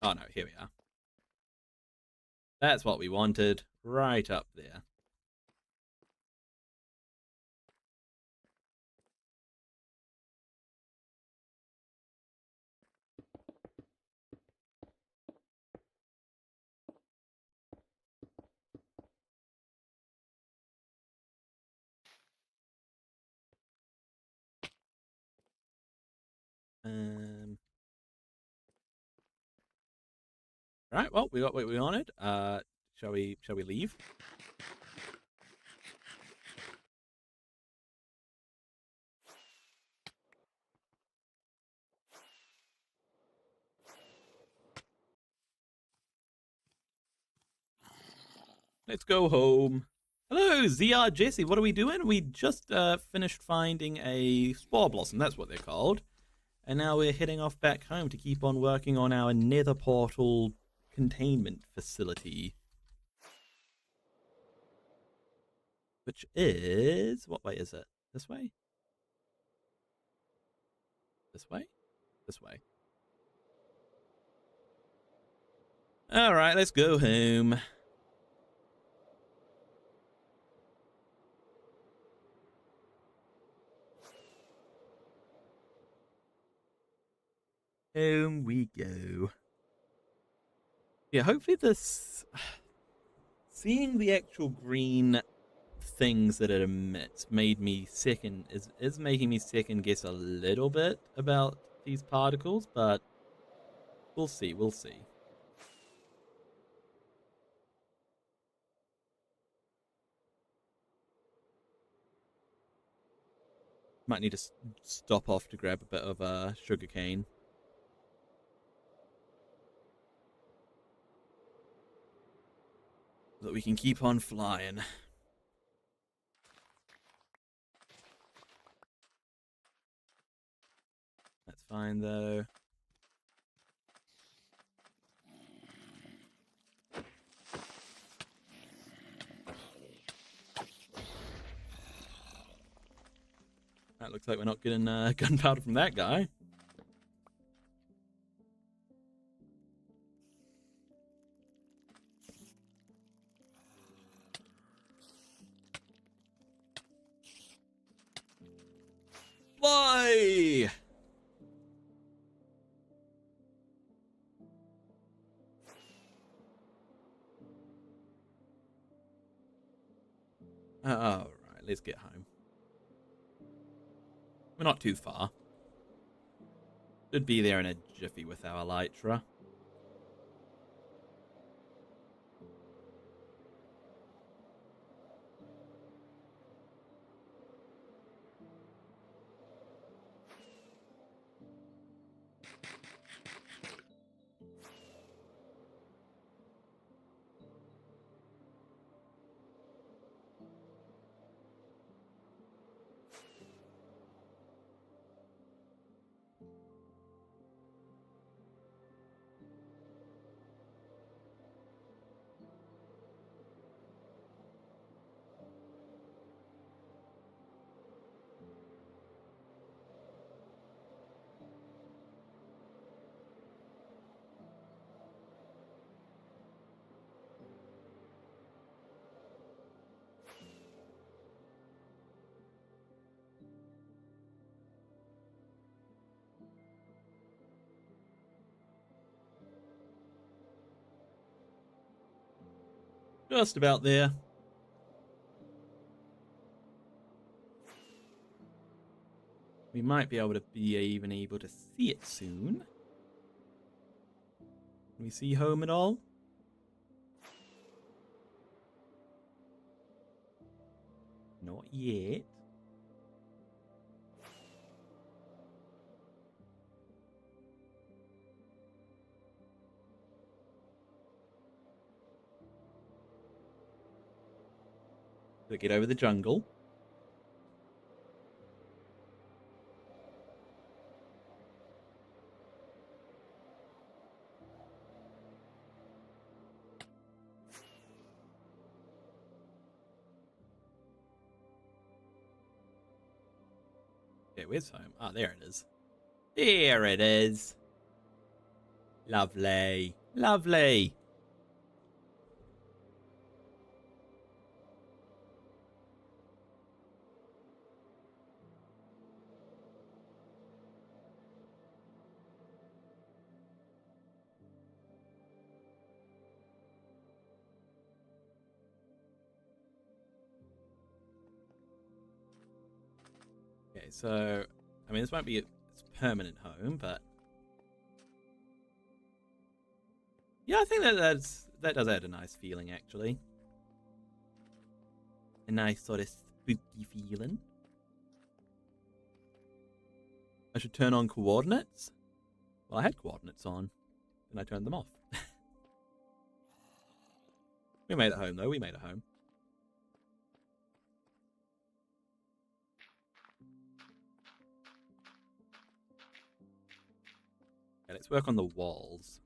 Oh no, here we are. That's what we wanted. Right up there. Right, well, we got what we wanted. Shall we leave? Let's go home. Hello, ZR Jesse. What are we doing? We just finished finding a spore blossom. That's what they're called. And now we're heading off back home to keep on working on our nether portal containment facility. Which is... what way is it? This way? This way? This way. Alright, let's go home. Home we go. Yeah, hopefully this... seeing the actual green things that it emits made me second... is making me second guess a little bit about these particles, but we'll see, we'll see. Might need to stop off to grab a bit of sugarcane. So that we can keep on flying. That's fine though. That looks like we're not getting gunpowder from that guy. Fly! Alright, let's get home. We're not too far. Should be there in a jiffy with our elytra. Just about there. We might be able to be even able to see it soon. Can we see home at all? Not yet. To get over the jungle. Okay, where's home? Oh, there it is. There it is. Lovely. Lovely. Okay, so I mean, this won't be its permanent home, but yeah, I think that does add a nice feeling actually. A nice sort of spooky feeling. I should turn on coordinates. Well, I had coordinates on, and I turned them off. We made it home though. We made it home. Okay, let's work on the walls.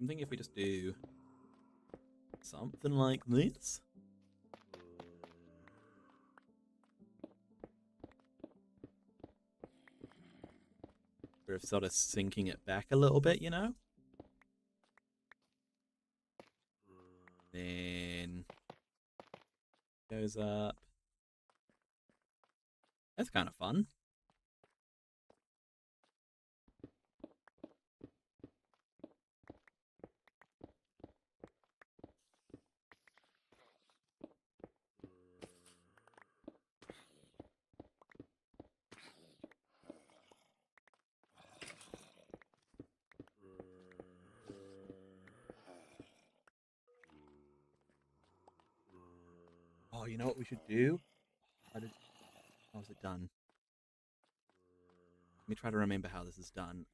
I'm thinking if we just do something like this. We're sort of sinking it back a little bit, you know? Then goes up. That's kind of fun. Oh, you know what we should do? How is it done? Let me try to remember how this is done.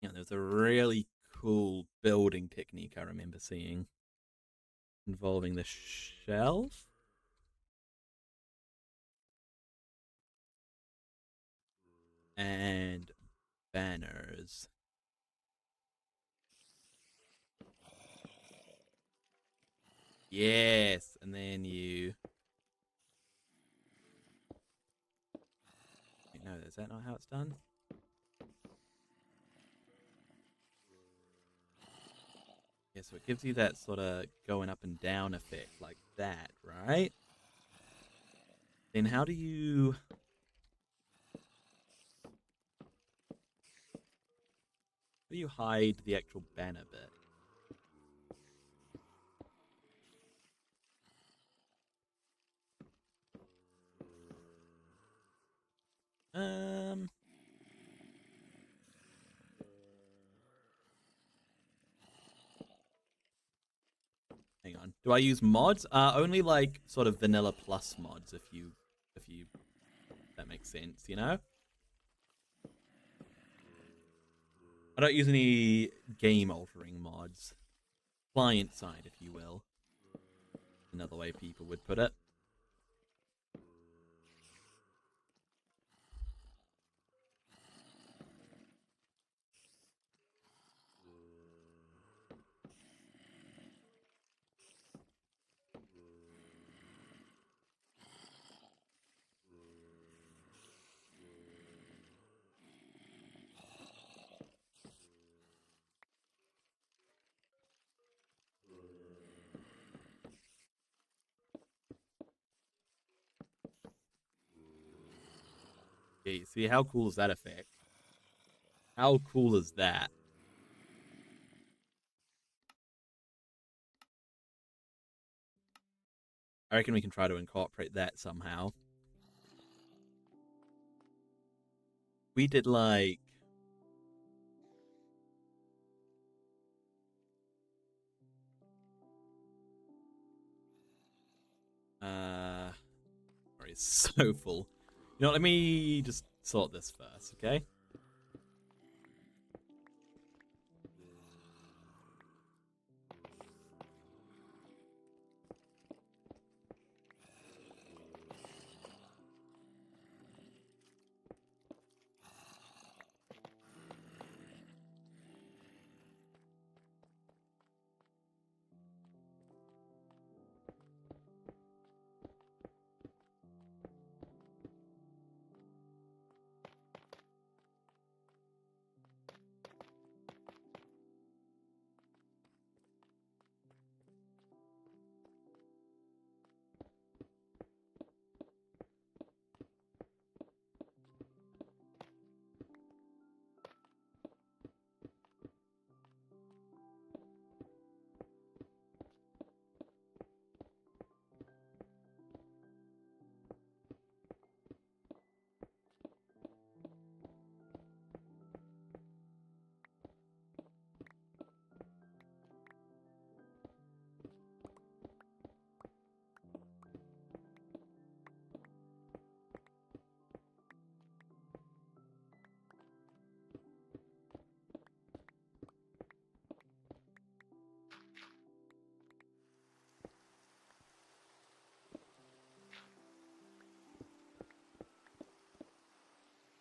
Yeah, there's a really cool building technique I remember seeing involving the shelf and banners. Yes, and then you. Wait, no, is that not how it's done? Yeah, so it gives you that sort of going up and down effect like that, right? Then how do you hide the actual banner bit? Um, Hang on. Do I use mods? Only like sort of vanilla plus mods if that makes sense, you know? I don't use any game altering mods. Client side, if you will. Another way people would put it. Okay, see how cool is that effect? How cool is that? I reckon we can try to incorporate that somehow. We did like sorry, is so full. You know, let me just sort this first, okay?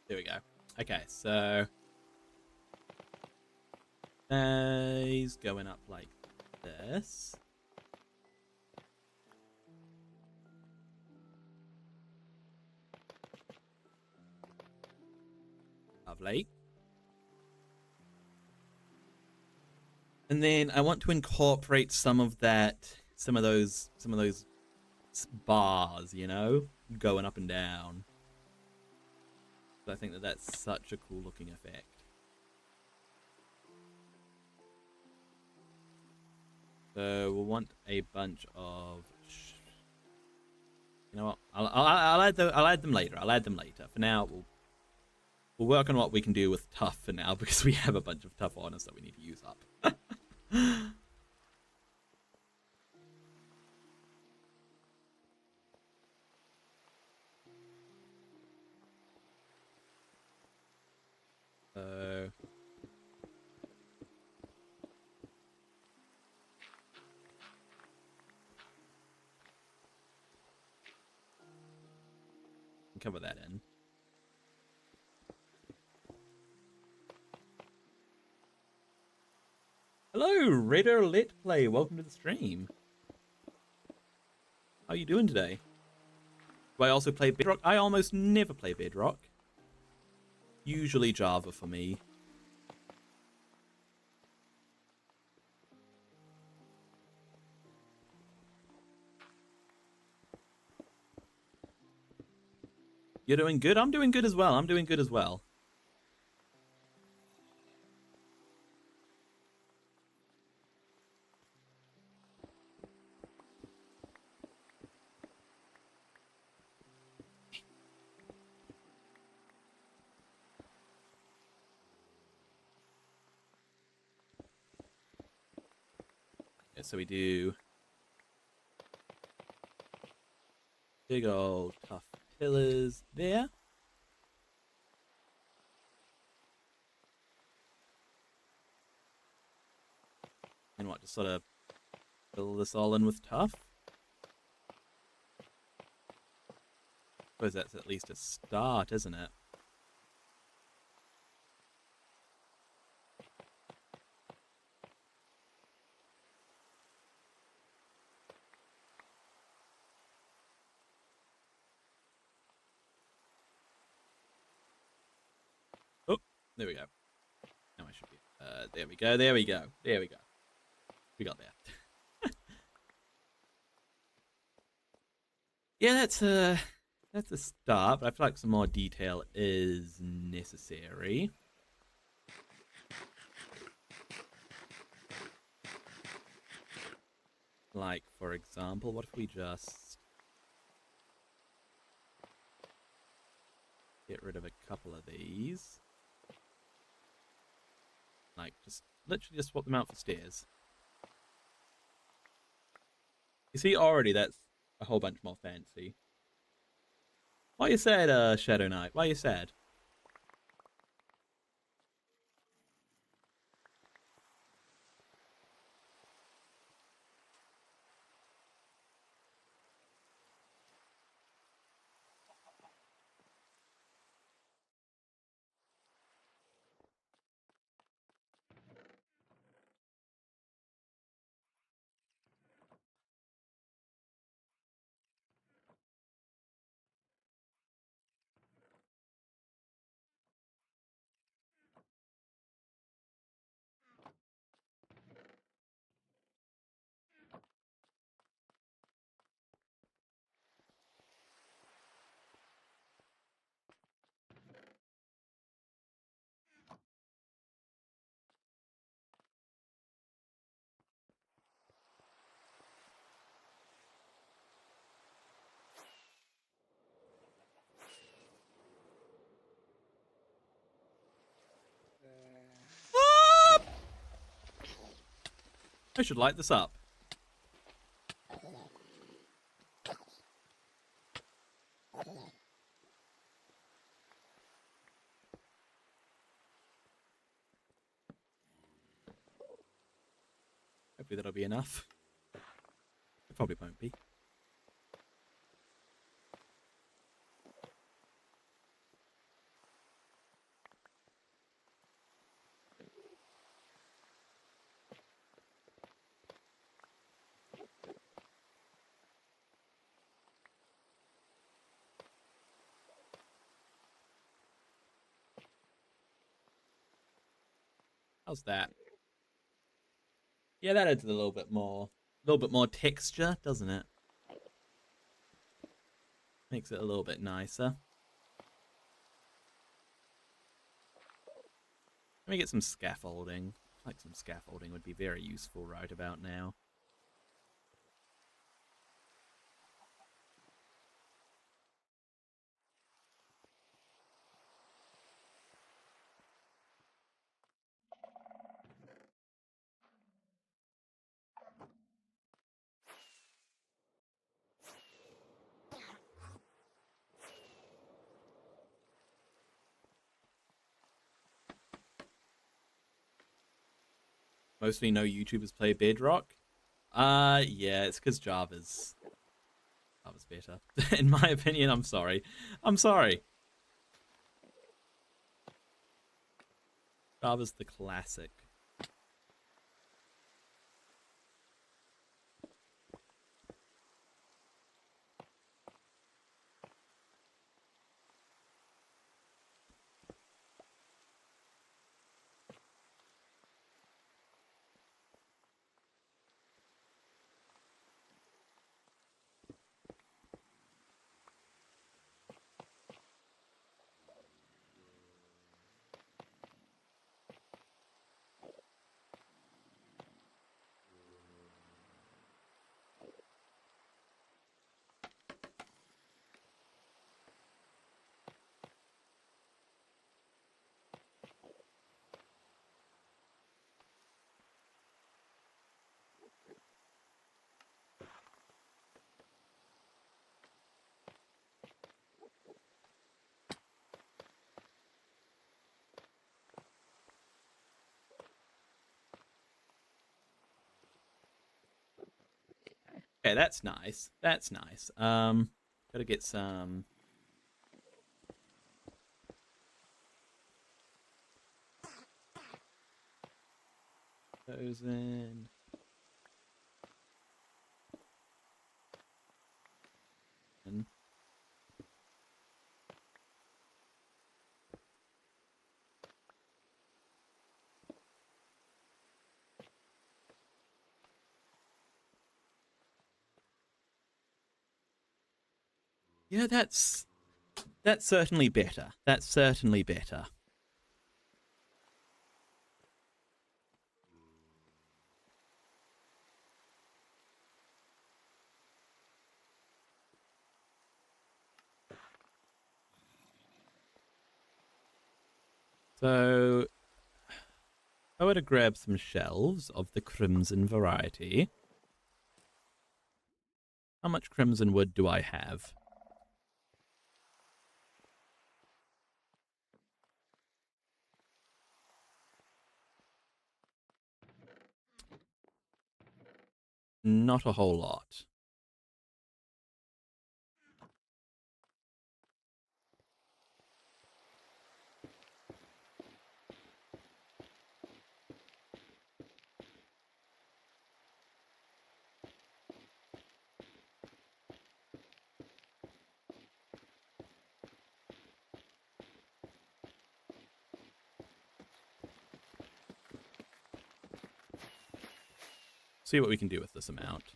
There we go. Okay, so he's going up like this. Lovely. And then I want to incorporate some of those bars, you know, going up and down. I think that that's such a cool looking effect. So we'll want a bunch of. You know what? I'll add them later. I'll add them later. For now, we'll work on what we can do with tough for now because we have a bunch of tough on us that we need to use up. So cover that in. Hello, Raider Let Play. Welcome to the stream. How are you doing today? Do I also play Bedrock? I almost never play Bedrock. Usually Java for me. You're doing good? I'm doing good as well. I'm doing good as well. Yeah, so we do big old tough pillars there. And what, just sort of fill this all in with tough? I suppose that's at least a start, isn't it? Oh, there we go. Now I should be. There we go. There we go. There we go. We got there. Yeah, that's a start, but I feel like some more detail is necessary. Like, for example, what if we just get rid of a couple of these? Like, just literally just swap them out for stairs. You see, already that's a whole bunch more fancy. Why you sad, Shadow Knight? Why you sad? Ah! I should light this up. Hopefully that'll be enough. It probably won't be. How's that? Yeah, that adds a little bit more texture, doesn't it? Makes it a little bit nicer. Let me get some scaffolding. I like some scaffolding would be very useful right about now. Mostly no YouTubers play Bedrock. Yeah, it's because Java's better. In my opinion, I'm sorry. I'm sorry. Java's the classic. Okay, that's nice. That's nice. Gotta get some. Those in. And yeah, that's certainly better. That's certainly better. So I were to grab some shelves of the crimson variety. How much crimson wood do I have? Not a whole lot. See what we can do with this amount.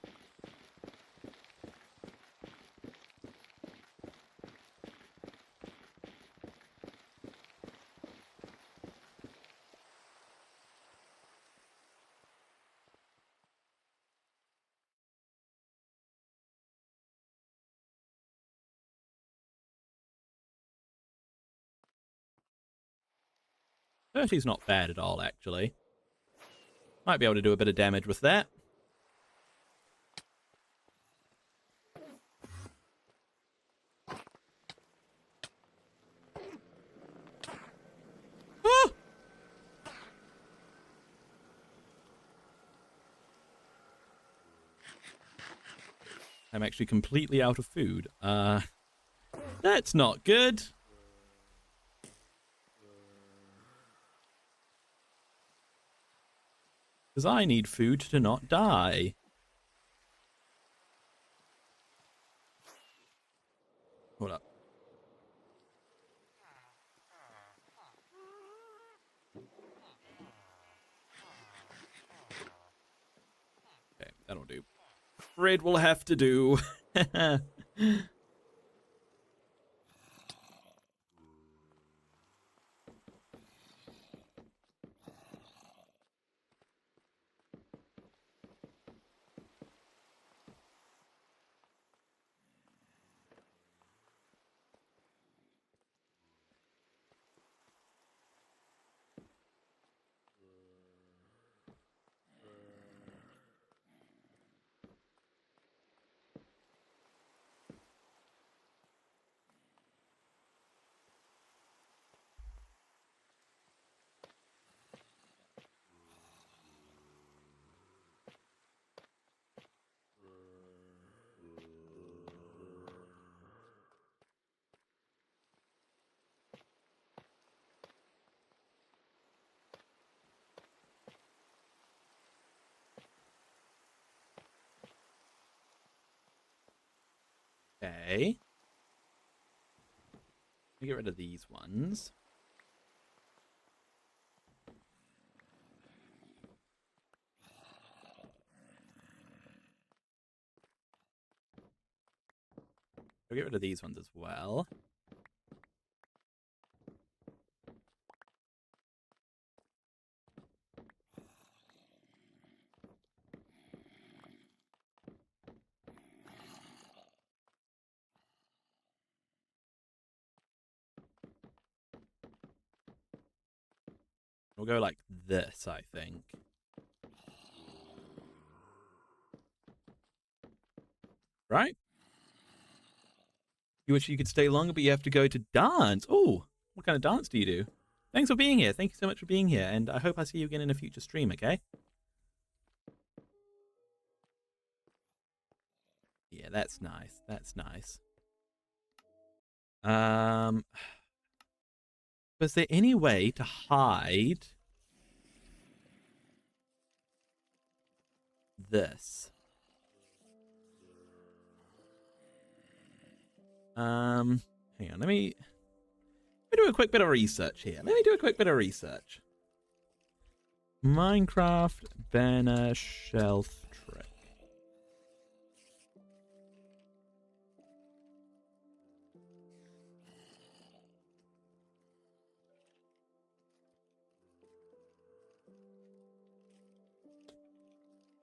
$30's not bad at all, actually. Might be able to do a bit of damage with that. Oh! I'm actually completely out of food. That's not good. Because I need food to not die. Hold up. Okay, that'll do. Bread will have to do. Okay. Let me get rid of these ones. I'll get rid of these ones as well. We'll go like this, I think. Right? You wish you could stay longer, but you have to go to dance. Oh, what kind of dance do you do? Thanks for being here. Thank you so much for being here. And I hope I see you again in a future stream, okay? Yeah, that's nice. That's nice. Was there any way to hide this? Hang on, let me do a quick bit of research here. Let me do a quick bit of research. Minecraft banner shelf trick.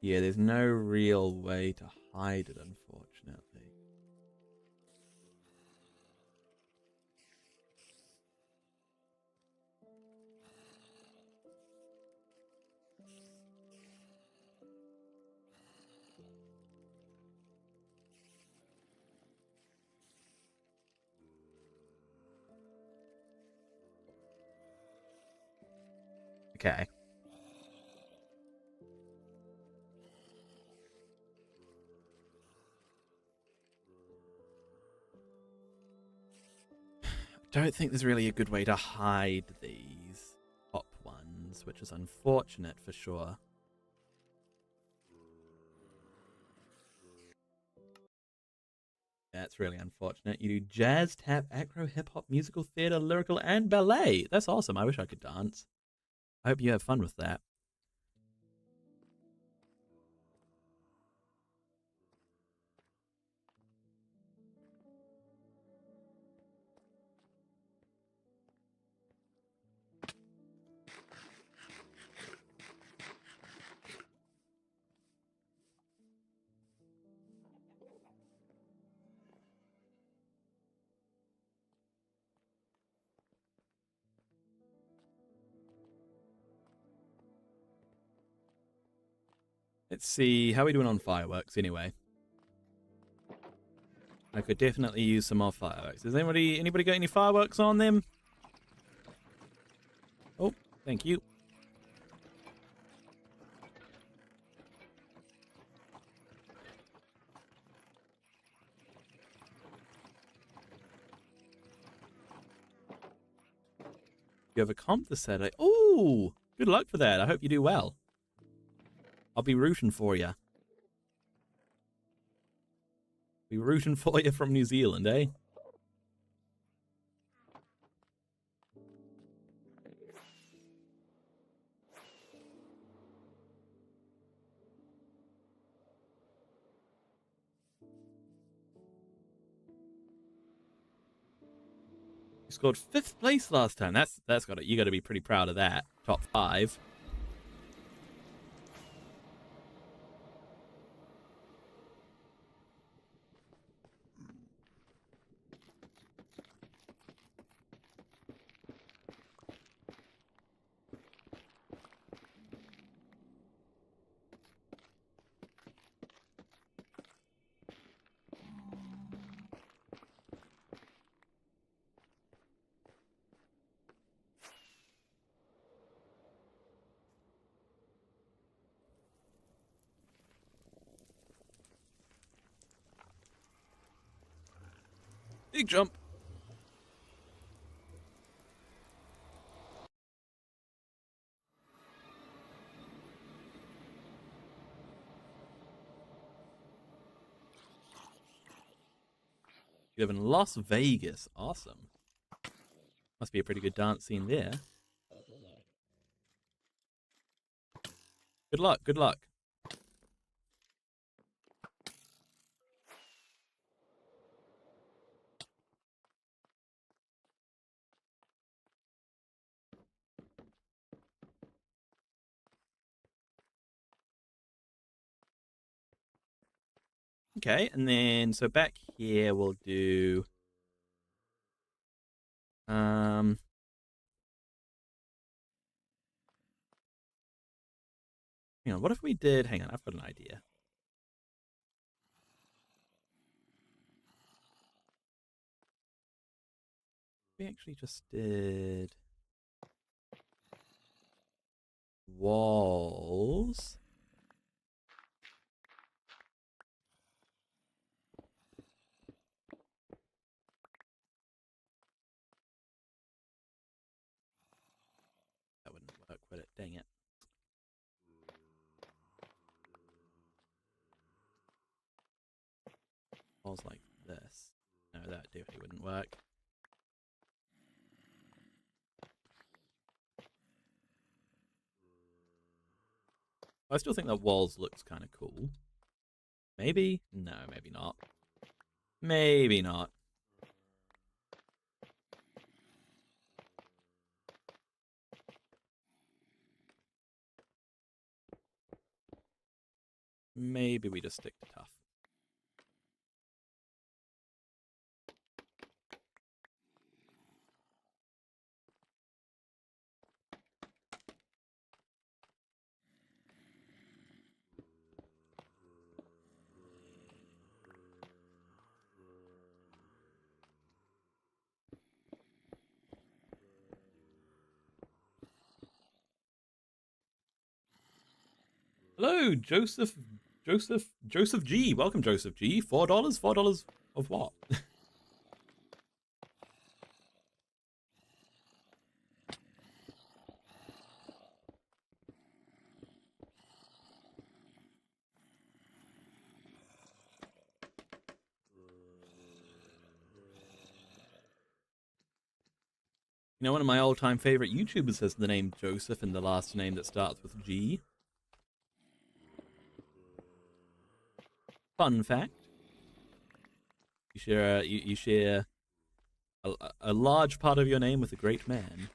Yeah, there's no real way to hide it, unfortunately. Okay. don't think there's really a good way to hide these top ones, which is unfortunate for sure. That's really unfortunate. You do jazz, tap, acro, hip hop, musical, theater, lyrical, and ballet. That's awesome. I wish I could dance. I hope you have fun with that. Let's see. How are we doing on fireworks anyway? I could definitely use some more fireworks. Does anybody got any fireworks on them? Oh, thank you. You have a comp this Saturday. Oh, good luck for that. I hope you do well. I'll be rooting for you. Be rooting for you from New Zealand, eh? You scored 5th place last time. That's got it. You got to be pretty proud of that. Top 5. Big jump. You live in Las Vegas. Awesome. Must be a pretty good dance scene there. Good luck. Good luck. Okay, and then so back here we'll do hang on, what if we did hang on, I've got an idea. We actually just did walls. That wouldn't work, would it? Dang it. Walls like this. No, that definitely wouldn't work. I still think that walls looks kind of cool. Maybe? No, maybe not. Maybe not. Maybe we just stick to tough. Hello, Joseph G. Welcome, Joseph G. $4? $4 of what? You know, one of my all-time favorite YouTubers has the name Joseph and the last name that starts with G. Fun fact: you share a large part of your name with a great man.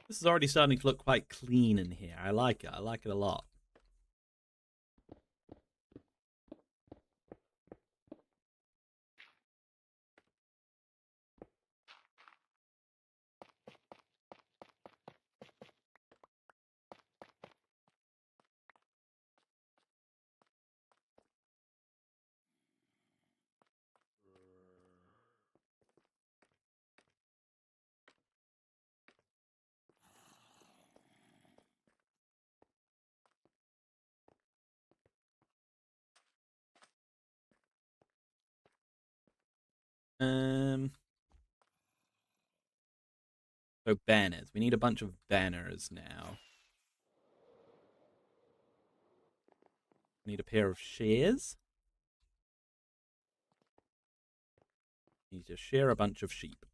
This is already starting to look quite clean in here. I like it. I like it a lot. Um, so banners. We need a bunch of banners now. Need a pair of shears. Need to shear a bunch of sheep.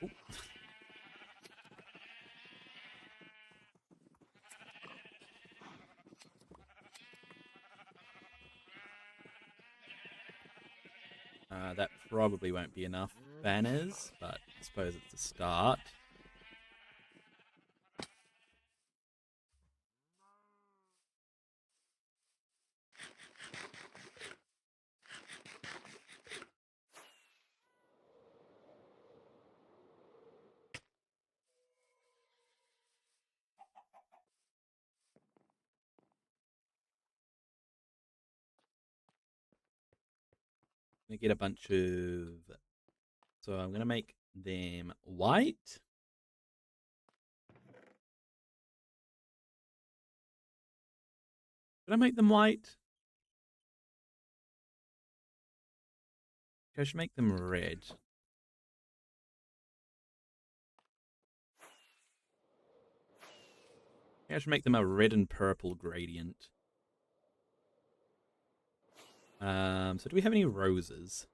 Ooh. That probably won't be enough banners, but I suppose it's a start. I'm gonna get a bunch of. So I'm gonna make them white. Did I make them white? I should make them red. I should make them a red and purple gradient. So do we have any roses?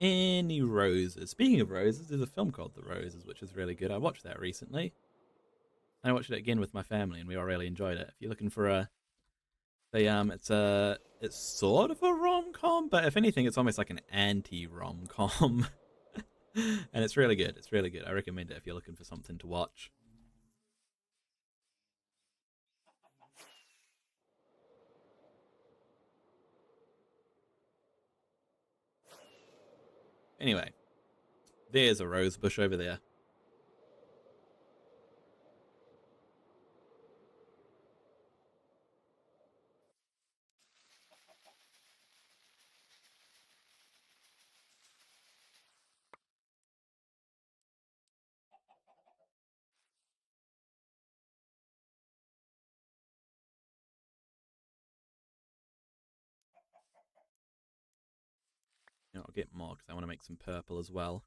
Any roses? Speaking of roses, there's a film called The Roses, which is really good. I watched that recently. I watched it again with my family, and we all really enjoyed it. If you're looking for it's sort of a rom com, but if anything, it's almost like an anti rom com, and it's really good. It's really good. I recommend it if you're looking for something to watch. Anyway, there's a rose bush over there. You know, I'll get more because I want to make some purple as well.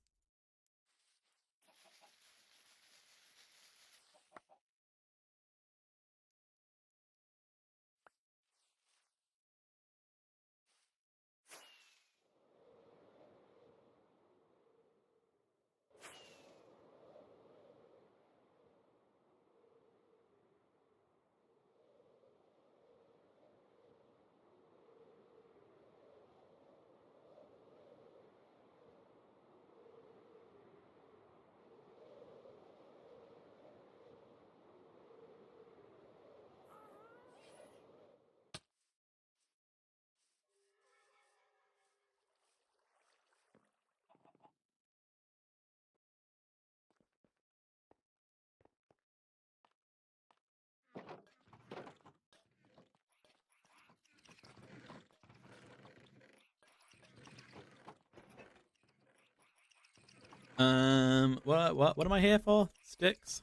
What am I here for? Sticks?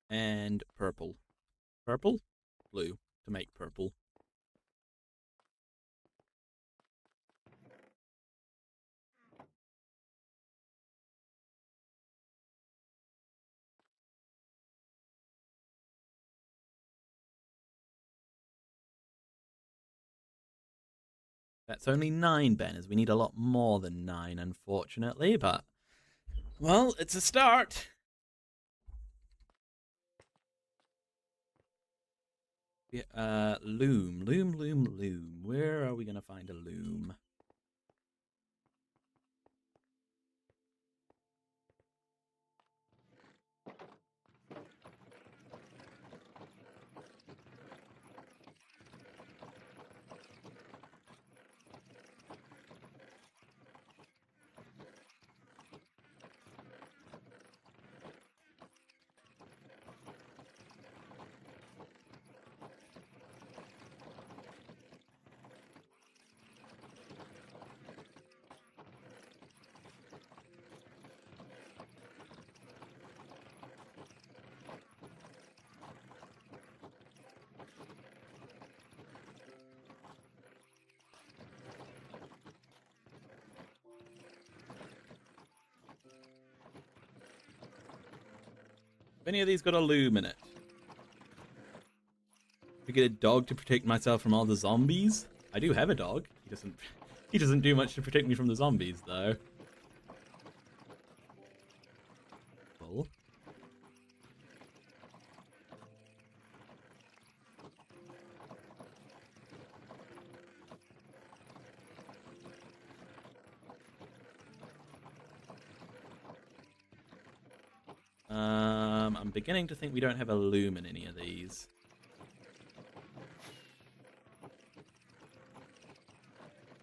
And purple. Purple? Blue. To make purple. That's only 9 banners. We need a lot more than 9, unfortunately, but... Well, it's a start! Yeah, loom. Loom. Where are we going to find a loom? Have any of these got a loom in it? To get a dog to protect myself from all the zombies? I do have a dog. He doesn't do much to protect me from the zombies though. Bull. I'm beginning to think we don't have a loom in any of these.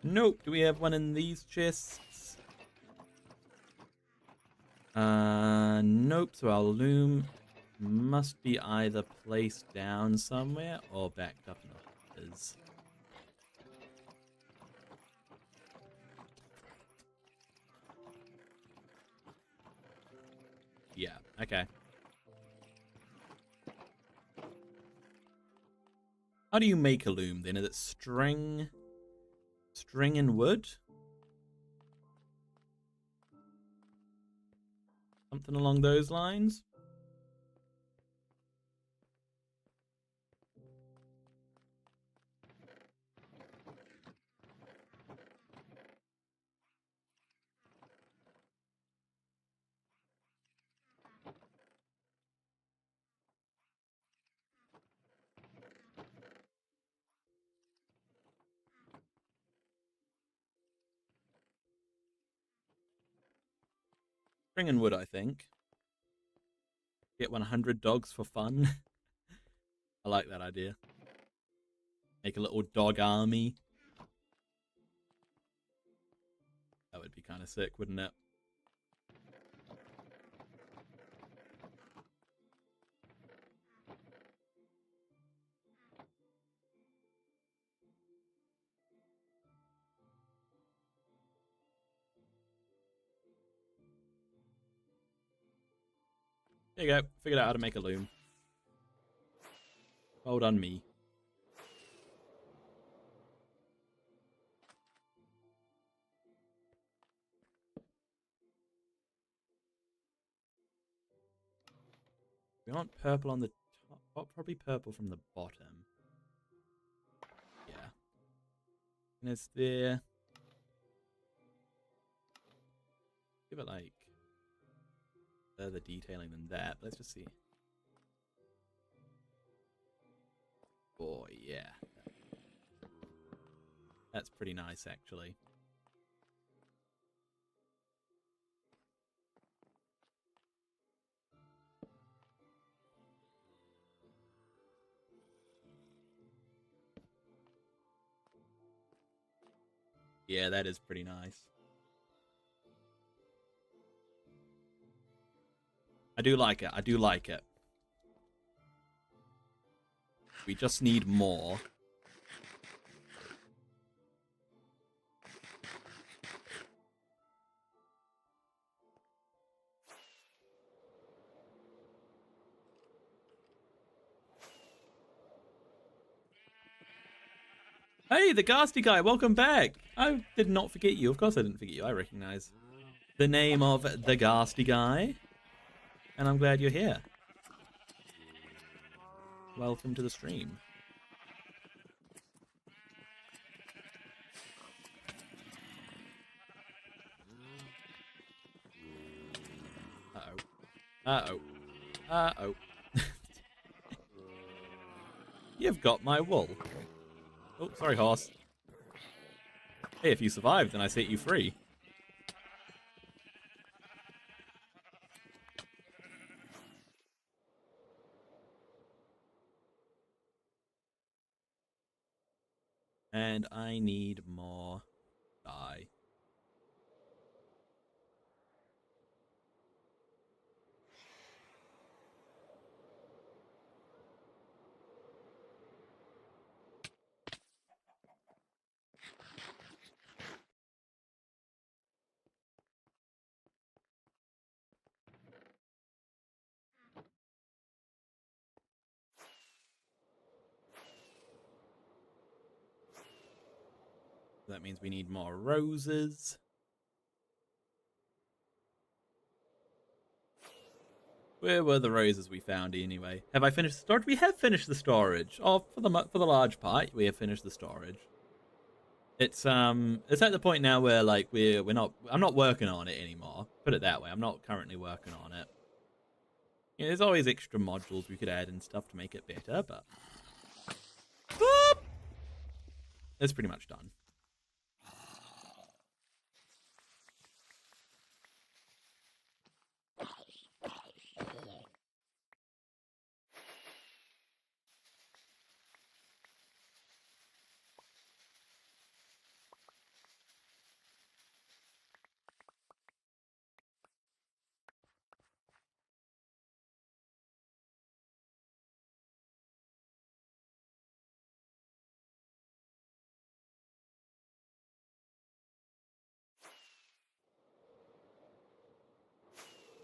Nope. Do we have one in these chests? Nope. So our loom must be either placed down somewhere or backed up in others. Yeah, okay. How do you make a loom then? Is it string and wood? Something along those lines? String and wood, I think. Get 100 dogs for fun. I like that idea. Make a little dog army. That would be kind of sick, wouldn't it? There you go. Figured out how to make a loom. Well done, me. We want purple on the top. Oh, probably purple from the bottom. Yeah. And is there... Give it like further detailing than that. Let's just see. Oh, yeah. That's pretty nice, actually. Yeah, that is pretty nice. I do like it. I do like it. We just need more. Hey, the Ghastly guy, welcome back. I did not forget you. Of course I didn't forget you. I recognize the name of the Ghastly guy. And I'm glad you're here. Welcome to the stream. Uh-oh. Uh-oh. Uh-oh. You've got my wool. Oh, sorry, horse. Hey, if you survive, then I set you free. And I need more dye. That means we need more roses. Where were the roses we found anyway? Have I finished the storage? We have finished the storage. Oh, for the large part, we have finished the storage. It's at the point now where like I'm not working on it anymore. Put it that way. I'm not currently working on it. You know, there's always extra modules we could add and stuff to make it better, but boop! It's pretty much done.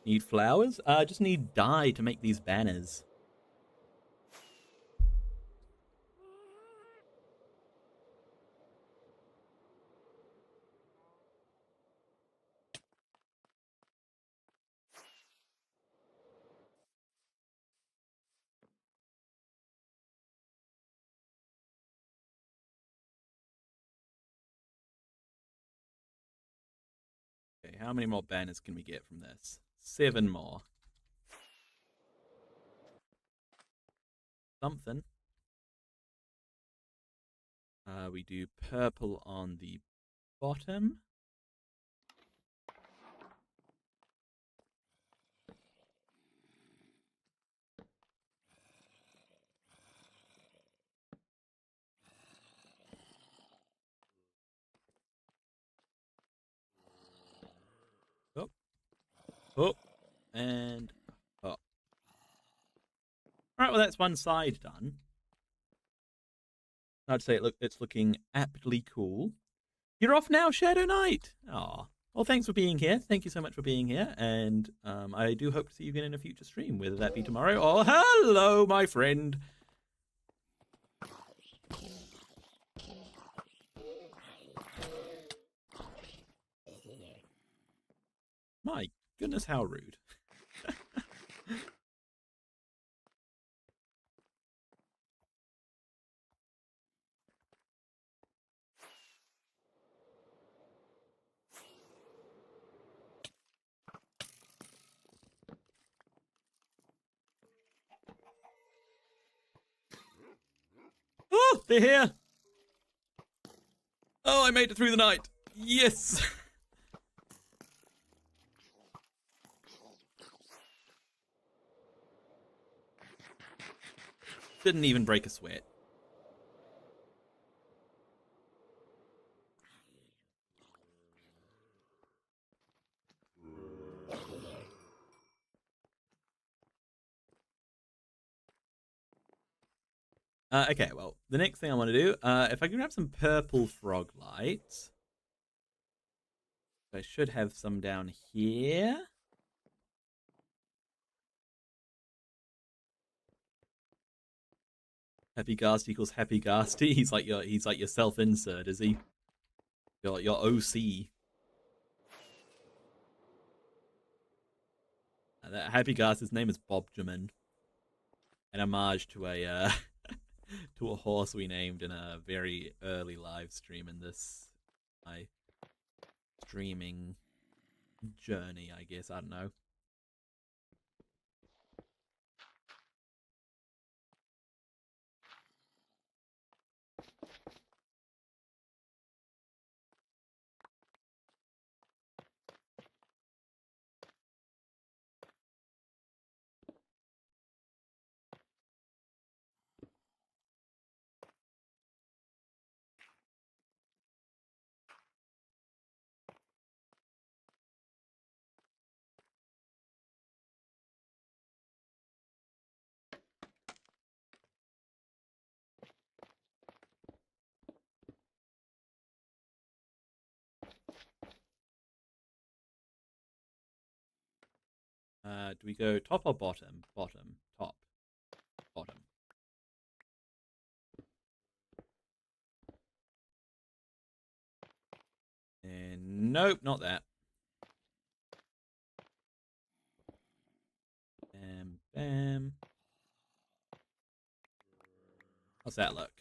Need flowers? I just need dye to make these banners. Okay, how many more banners can we get from this? 7 more. Something. We do purple on the bottom. Oh. Oh. And oh. Alright, well that's one side done. I'd say it's looking aptly cool. You're off now, Shadow Knight! Aw. Well, thanks for being here. Thank you so much for being here. And I do hope to see you again in a future stream, whether that be tomorrow or... Hello, my friend! My goodness, how rude. Oh, they're here. Oh, I made it through the night. Yes. Didn't even break a sweat. Okay, well, the next thing I want to do, if I can grab some purple frog lights, I should have some down here. Happy Ghast equals Happy Ghasty. He's like your self-insert, is he? Your OC. That Happy Ghast, his name is Bobjamin. An homage to a to a horse we named in a very early live stream in this my streaming journey, I guess. I don't know. Do we go top or bottom? Bottom. Top. Bottom. And nope, not that. Bam, bam. How's that look?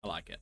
I like it.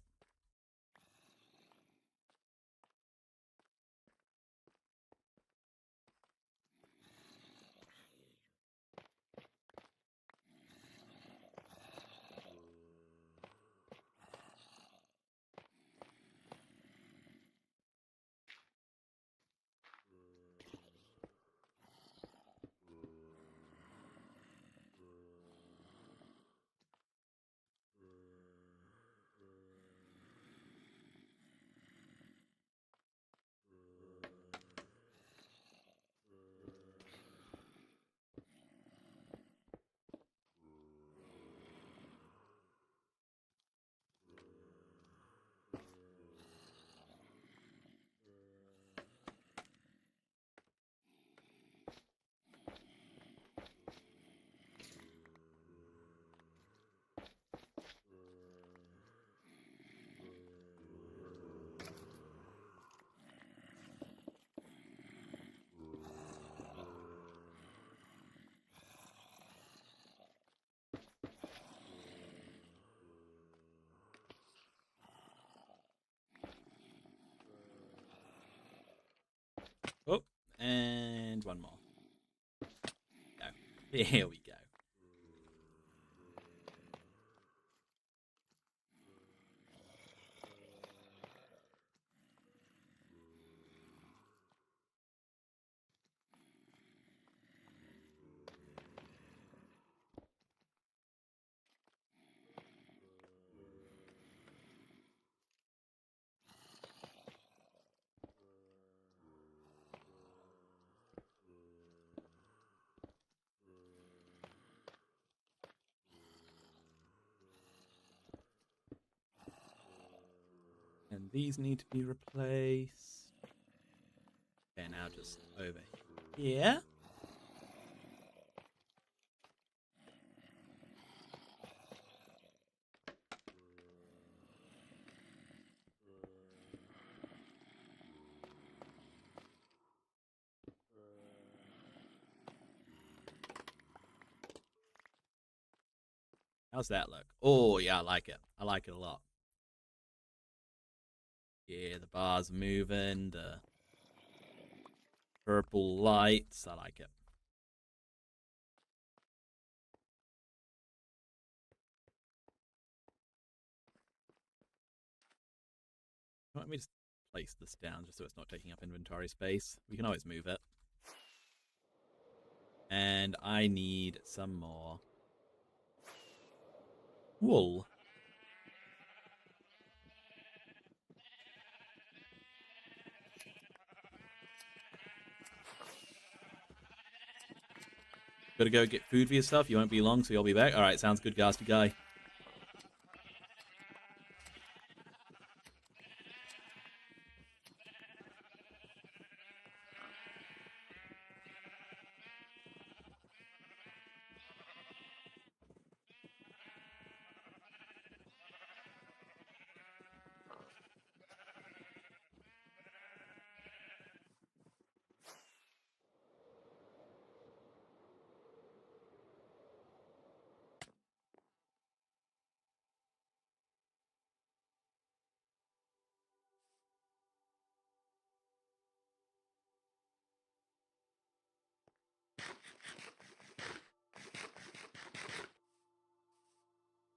Oh, and one more. Go. Here we go. And these need to be replaced. Okay, now just over here. How's that look? Oh, yeah, I like it. I like it a lot. Yeah, the bar's moving, the purple lights. I like it. Let me just place this down just so it's not taking up inventory space. We can always move it. And I need some more wool. Gotta go get food for yourself. You won't be long, so you'll be back. Alright, sounds good, Ghastly Guy.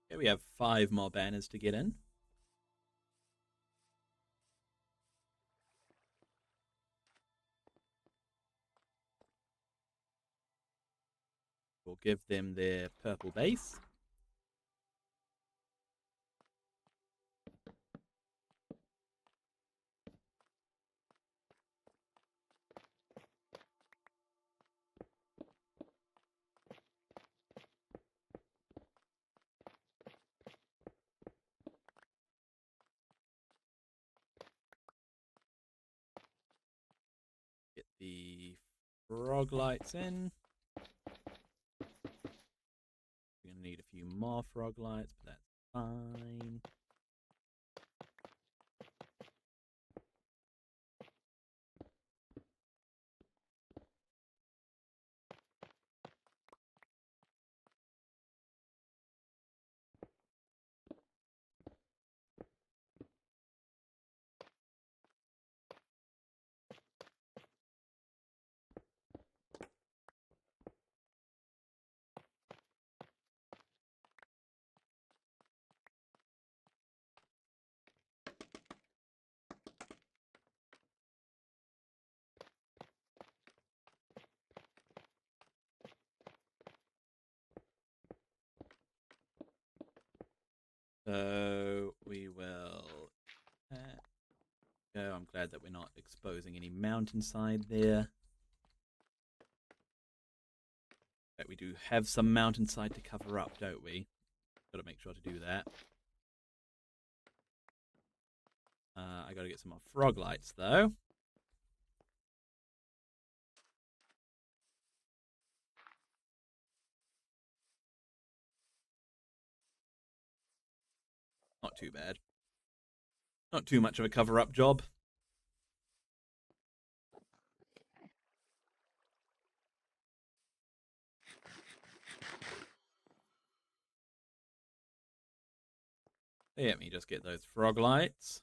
Okay, we have 5 more banners to get in. We'll give them their purple base. Get the frog lights in. We're going to need a few more frog lights, but that's fine. So we will go. I'm glad that we're not exposing any mountainside there. But we do have some mountainside to cover up, don't we? Got to make sure to do that. I got to get some more frog lights though. Not too bad. Not too much of a cover-up job. Let me just get those frog lights.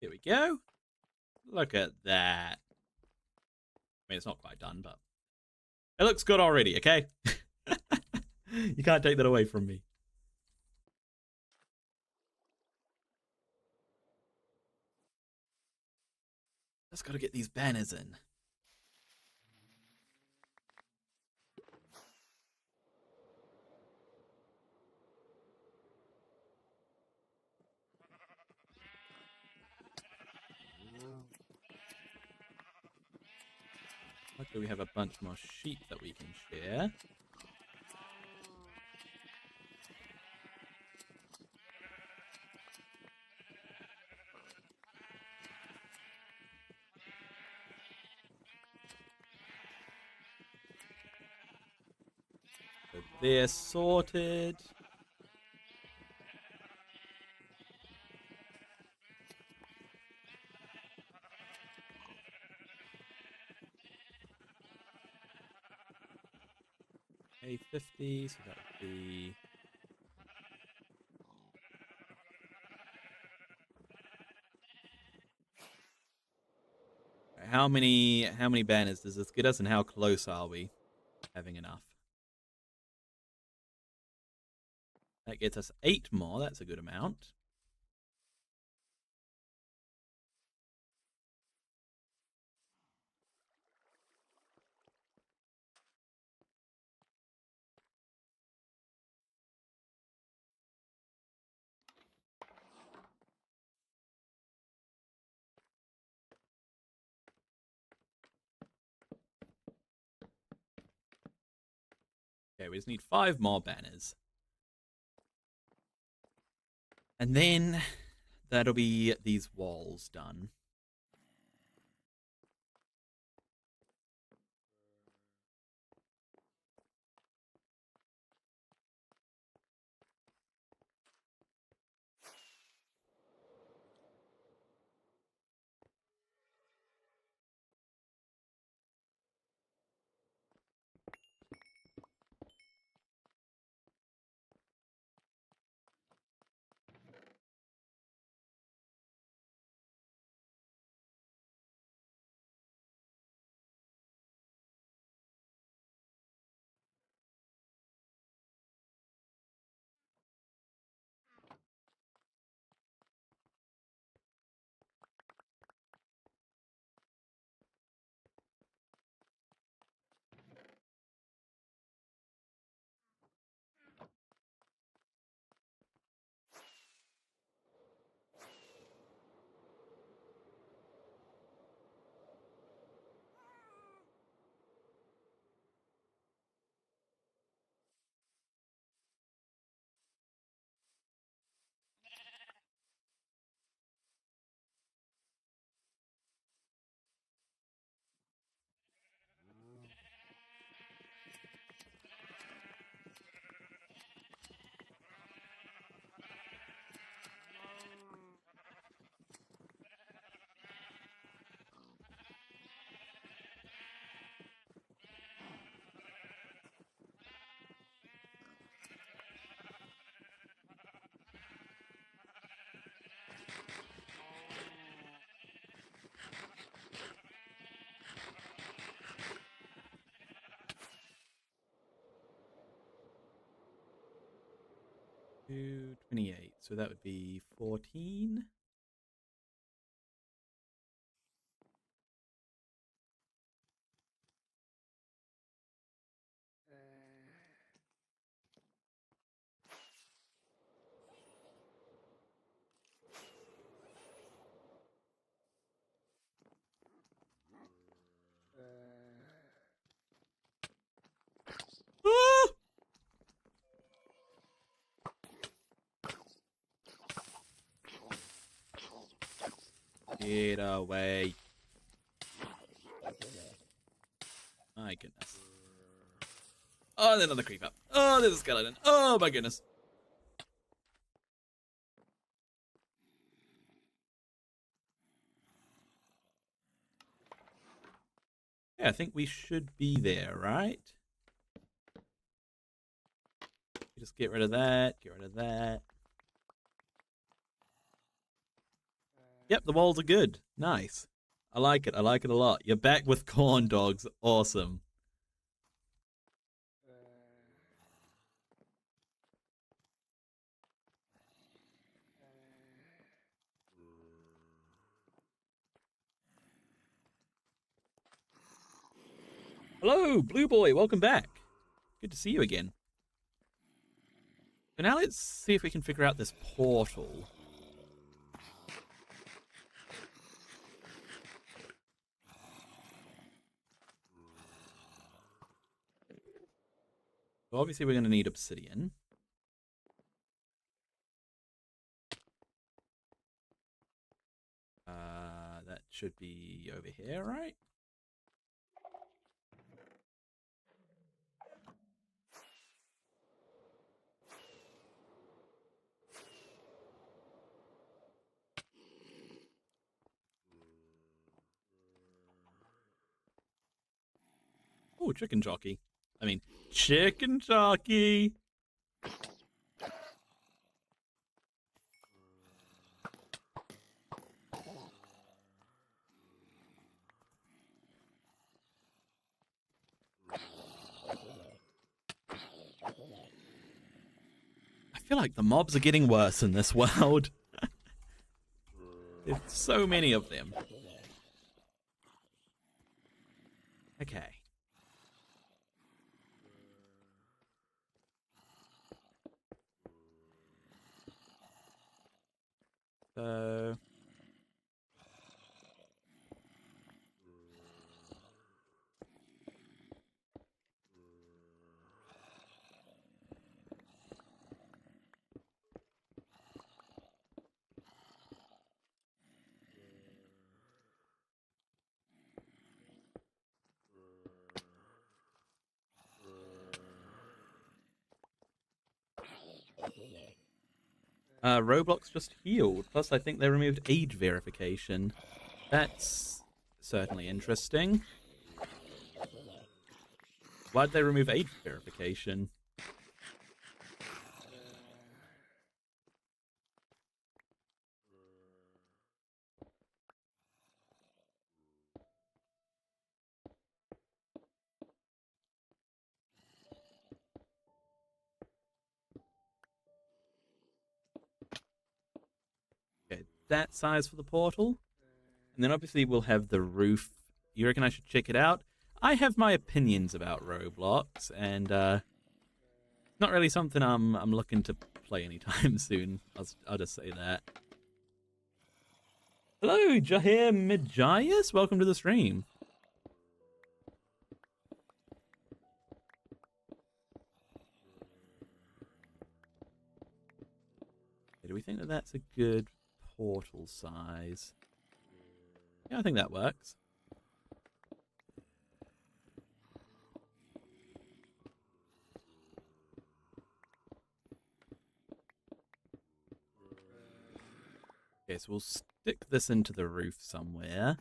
Here we go. Look at that. I mean, it's not quite done, but it looks good already, okay? You can't take that away from me. Just gotta get these banners in. Luckily, we have a bunch more sheep that we can share. So they're sorted. A50, so that would be how many banners does this get us, and how close are we having enough? That gets us 8 more. That's a good amount. Okay, we just need 5 more banners. And then that'll be these walls done. Two 28, so that would be 14. Ah! Get away. My goodness. Oh, there's another creeper. Oh, there's a skeleton. Oh, my goodness. Yeah, I think we should be there, right? Just get rid of that. Get rid of that. Yep, the walls are good. Nice. I like it. I like it a lot. You're back with corn dogs. Awesome. Hello, Blue Boy. Welcome back. Good to see you again. So now let's see if we can figure out this portal. So obviously we're going to need obsidian. That should be over here, right? Oh, chicken jockey. I mean, chicken jockey. I feel like the mobs are getting worse in this world. There's so many of them. Okay. So... Roblox just healed. Plus, I think they removed age verification. That's certainly interesting. Why'd they remove age verification? Okay, that size for the portal. And then obviously we'll have the roof. You reckon I should check it out? I have my opinions about Roblox, and not really something I'm looking to play anytime soon. I'll just say that. Hello, Jahir Mijayan. Welcome to the stream. Do we think that that's a good portal size? Yeah, I think that works. Okay, so we'll stick this into the roof somewhere.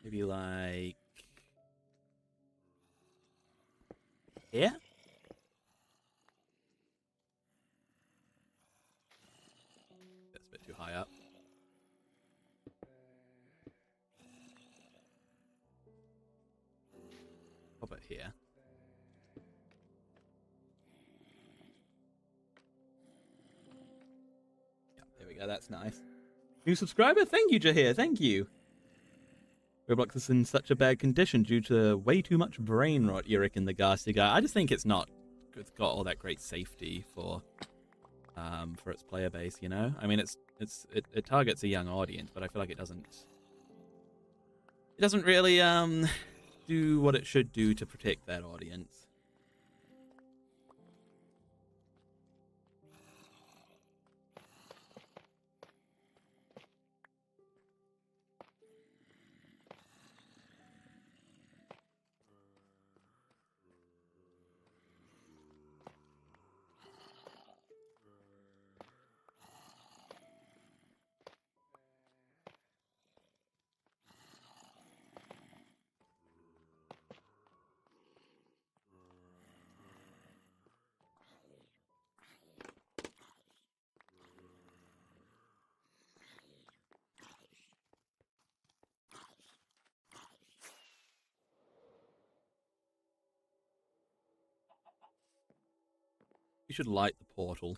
Maybe like here? That's a bit too high up. Pop it here. Yeah, there we go. That's nice. New subscriber? Thank you, Jahir. Thank you. Roblox is in such a bad condition due to way too much brain rot, you reckon, the Ghastly guy. I just think it's not. It's got all that great safety for its player base, you know? I mean, it targets a young audience, but I feel like it doesn't really do what it should do to protect that audience. You should light the portal.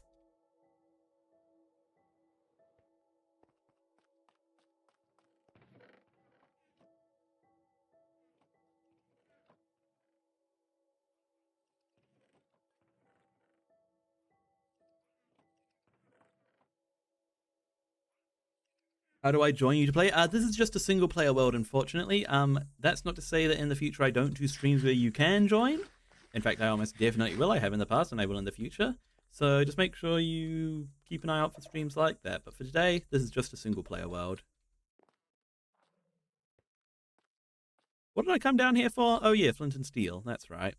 How do I join you to play? This is just a single player world, unfortunately. That's not to say that in the future I don't do streams where you can join. In fact, I almost definitely will. I have in the past and I will in the future. So just make sure you keep an eye out for streams like that. But for today, this is just a single player world. What did I come down here for? Oh yeah, Flint and Steel. That's right.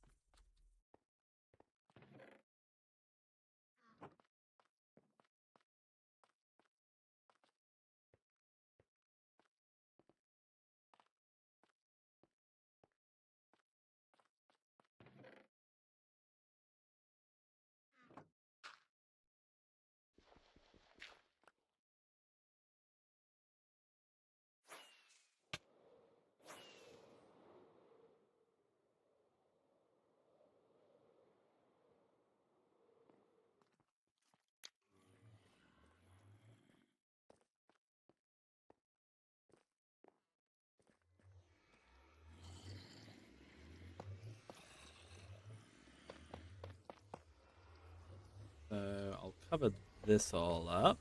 So I'll cover this all up.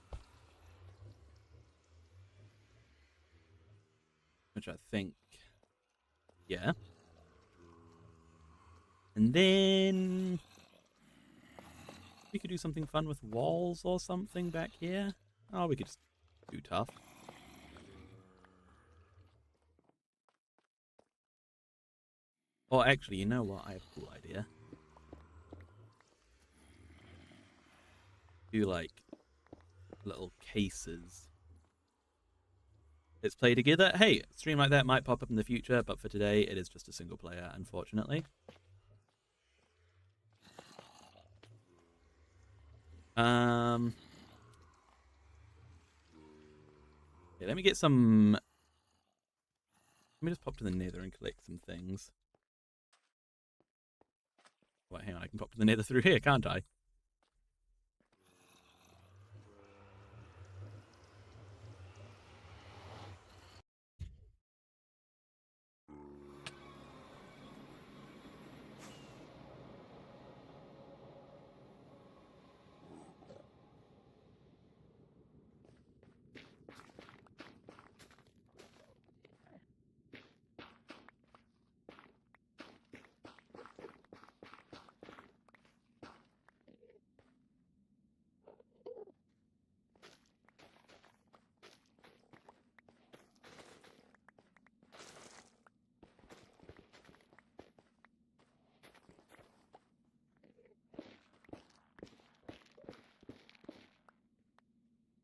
Which I think, yeah. And then we could do something fun with walls or something back here. Oh, we could just do tough. Or actually, you know what? I have a cool idea. Do like little cases. Let's play together. Hey, a stream like that might pop up in the future, but for today, it is just a single player, unfortunately. Yeah, let me get some. Let me just pop to the Nether and collect some things. Wait, hang on. I can pop to the Nether through here, can't I?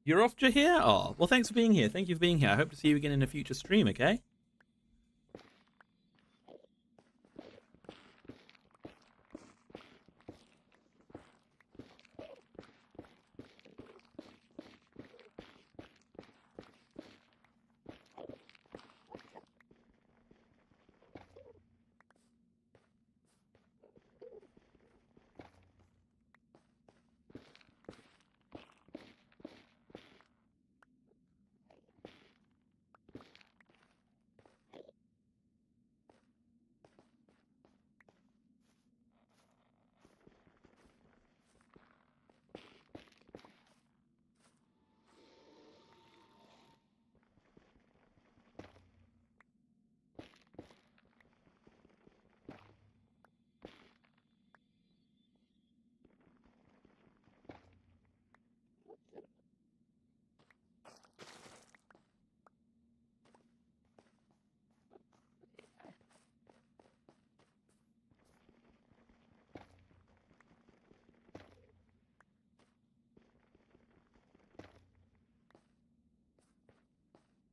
You're off to here? Oh, well, thanks for being here. Thank you for being here. I hope to see you again in a future stream, okay?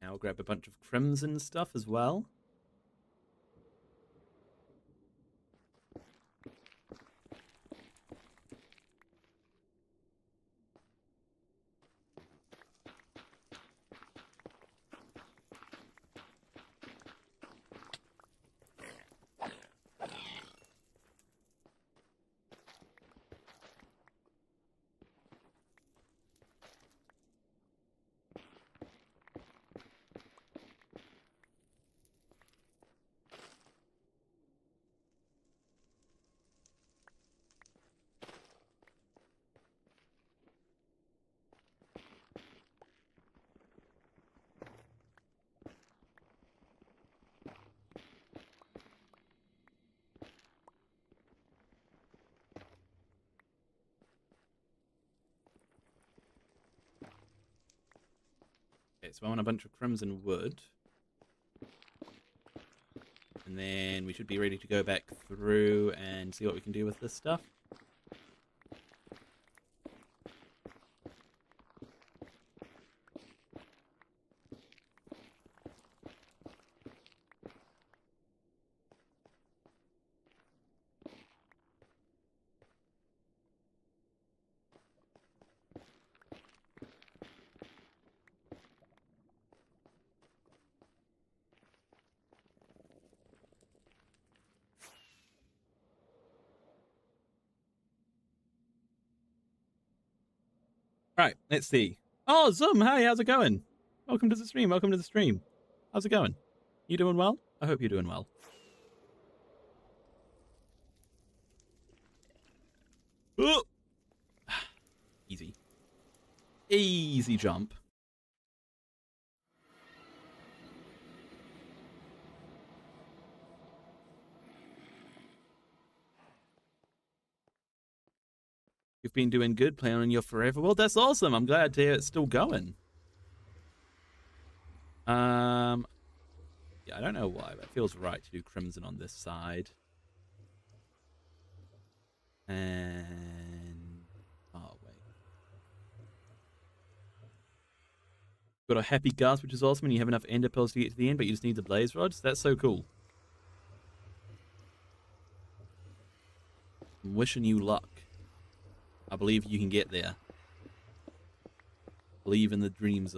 Now I'll grab a bunch of crimson stuff as well. Okay, so I want a bunch of crimson wood. And then we should be ready to go back through and see what we can do with this stuff. Right, let's see. Oh, Zoom, hi, how's it going? Welcome to the stream, welcome to the stream. How's it going? You doing well? I hope you're doing well. Oh! Easy. Easy jump. You've been doing good, playing on your forever. Well, that's awesome. I'm glad to hear it's still going. Yeah, I don't know why, but it feels right to do crimson on this side. And oh wait, got a happy gasp, which is awesome. And you have enough ender pearls to get to the end, but you just need the blaze rods. That's so cool. I'm wishing you luck. I believe you can get there. Believe in the dreams,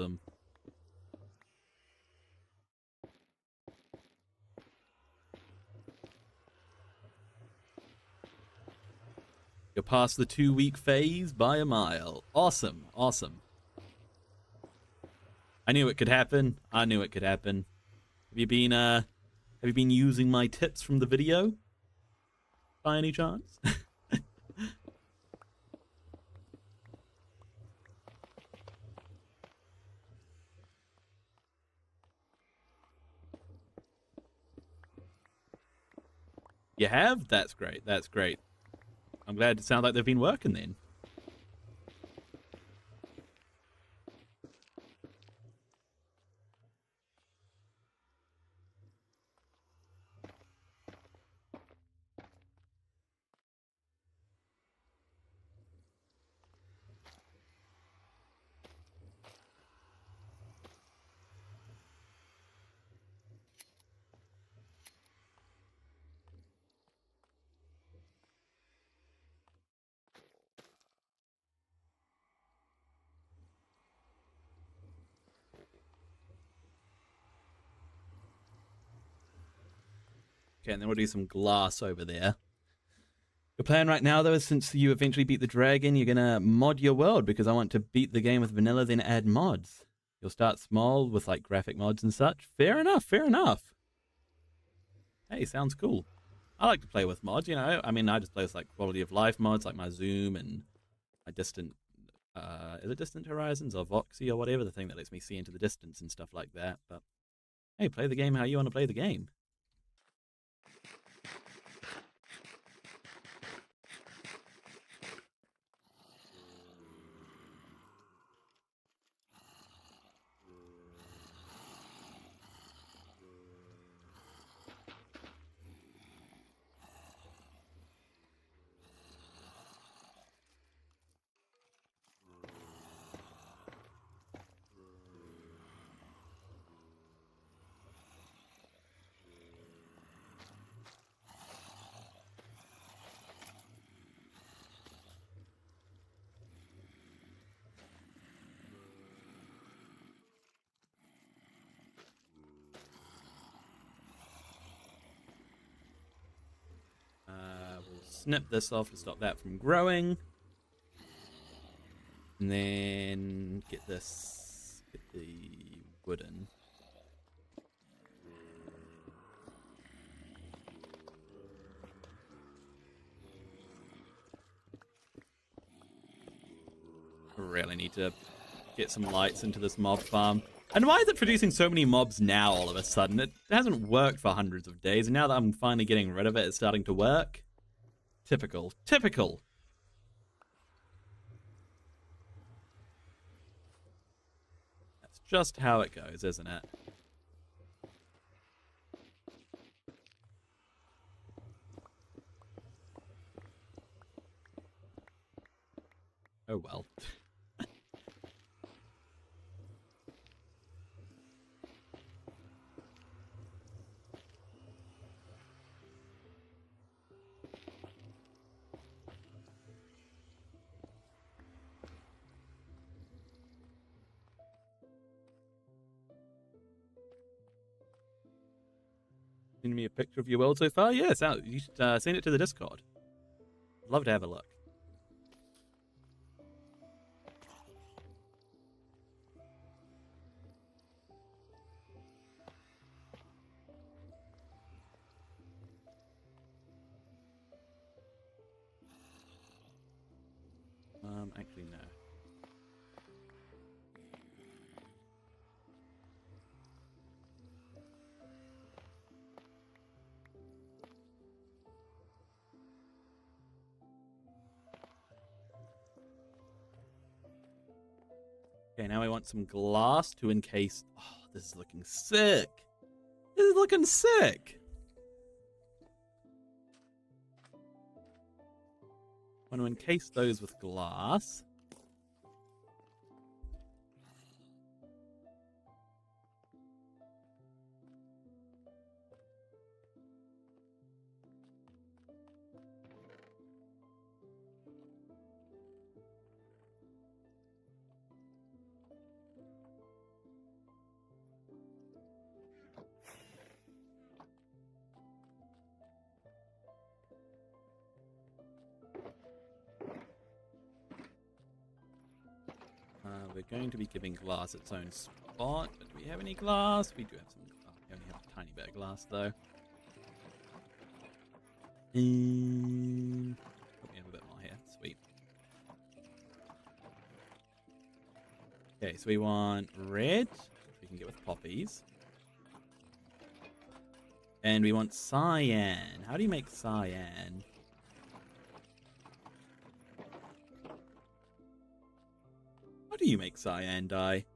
You're past the 2-week phase by a mile. Awesome, awesome. I knew it could happen. I knew it could happen. Have you been using my tips from the video? By any chance? You have? That's great. That's great. I'm glad it sounds like they've been working then. Okay, and then we'll do some glass over there. Your plan right now, though, is since you eventually beat the dragon, you're going to mod your world, because I want to beat the game with vanilla, then add mods. You'll start small with, like, graphic mods and such. Fair enough, fair enough. Hey, sounds cool. I like to play with mods, you know. I mean, I just play with, like, quality of life mods, like my zoom and my distant... is it Distant Horizons or Voxy or whatever? The thing that lets me see into the distance and stuff like that. But, hey, play the game how you want to play the game. We'll snip this off to stop that from growing. And then get the wooden. Really need to get some lights into this mob farm. And why is it producing so many mobs now all of a sudden? It hasn't worked for hundreds of days, and now that I'm finally getting rid of it, it's starting to work. Typical. Typical. That's just how it goes, isn't it? Oh well. Send me a picture of your world so far? Yes, you should send it to the Discord. Love to have a look. Actually, no. Okay, now we want some glass to encase. Oh, this is looking sick. This is looking sick. Want to encase those with glass. We're going to be giving glass its own spot, but do we have any glass? We do have some. Oh, we only have a tiny bit of glass, though. And we have a bit more here. Sweet. Okay, so we want red, which we can get with poppies. And we want cyan. How do you make cyan? How do you make cyan dye?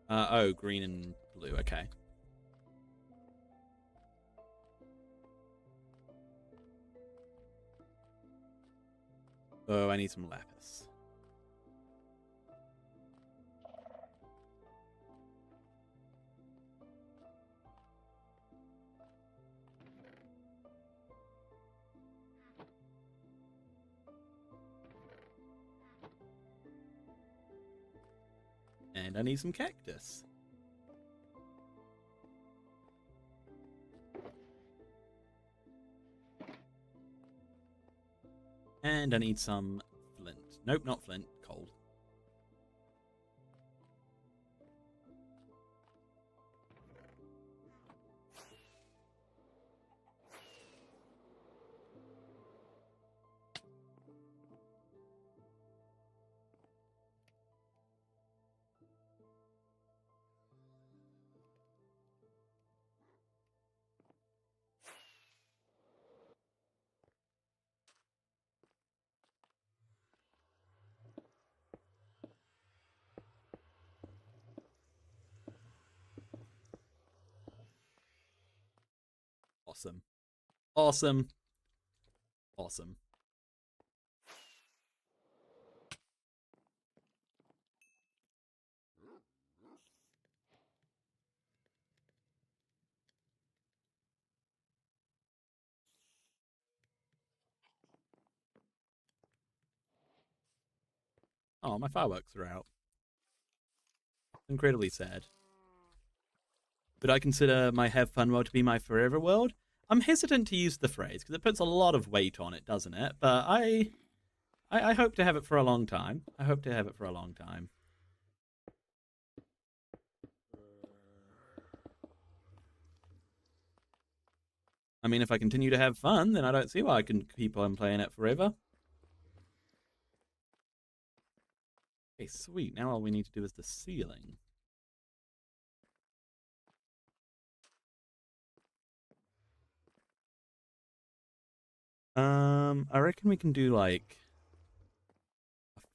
Oh, green and blue. Okay. Oh, I need some lapis. And I need some cactus. And I need some flint. Nope, not flint. Coal. Awesome. Awesome. Awesome. Oh, my fireworks are out. Incredibly sad. But I consider my have fun world to be my forever world. I'm hesitant to use the phrase because it puts a lot of weight on it, doesn't it? But I hope to have it for a long time. I hope to have it for a long time. I mean, if I continue to have fun, then I don't see why I can keep on playing it forever. Okay, sweet. Now all we need to do is the ceiling. I reckon we can do like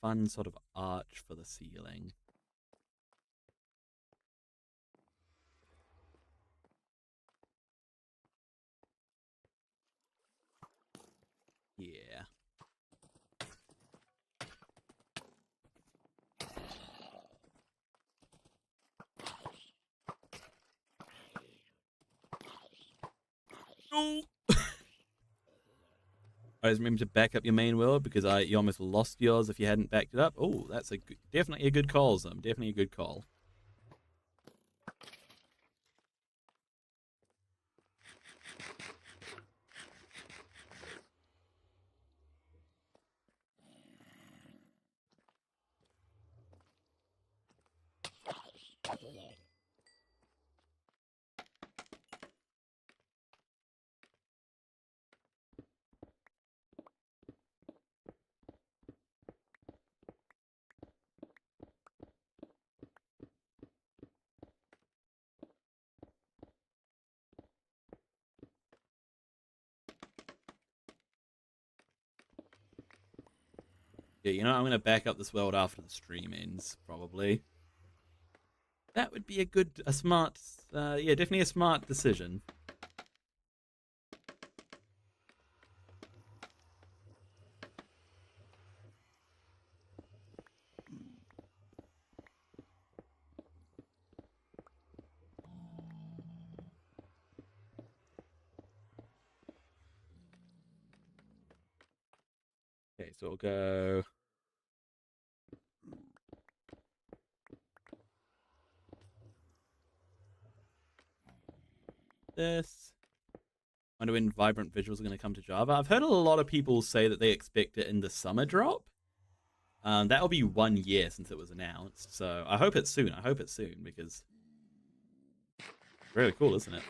fun sort of arch for the ceiling. Yeah. No. Always remember to back up your main world because you almost lost yours if you hadn't backed it up. Oh, that's definitely a good call, Zim. Definitely a good call. Yeah, you know, I'm going to back up this world after the stream ends, probably. That would be a smart, yeah, definitely a smart decision. Okay, so we'll go this. Wonder when Vibrant Visuals are going to come to Java. I've heard a lot of people say that they expect it in the summer drop. That'll be 1 year since it was announced, so I hope it's soon. I hope it's soon because it's really cool, isn't it?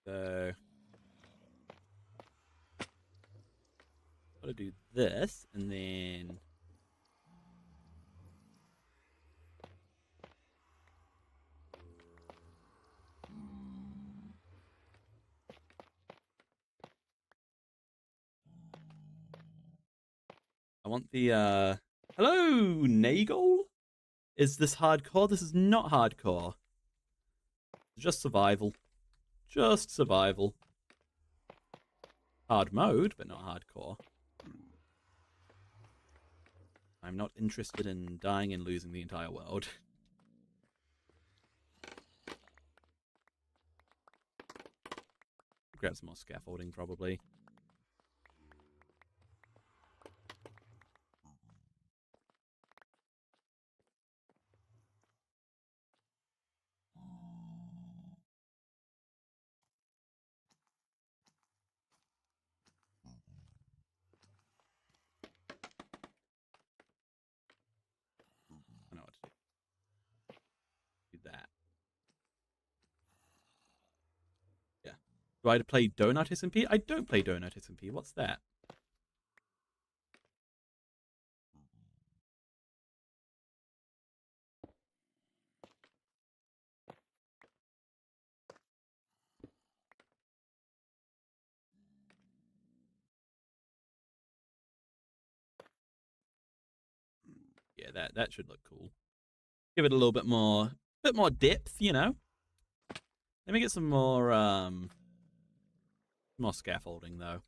So gotta do this, and then I want the hello, Nagel? Is this hardcore? This is not hardcore. It's just survival. Just survival. Hard mode, but not hardcore. I'm not interested in dying and losing the entire world. Grab some more scaffolding, probably. I know what to do. Do that. Yeah. Do I play Donut SMP? I don't play Donut SMP. What's that? Yeah, that should look cool. Give it a little bit more depth, you know. Let me get some more scaffolding though.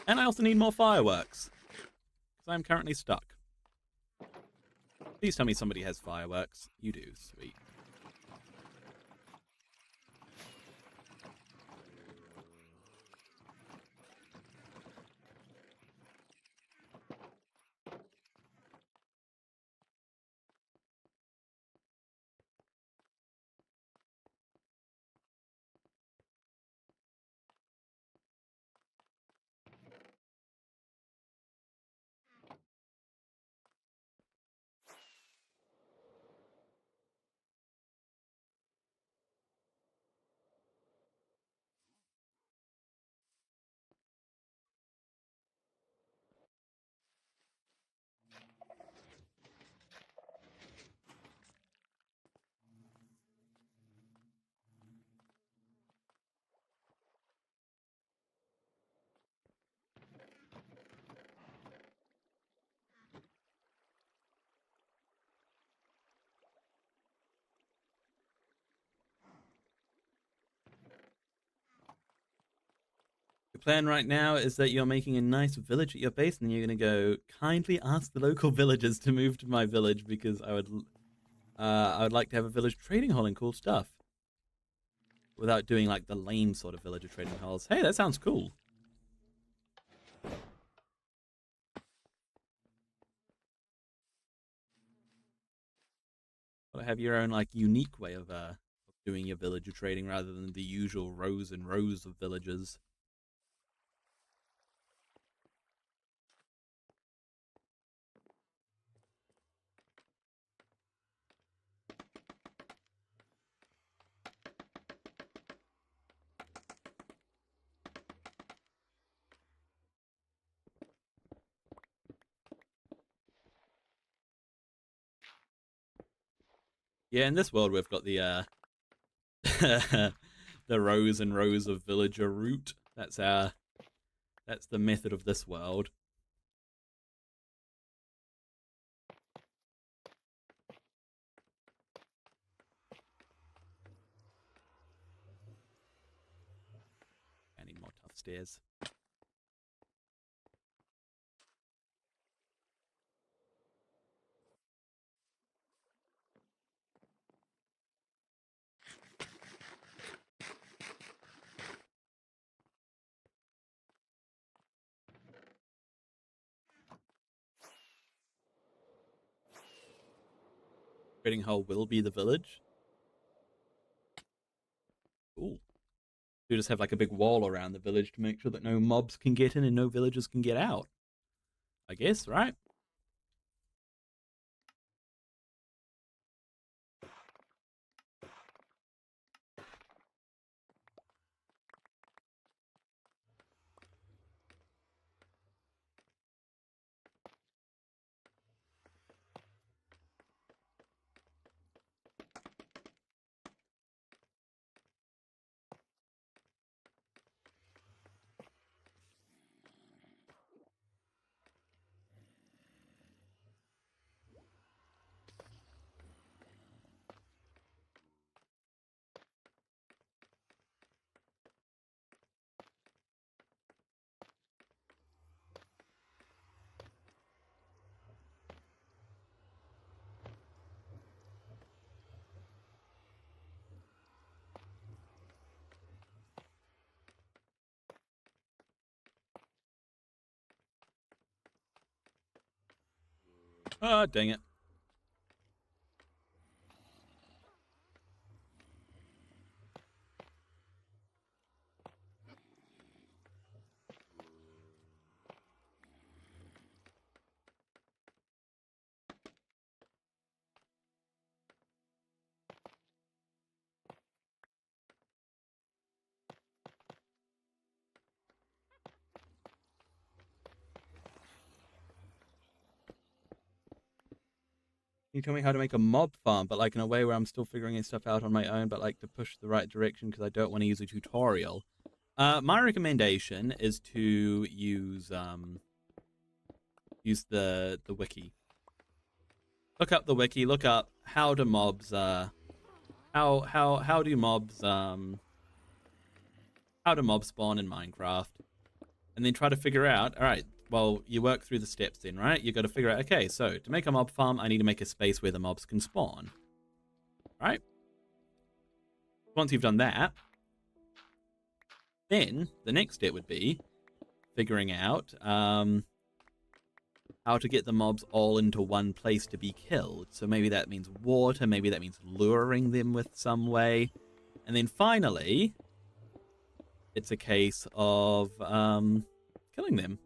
And I also need more fireworks because I'm currently stuck. Please tell me somebody has fireworks. You do, sweet. plan right now is that you're making a nice village at your base, and you're going to go kindly ask the local villagers to move to my village because I would like to have a village trading hall and cool stuff. Without doing like the lame sort of villager trading halls. Hey, that sounds cool. Gotta have your own like unique way of doing your villager trading rather than the usual rows and rows of villagers. Yeah, in this world we've got the the rows and rows of villager route. That's the method of this world. I need more tough stairs. Trading hall will be the village. Cool. You just have like a big wall around the village to make sure that no mobs can get in and no villagers can get out. I guess, right? Oh, dang it. Can you tell me how to make a mob farm, but like in a way where I'm still figuring stuff out on my own, but like to push the right direction because I don't want to use a tutorial? My recommendation is to use the wiki. Look up the wiki. Look up how do mobs how do mobs spawn in Minecraft, and then try to figure out. All right. Well, you work through the steps then, right? You got to figure out, okay, so to make a mob farm, I need to make a space where the mobs can spawn. Right? Once you've done that, then the next step would be figuring out how to get the mobs all into one place to be killed. So maybe that means water, maybe that means luring them with some way. And then finally, it's a case of killing them.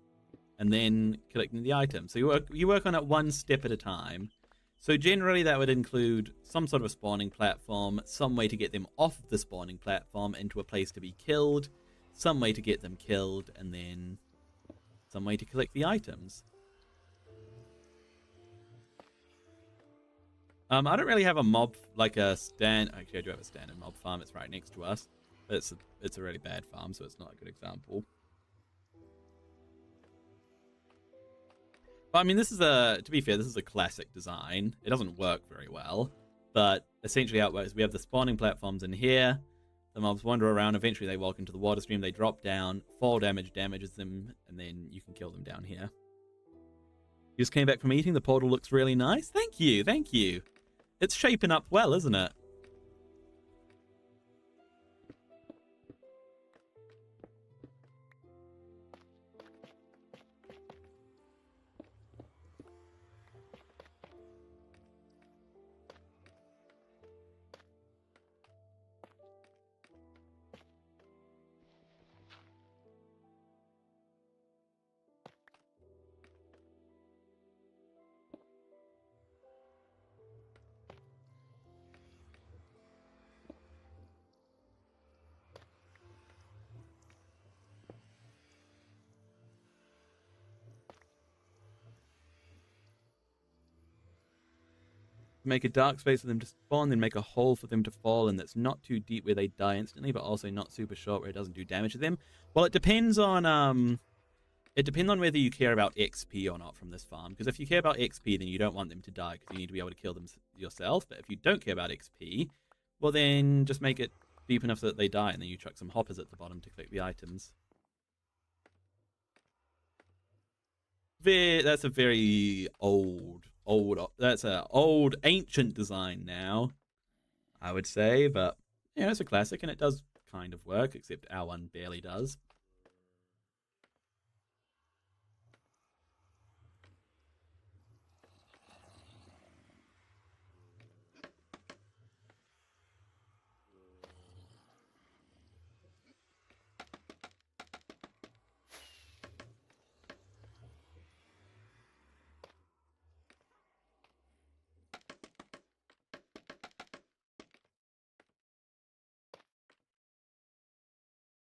And then collecting the items. So you work on it one step at a time. So generally that would include some sort of a spawning platform, some way to get them off the spawning platform into a place to be killed, some way to get them killed, and then some way to collect the items. I don't really have a mob, like a stand. Actually, I do have a standard mob farm. It's right next to us. But it's a really bad farm, so it's not a good example. I mean, to be fair, this is a classic design. It doesn't work very well, but essentially how it works, we have the spawning platforms in here. The mobs wander around. Eventually, they walk into the water stream. They drop down. Fall damage damages them, and then you can kill them down here. You just came back from eating. The portal looks really nice. Thank you. Thank you. It's shaping up well, isn't it? Make a dark space for them to spawn, then make a hole for them to fall in that's not too deep where they die instantly, but also not super short where it doesn't do damage to them. Well, it depends on whether you care about XP or not from this farm. Because if you care about XP, then you don't want them to die because you need to be able to kill them yourself. But if you don't care about XP, well then just make it deep enough so that they die, and then you chuck some hoppers at the bottom to collect the items. That's a very that's an old ancient design now, I would say, but yeah, it's a classic and it does kind of work, except our one barely does.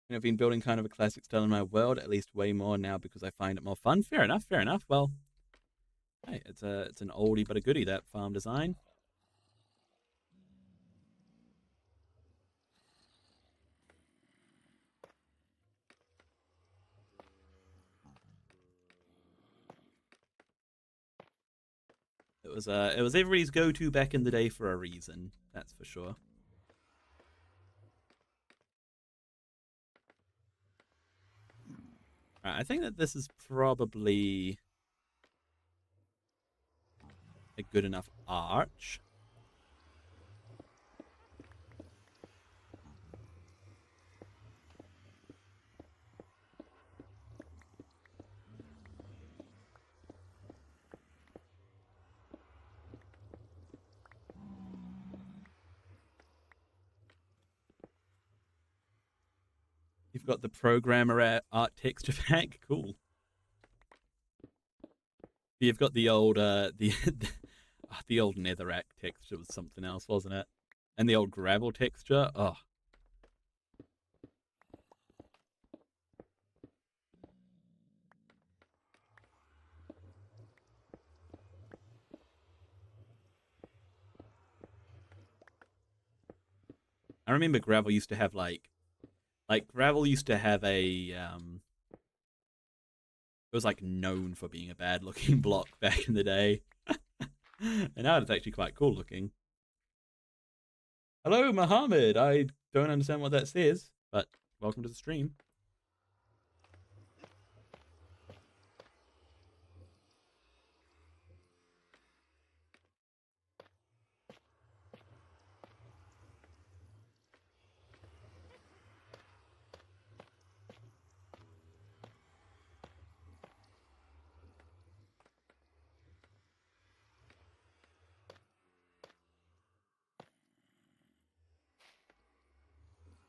I've been building kind of a classic style in my world, at least way more now because I find it more fun. Fair enough, fair enough. Well, hey, it's an oldie but a goodie, that farm design. It was everybody's go-to back in the day for a reason, that's for sure. Right, I think that this is probably a good enough arch. You've got the programmer art texture pack. Cool. You've got the old the old netherrack texture was something else, wasn't it? And the old gravel texture. Oh. I remember gravel used to have gravel used to have a it was like known for being a bad looking block back in the day. And now it's actually quite cool looking. Hello, Muhammad. I don't understand what that says, but welcome to the stream.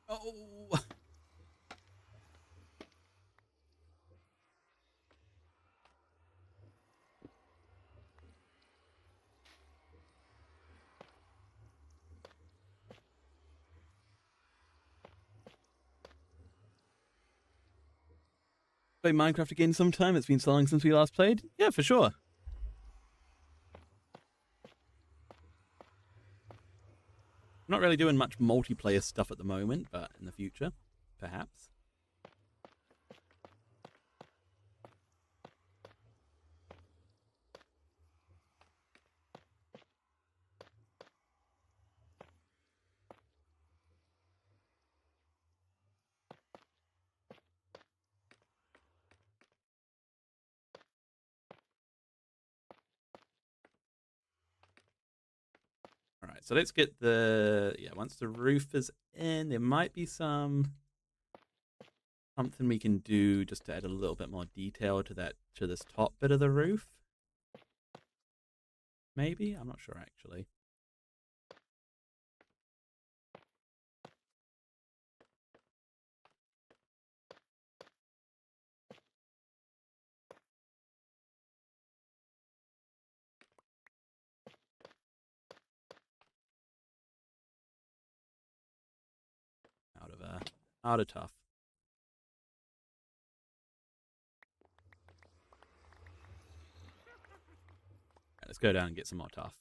Oh. Play Minecraft again sometime. It's been so long since we last played. Yeah, for sure. I'm not really doing much multiplayer stuff at the moment, but in the future, perhaps. So let's get the, once the roof is in, there might be something we can do just to add a little bit more detail to this top bit of the roof. Maybe? I'm not sure actually. Out of tough. Right, let's go down and get some more tough.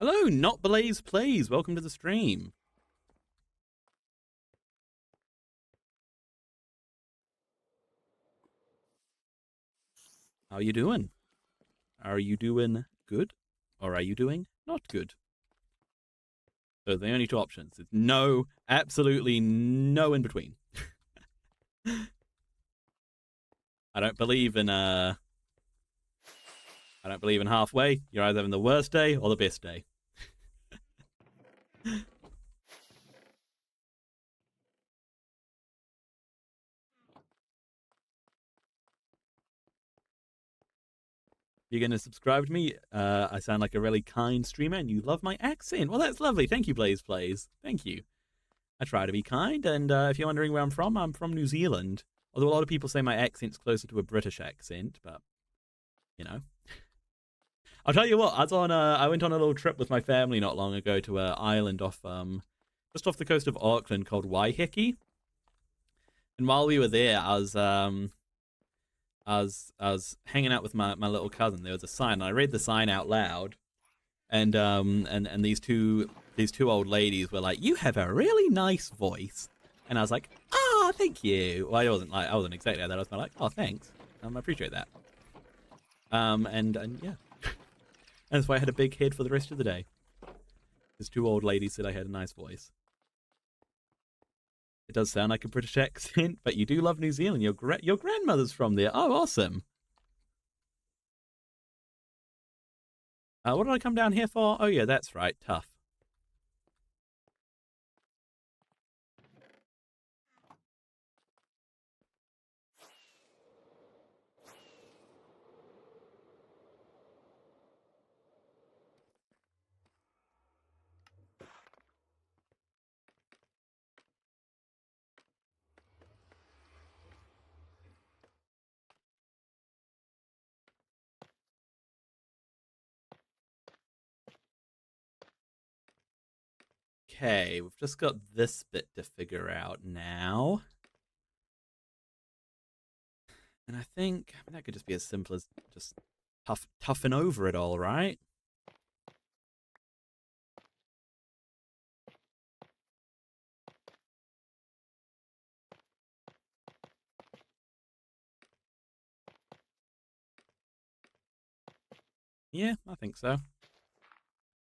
Hello, Not Blaze Plays. Welcome to the stream. How are you doing? Are you doing good? Or are you doing not good? So the only two options. It's no, absolutely no in between. I don't believe in halfway. You're either having the worst day or the best day. You're going to subscribe to me? I sound like a really kind streamer and you love my accent. Well, that's lovely. Thank you, Blaze Plays. Thank you. I try to be kind, and if you're wondering where I'm from New Zealand. Although a lot of people say my accent's closer to a British accent, but, you know. I'll tell you what, I went on a little trip with my family not long ago to an island just off the coast of Auckland called Waiheke. And while we were there, I was hanging out with my little cousin. There was a sign, and I read the sign out loud, and these two old ladies were like, "You have a really nice voice," and I was like, "Oh, thank you." Well, I wasn't exactly like that. I was like, "Oh, thanks. I appreciate that." And yeah, and that's why I had a big head for the rest of the day. These two old ladies said I had a nice voice. It does sound like a British accent, but you do love New Zealand. Your grandmother's from there. Oh, awesome. What did I come down here for? Oh, yeah, that's right. Tough. Okay, we've just got this bit to figure out now. And I think that could just be as simple as just toughen over it all, right? Yeah, I think so.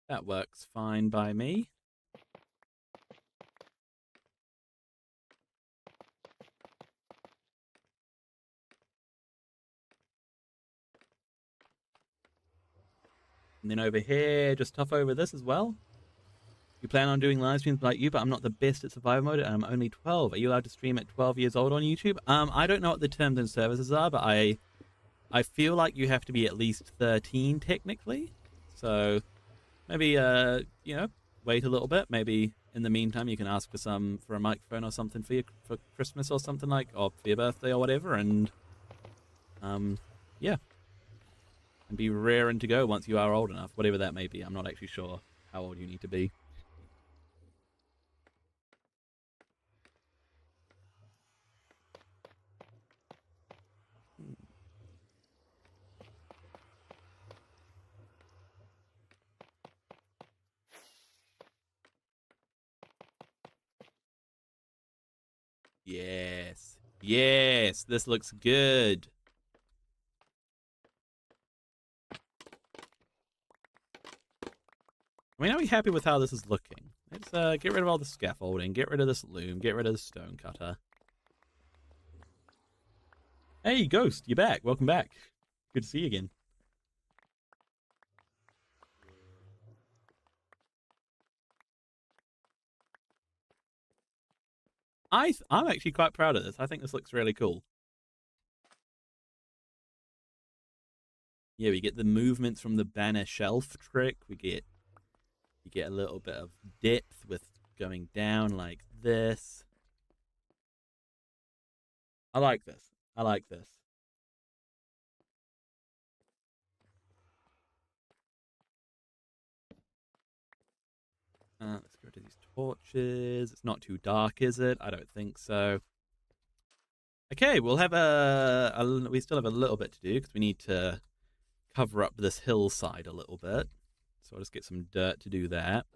That works fine by me. And then over here, just tough over this as well. You plan on doing live streams like you, but I'm not the best at survival mode, and I'm only 12. Are you allowed to stream at 12 years old on YouTube? I don't know what the terms and services are, but I feel like you have to be at least 13 technically. So maybe you know, wait a little bit. Maybe in the meantime you can ask for a microphone or something for Christmas or something like, or for your birthday or whatever, and yeah. And be raring to go once you are old enough, whatever that may be. I'm not actually sure how old you need to be. Yes. Yes, this looks good. I mean, are we happy with how this is looking? Let's get rid of all the scaffolding, get rid of this loom, get rid of the stone cutter. Hey, Ghost, you're back. Welcome back. Good to see you again. I'm actually quite proud of this. I think this looks really cool. Yeah, we get the movements from the banner shelf trick. You get a little bit of depth with going down like this. I like this. I like this. Let's go to these torches. It's not too dark, is it? I don't think so. Okay, we'll have we still have a little bit to do because we need to cover up this hillside a little bit. So I'll just get some dirt to do that.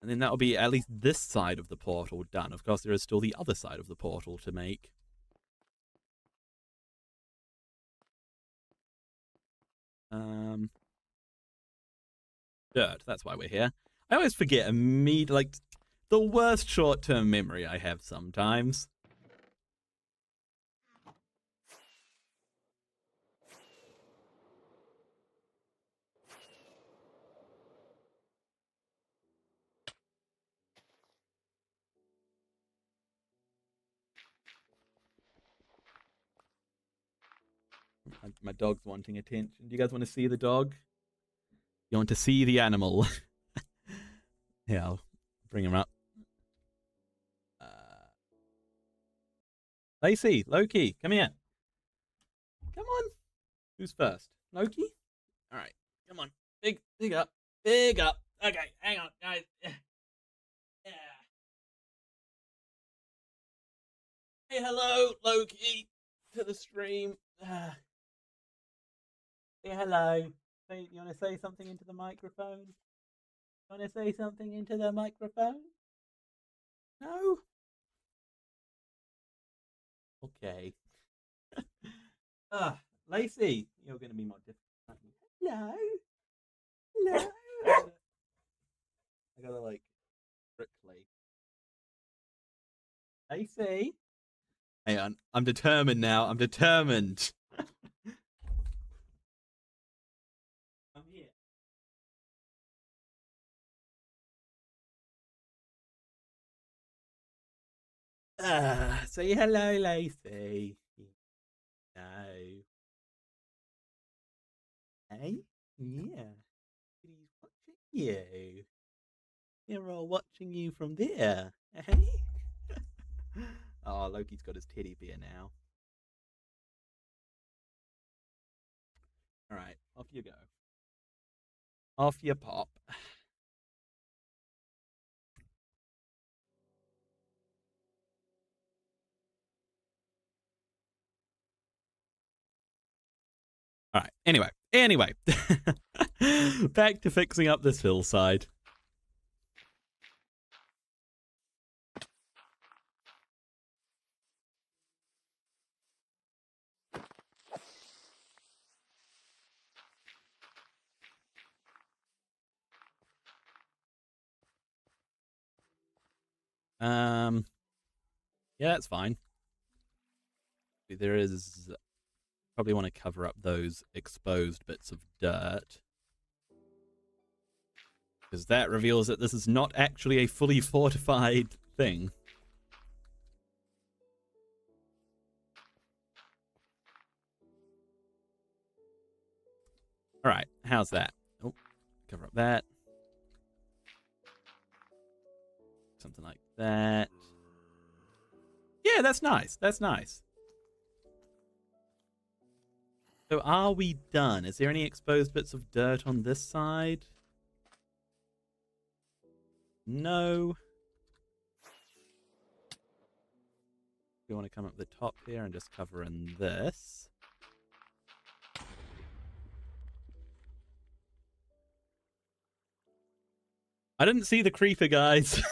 And then that'll be at least this side of the portal done. Of course, there is still the other side of the portal to make. Dirt, that's why we're here. I always forget like, the worst short-term memory I have sometimes. My dog's wanting attention. Do you guys want to see the dog? You want to see the animal? Yeah, I'll bring him up. Lacey, Loki, come here. Come on. Who's first? Loki? All right, come on. Big up. Big up. Okay, hang on, guys. Yeah. Hey, hello, Loki, to the stream. Say hello. You want to say something into the microphone? You want to say something into the microphone? No? Okay. Lacey, you're going to be more difficult. Hello? Hello? I gotta like, quickly. Lacey? Hang on. I'm determined now. I'm determined. I'm here. Say hello, Lacey. No. Hey? Yeah. He's watching you. They're all watching you from there. Hey? Oh, Loki's got his teddy bear now. Alright, off you go. Off you pop. Alright, anyway. Back to fixing up this hillside. Yeah, that's fine. There is probably want to cover up those exposed bits of dirt, because that reveals that this is not actually a fully fortified thing. Alright, how's that? Oh, cover up that. Something like that. Yeah, that's nice. That's nice. So are we done? Is there any exposed bits of dirt on this side? No. We want to come up the top here and just cover in this. I didn't see the creeper, guys.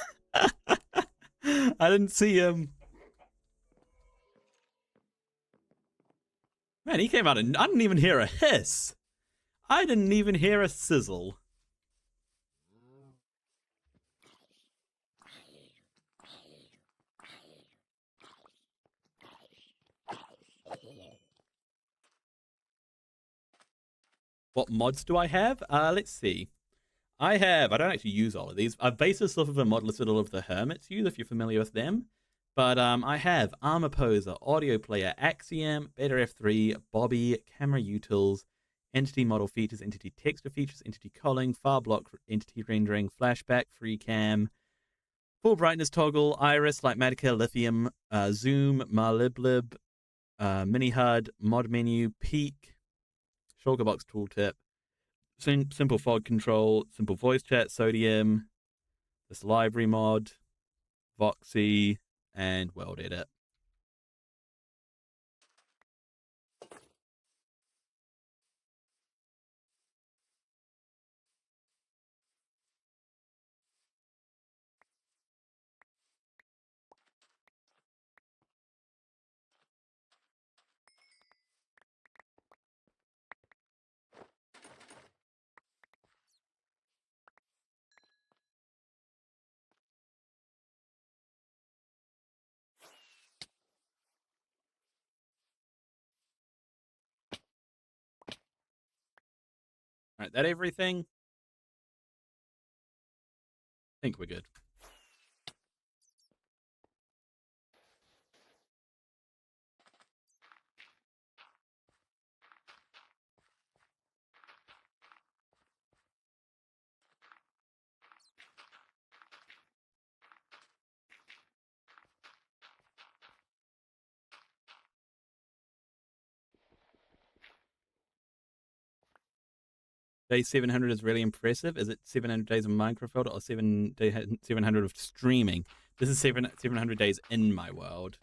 I didn't see him. Man, he came out and I didn't even hear a hiss. I didn't even hear a sizzle. . . . . . . . . . . . . . . . . . . . . . . . . . . . . . . . . . . . . . . . . . . . . . . . . . . . . . . . . . . . . . . . . . . What mods do I have? Let's see. I don't actually use all of these. I've based this off of a mod listed all of the hermits use, if you're familiar with them. But I have Armor Poser, Audio Player, Axiom, Beta F3, Bobby, Camera Utils, Entity Model Features, Entity Texture Features, Entity Culling, File Block, Entity Rendering, Flashback, Free Cam, Full Brightness Toggle, Iris, Lightmatica, Lithium, Zoom, Maliblib, Mini HUD, Mod Menu, Peak, Shulkerbox Tooltip, Simple Fog Control, Simple Voice Chat, Sodium, this library mod, Voxy, and World Edit. Alright, that everything? I think we're good. Day 700 is really impressive. Is it 700 days of Minecraft or 700 of streaming? This is 700 days in my world.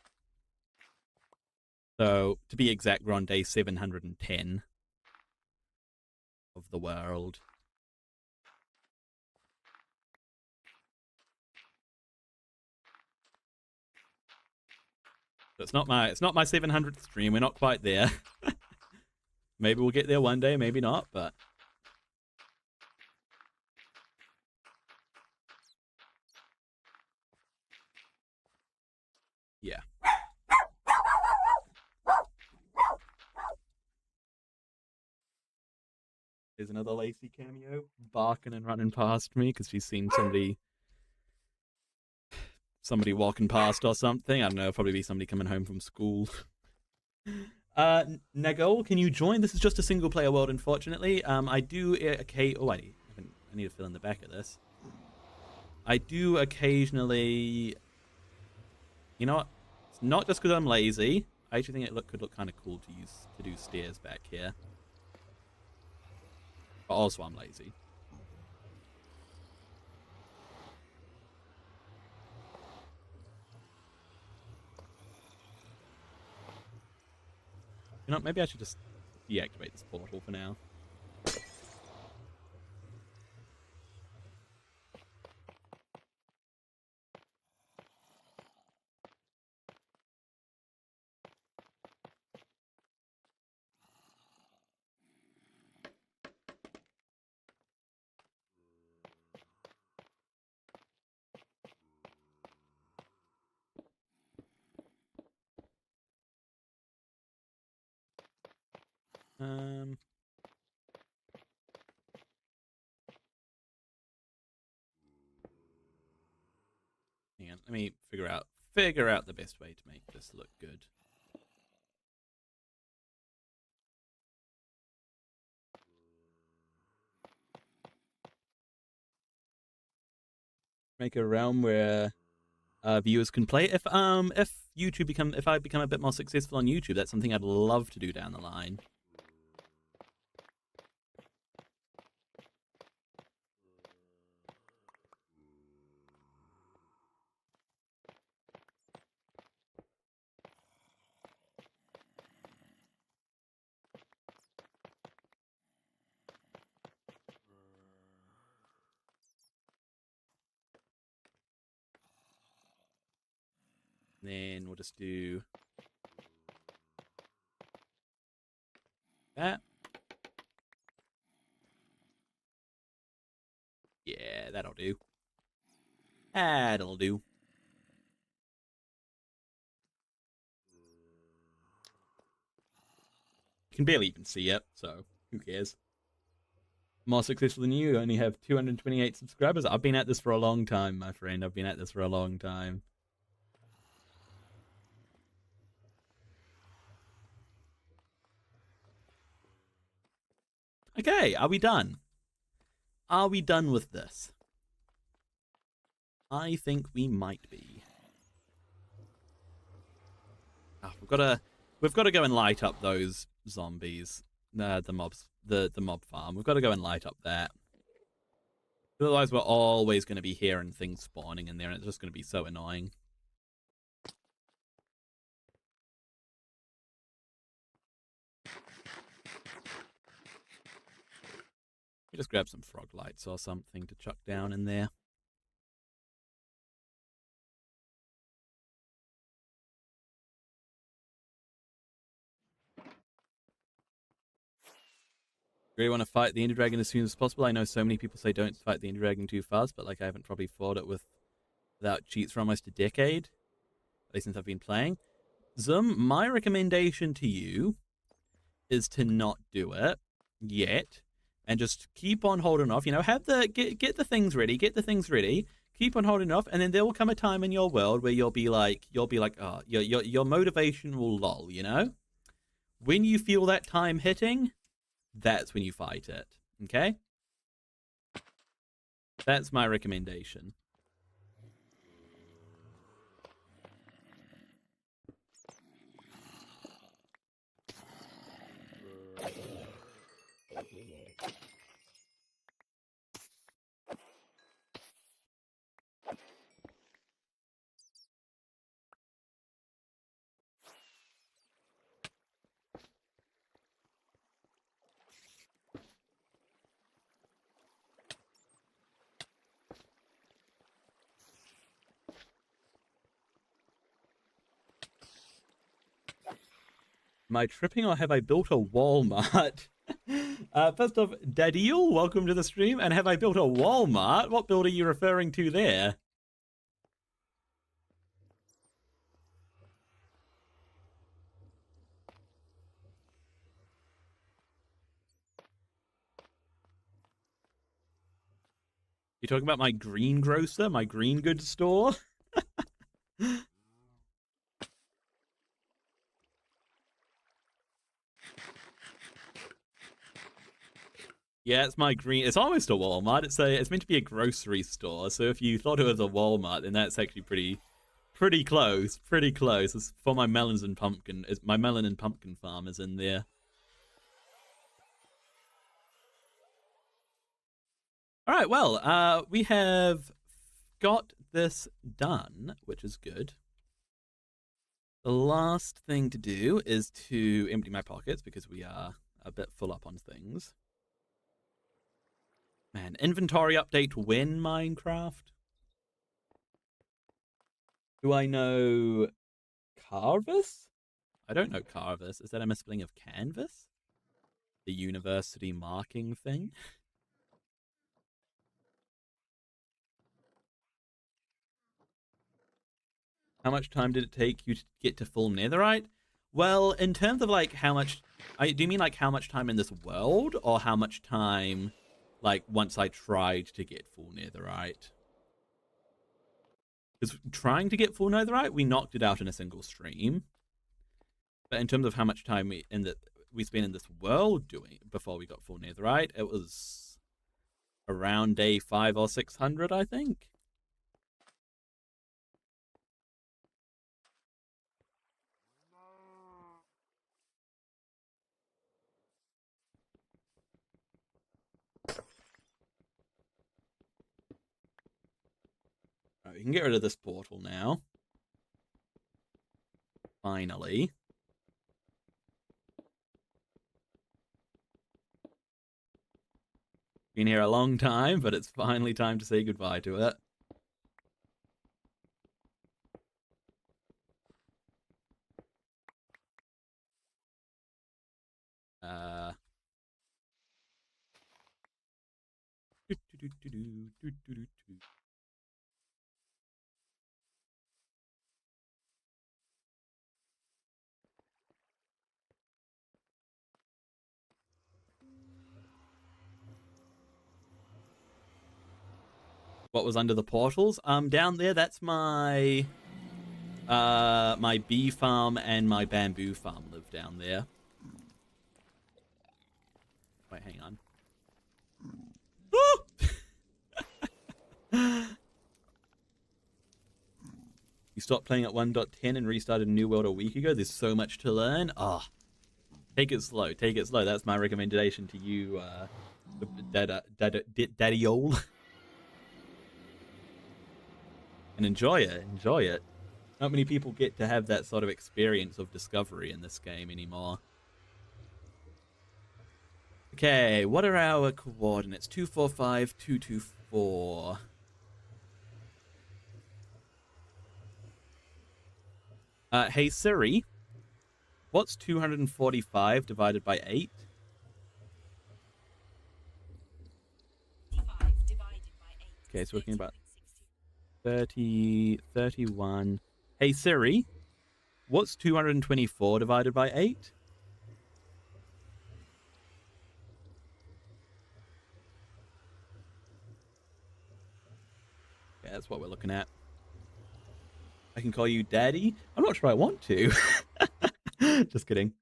So, to be exact, we're on day 710 of the world. So it's not my 700th stream. We're not quite there. Maybe we'll get there one day, maybe not, but yeah. There's another Lacey cameo barking and running past me because she's seen somebody walking past or something. I don't know, probably be somebody coming home from school. Nagol, can you join? This is just a single player world, unfortunately. I do I need to fill in the back of this. I do occasionally, you know what? It's not just because I'm lazy. I actually think it could look kind of cool to do stairs back here. But also I'm lazy. You know, maybe I should just deactivate this portal for now. Hang on, let me figure out the best way to make this look good. Make a realm where viewers can play. If I become a bit more successful on YouTube, that's something I'd love to do down the line. Then we'll just do that. Yeah, that'll do. That'll do. You can barely even see it, so who cares? More successful than you. Only have 228 subscribers. I've been at this for a long time, my friend. I've been at this for a long time. Okay, are we done? Are we done with this? I think we might be. Oh, we've got to go and light up those zombies. The mobs, the mob farm. We've got to go and light up that. Otherwise, we're always going to be hearing things spawning in there, and it's just going to be so annoying. You just grab some frog lights or something to chuck down in there. Really want to fight the Ender Dragon as soon as possible. I know so many people say don't fight the Ender Dragon too fast, but like I haven't probably fought it without cheats for almost a decade, at least since I've been playing. Zum, my recommendation to you is to not do it yet, and just keep on holding off. You know, have the get the things ready, keep on holding off, and then there will come a time in your world where you'll be like, oh, your motivation will lull. You know, when you feel that time hitting, that's when you fight it. Okay, that's my recommendation. Am I tripping or have I built a Walmart? First off, Dadiel, welcome to the stream. And have I built a Walmart? What build are you referring to there? You talking about my greengrocer, my green goods store? Yeah, it's my green. It's almost a Walmart. It's meant to be a grocery store. So if you thought it was a Walmart, then that's actually pretty close. Pretty close. It's for my melons and pumpkin. My melon and pumpkin farm is in there. All right. Well, we have got this done, which is good. The last thing to do is to empty my pockets because we are a bit full up on things. Man, inventory update when Minecraft? Do I know Carvis? I don't know Carvis. Is that a misspelling of canvas? The university marking thing? How much time did it take you to get to full netherite? Well, in terms of like how much... do you mean like how much time in this world? Or how much time like once I tried to get full netherite? Because trying to get full netherite, we knocked it out in a single stream. But in terms of how much time we spent in this world doing before we got full netherite, it was around day 500 or 600, I think. Right, we can get rid of this portal now. Finally. Been here a long time, but it's finally time to say goodbye to it. What was under the portals? Down there, that's my my bee farm and my bamboo farm live down there. Wait, hang on. You stopped playing at 1.10 and restarted New World a week ago. There's so much to learn. Ah, take it slow. Take it slow. That's my recommendation to you, daddy-ole. And enjoy it. Enjoy it. Not many people get to have that sort of experience of discovery in this game anymore. Okay, what are our coordinates? 245, 224. Hey Siri, what's 245 divided by 8? 5 divided by 8. Okay, so we're looking about 30, 31. Hey Siri, what's 224 divided by 8? Yeah, that's what we're looking at. I can call you Daddy? I'm not sure I want to. Just kidding.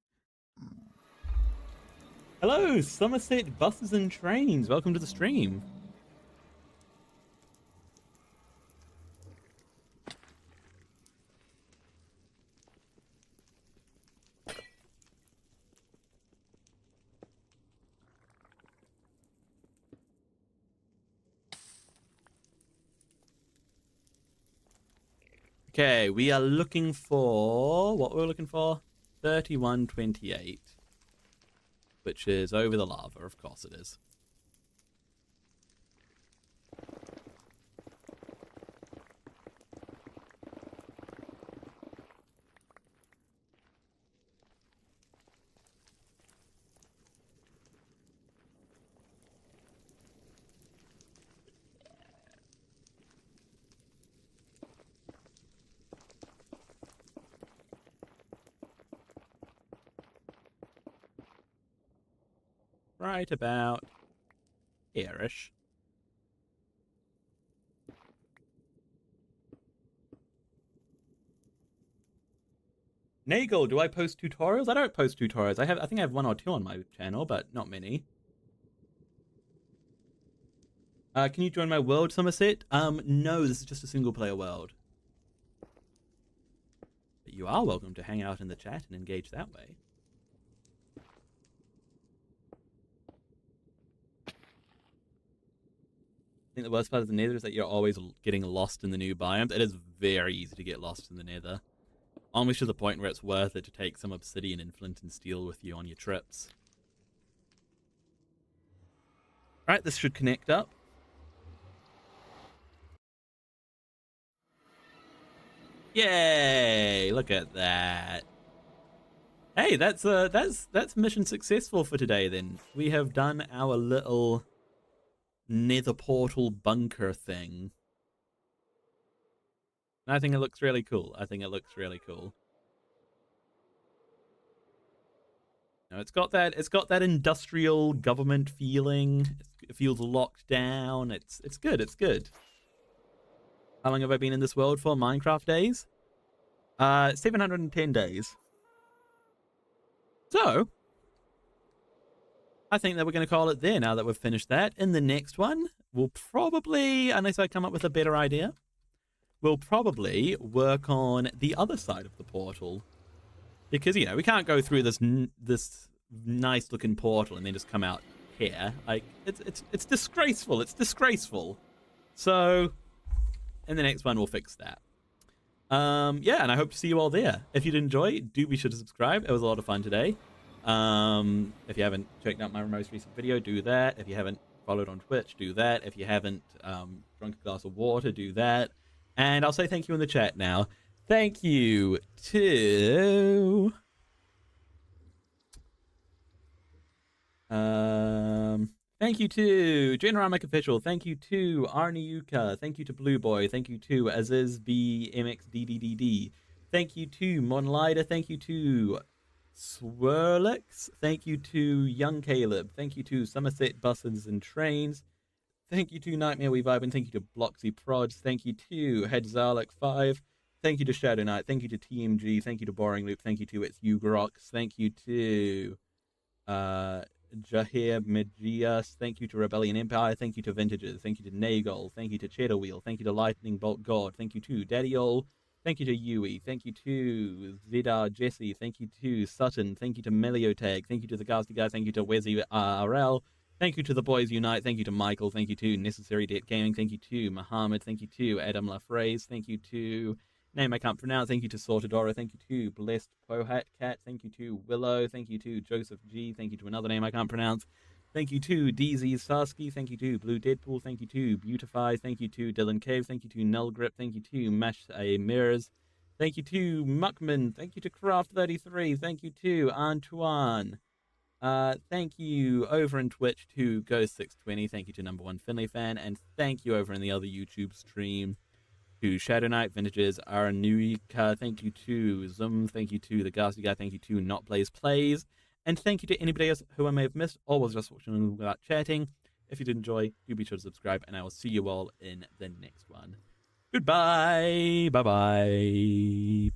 Hello, Somerset Buses and Trains. Welcome to the stream. Okay, we are looking for... What we're looking for? 3128. Which is over the lava, of course it is. Right about here-ish. Nagel, do I post tutorials? I don't post tutorials. I think I have 1 or 2 on my channel, but not many. Can you join my world, Somerset? No, this is just a single-player world. But you are welcome to hang out in the chat and engage that way. I think the worst part of the Nether is that you're always getting lost in the new biomes. It is very easy to get lost in the Nether. Almost to the point where it's worth it to take some obsidian and flint and steel with you on your trips. Alright, this should connect up. Yay! Look at that. Hey, that's mission successful for today then. We have done our little Nether portal bunker thing. I think it looks really cool. I think it looks really cool. No, it's got that industrial government feeling. It feels locked down. It's good. It's good. How long have I been in this world for? Minecraft days? 710 days. So, I think that we're going to call it there now that we've finished that. In the next one, we'll probably, unless I come up with a better idea, we'll probably work on the other side of the portal. Because, you know, we can't go through this nice looking portal and then just come out here. Like, it's disgraceful. It's disgraceful. So, in the next one, we'll fix that. Yeah, and I hope to see you all there. If you did enjoy, do be sure to subscribe. It was a lot of fun today. If you haven't checked out my most recent video, do that. If you haven't followed on Twitch, do that. If you haven't drunk a glass of water, do that. And I'll say thank you in the chat now. Thank you to... Thank you to Generamic Official. Thank you to Arnie Yuka. Thank you to Blue Boy. Thank you to Aziz BMXDDDD. Thank you to Monlida. Thank you to Swirlix. Thank you to Young Caleb. Thank you to Somerset Buses and Trains. Thank you to Nightmare We Vibe, and thank you to Bloxy Prods. Thank you to Headzarlik5. Thank you to Shadow Knight. Thank you to TMG. Thank you to Boring Loop. Thank you to It's Ugrox. Thank you to Jahir Mejias. Thank you to Rebellion Empire. Thank you to Vintages. Thank you to Nagel. Thank you to Cheddar Wheel. Thank you to Lightning Bolt God. Thank you to Daddyol. Thank you to Yui. Thank you to Zidar Jesse. Thank you to Sutton. Thank you to Meliotag. Thank you to the Ghastly Guy. Thank you to Wezzy RL. Thank you to the Boys Unite. Thank you to Michael. Thank you to Necessary Debt Gaming. Thank you to Muhammad. Thank you to Adam LaFraise. Thank you to name I can't pronounce. Thank you to Sortadora. Thank you to Blessed Pohat Cat. Thank you to Willow. Thank you to Joseph G. Thank you to another name I can't pronounce. Thank you to DZ Sarsky. Thank you to Blue Deadpool. Thank you to Beautify. Thank you to Dylan Cave. Thank you to Null Grip. Thank you to Mash A Mirrors. Thank you to Muckman. Thank you to Craft33. Thank you to Antoine. Thank you over in Twitch to Ghost620. Thank you to Number One Finley Fan, and thank you over in the other YouTube stream to Shadow Knight, Vintages, Aranuika. Thank you to Zoom. Thank you to the Ghastly Guy. Thank you to Not Blaze Plays, and thank you to anybody else who I may have missed or was just watching without chatting. If you did enjoy, do be sure to subscribe, and I will see you all in the next one. Goodbye. Bye bye.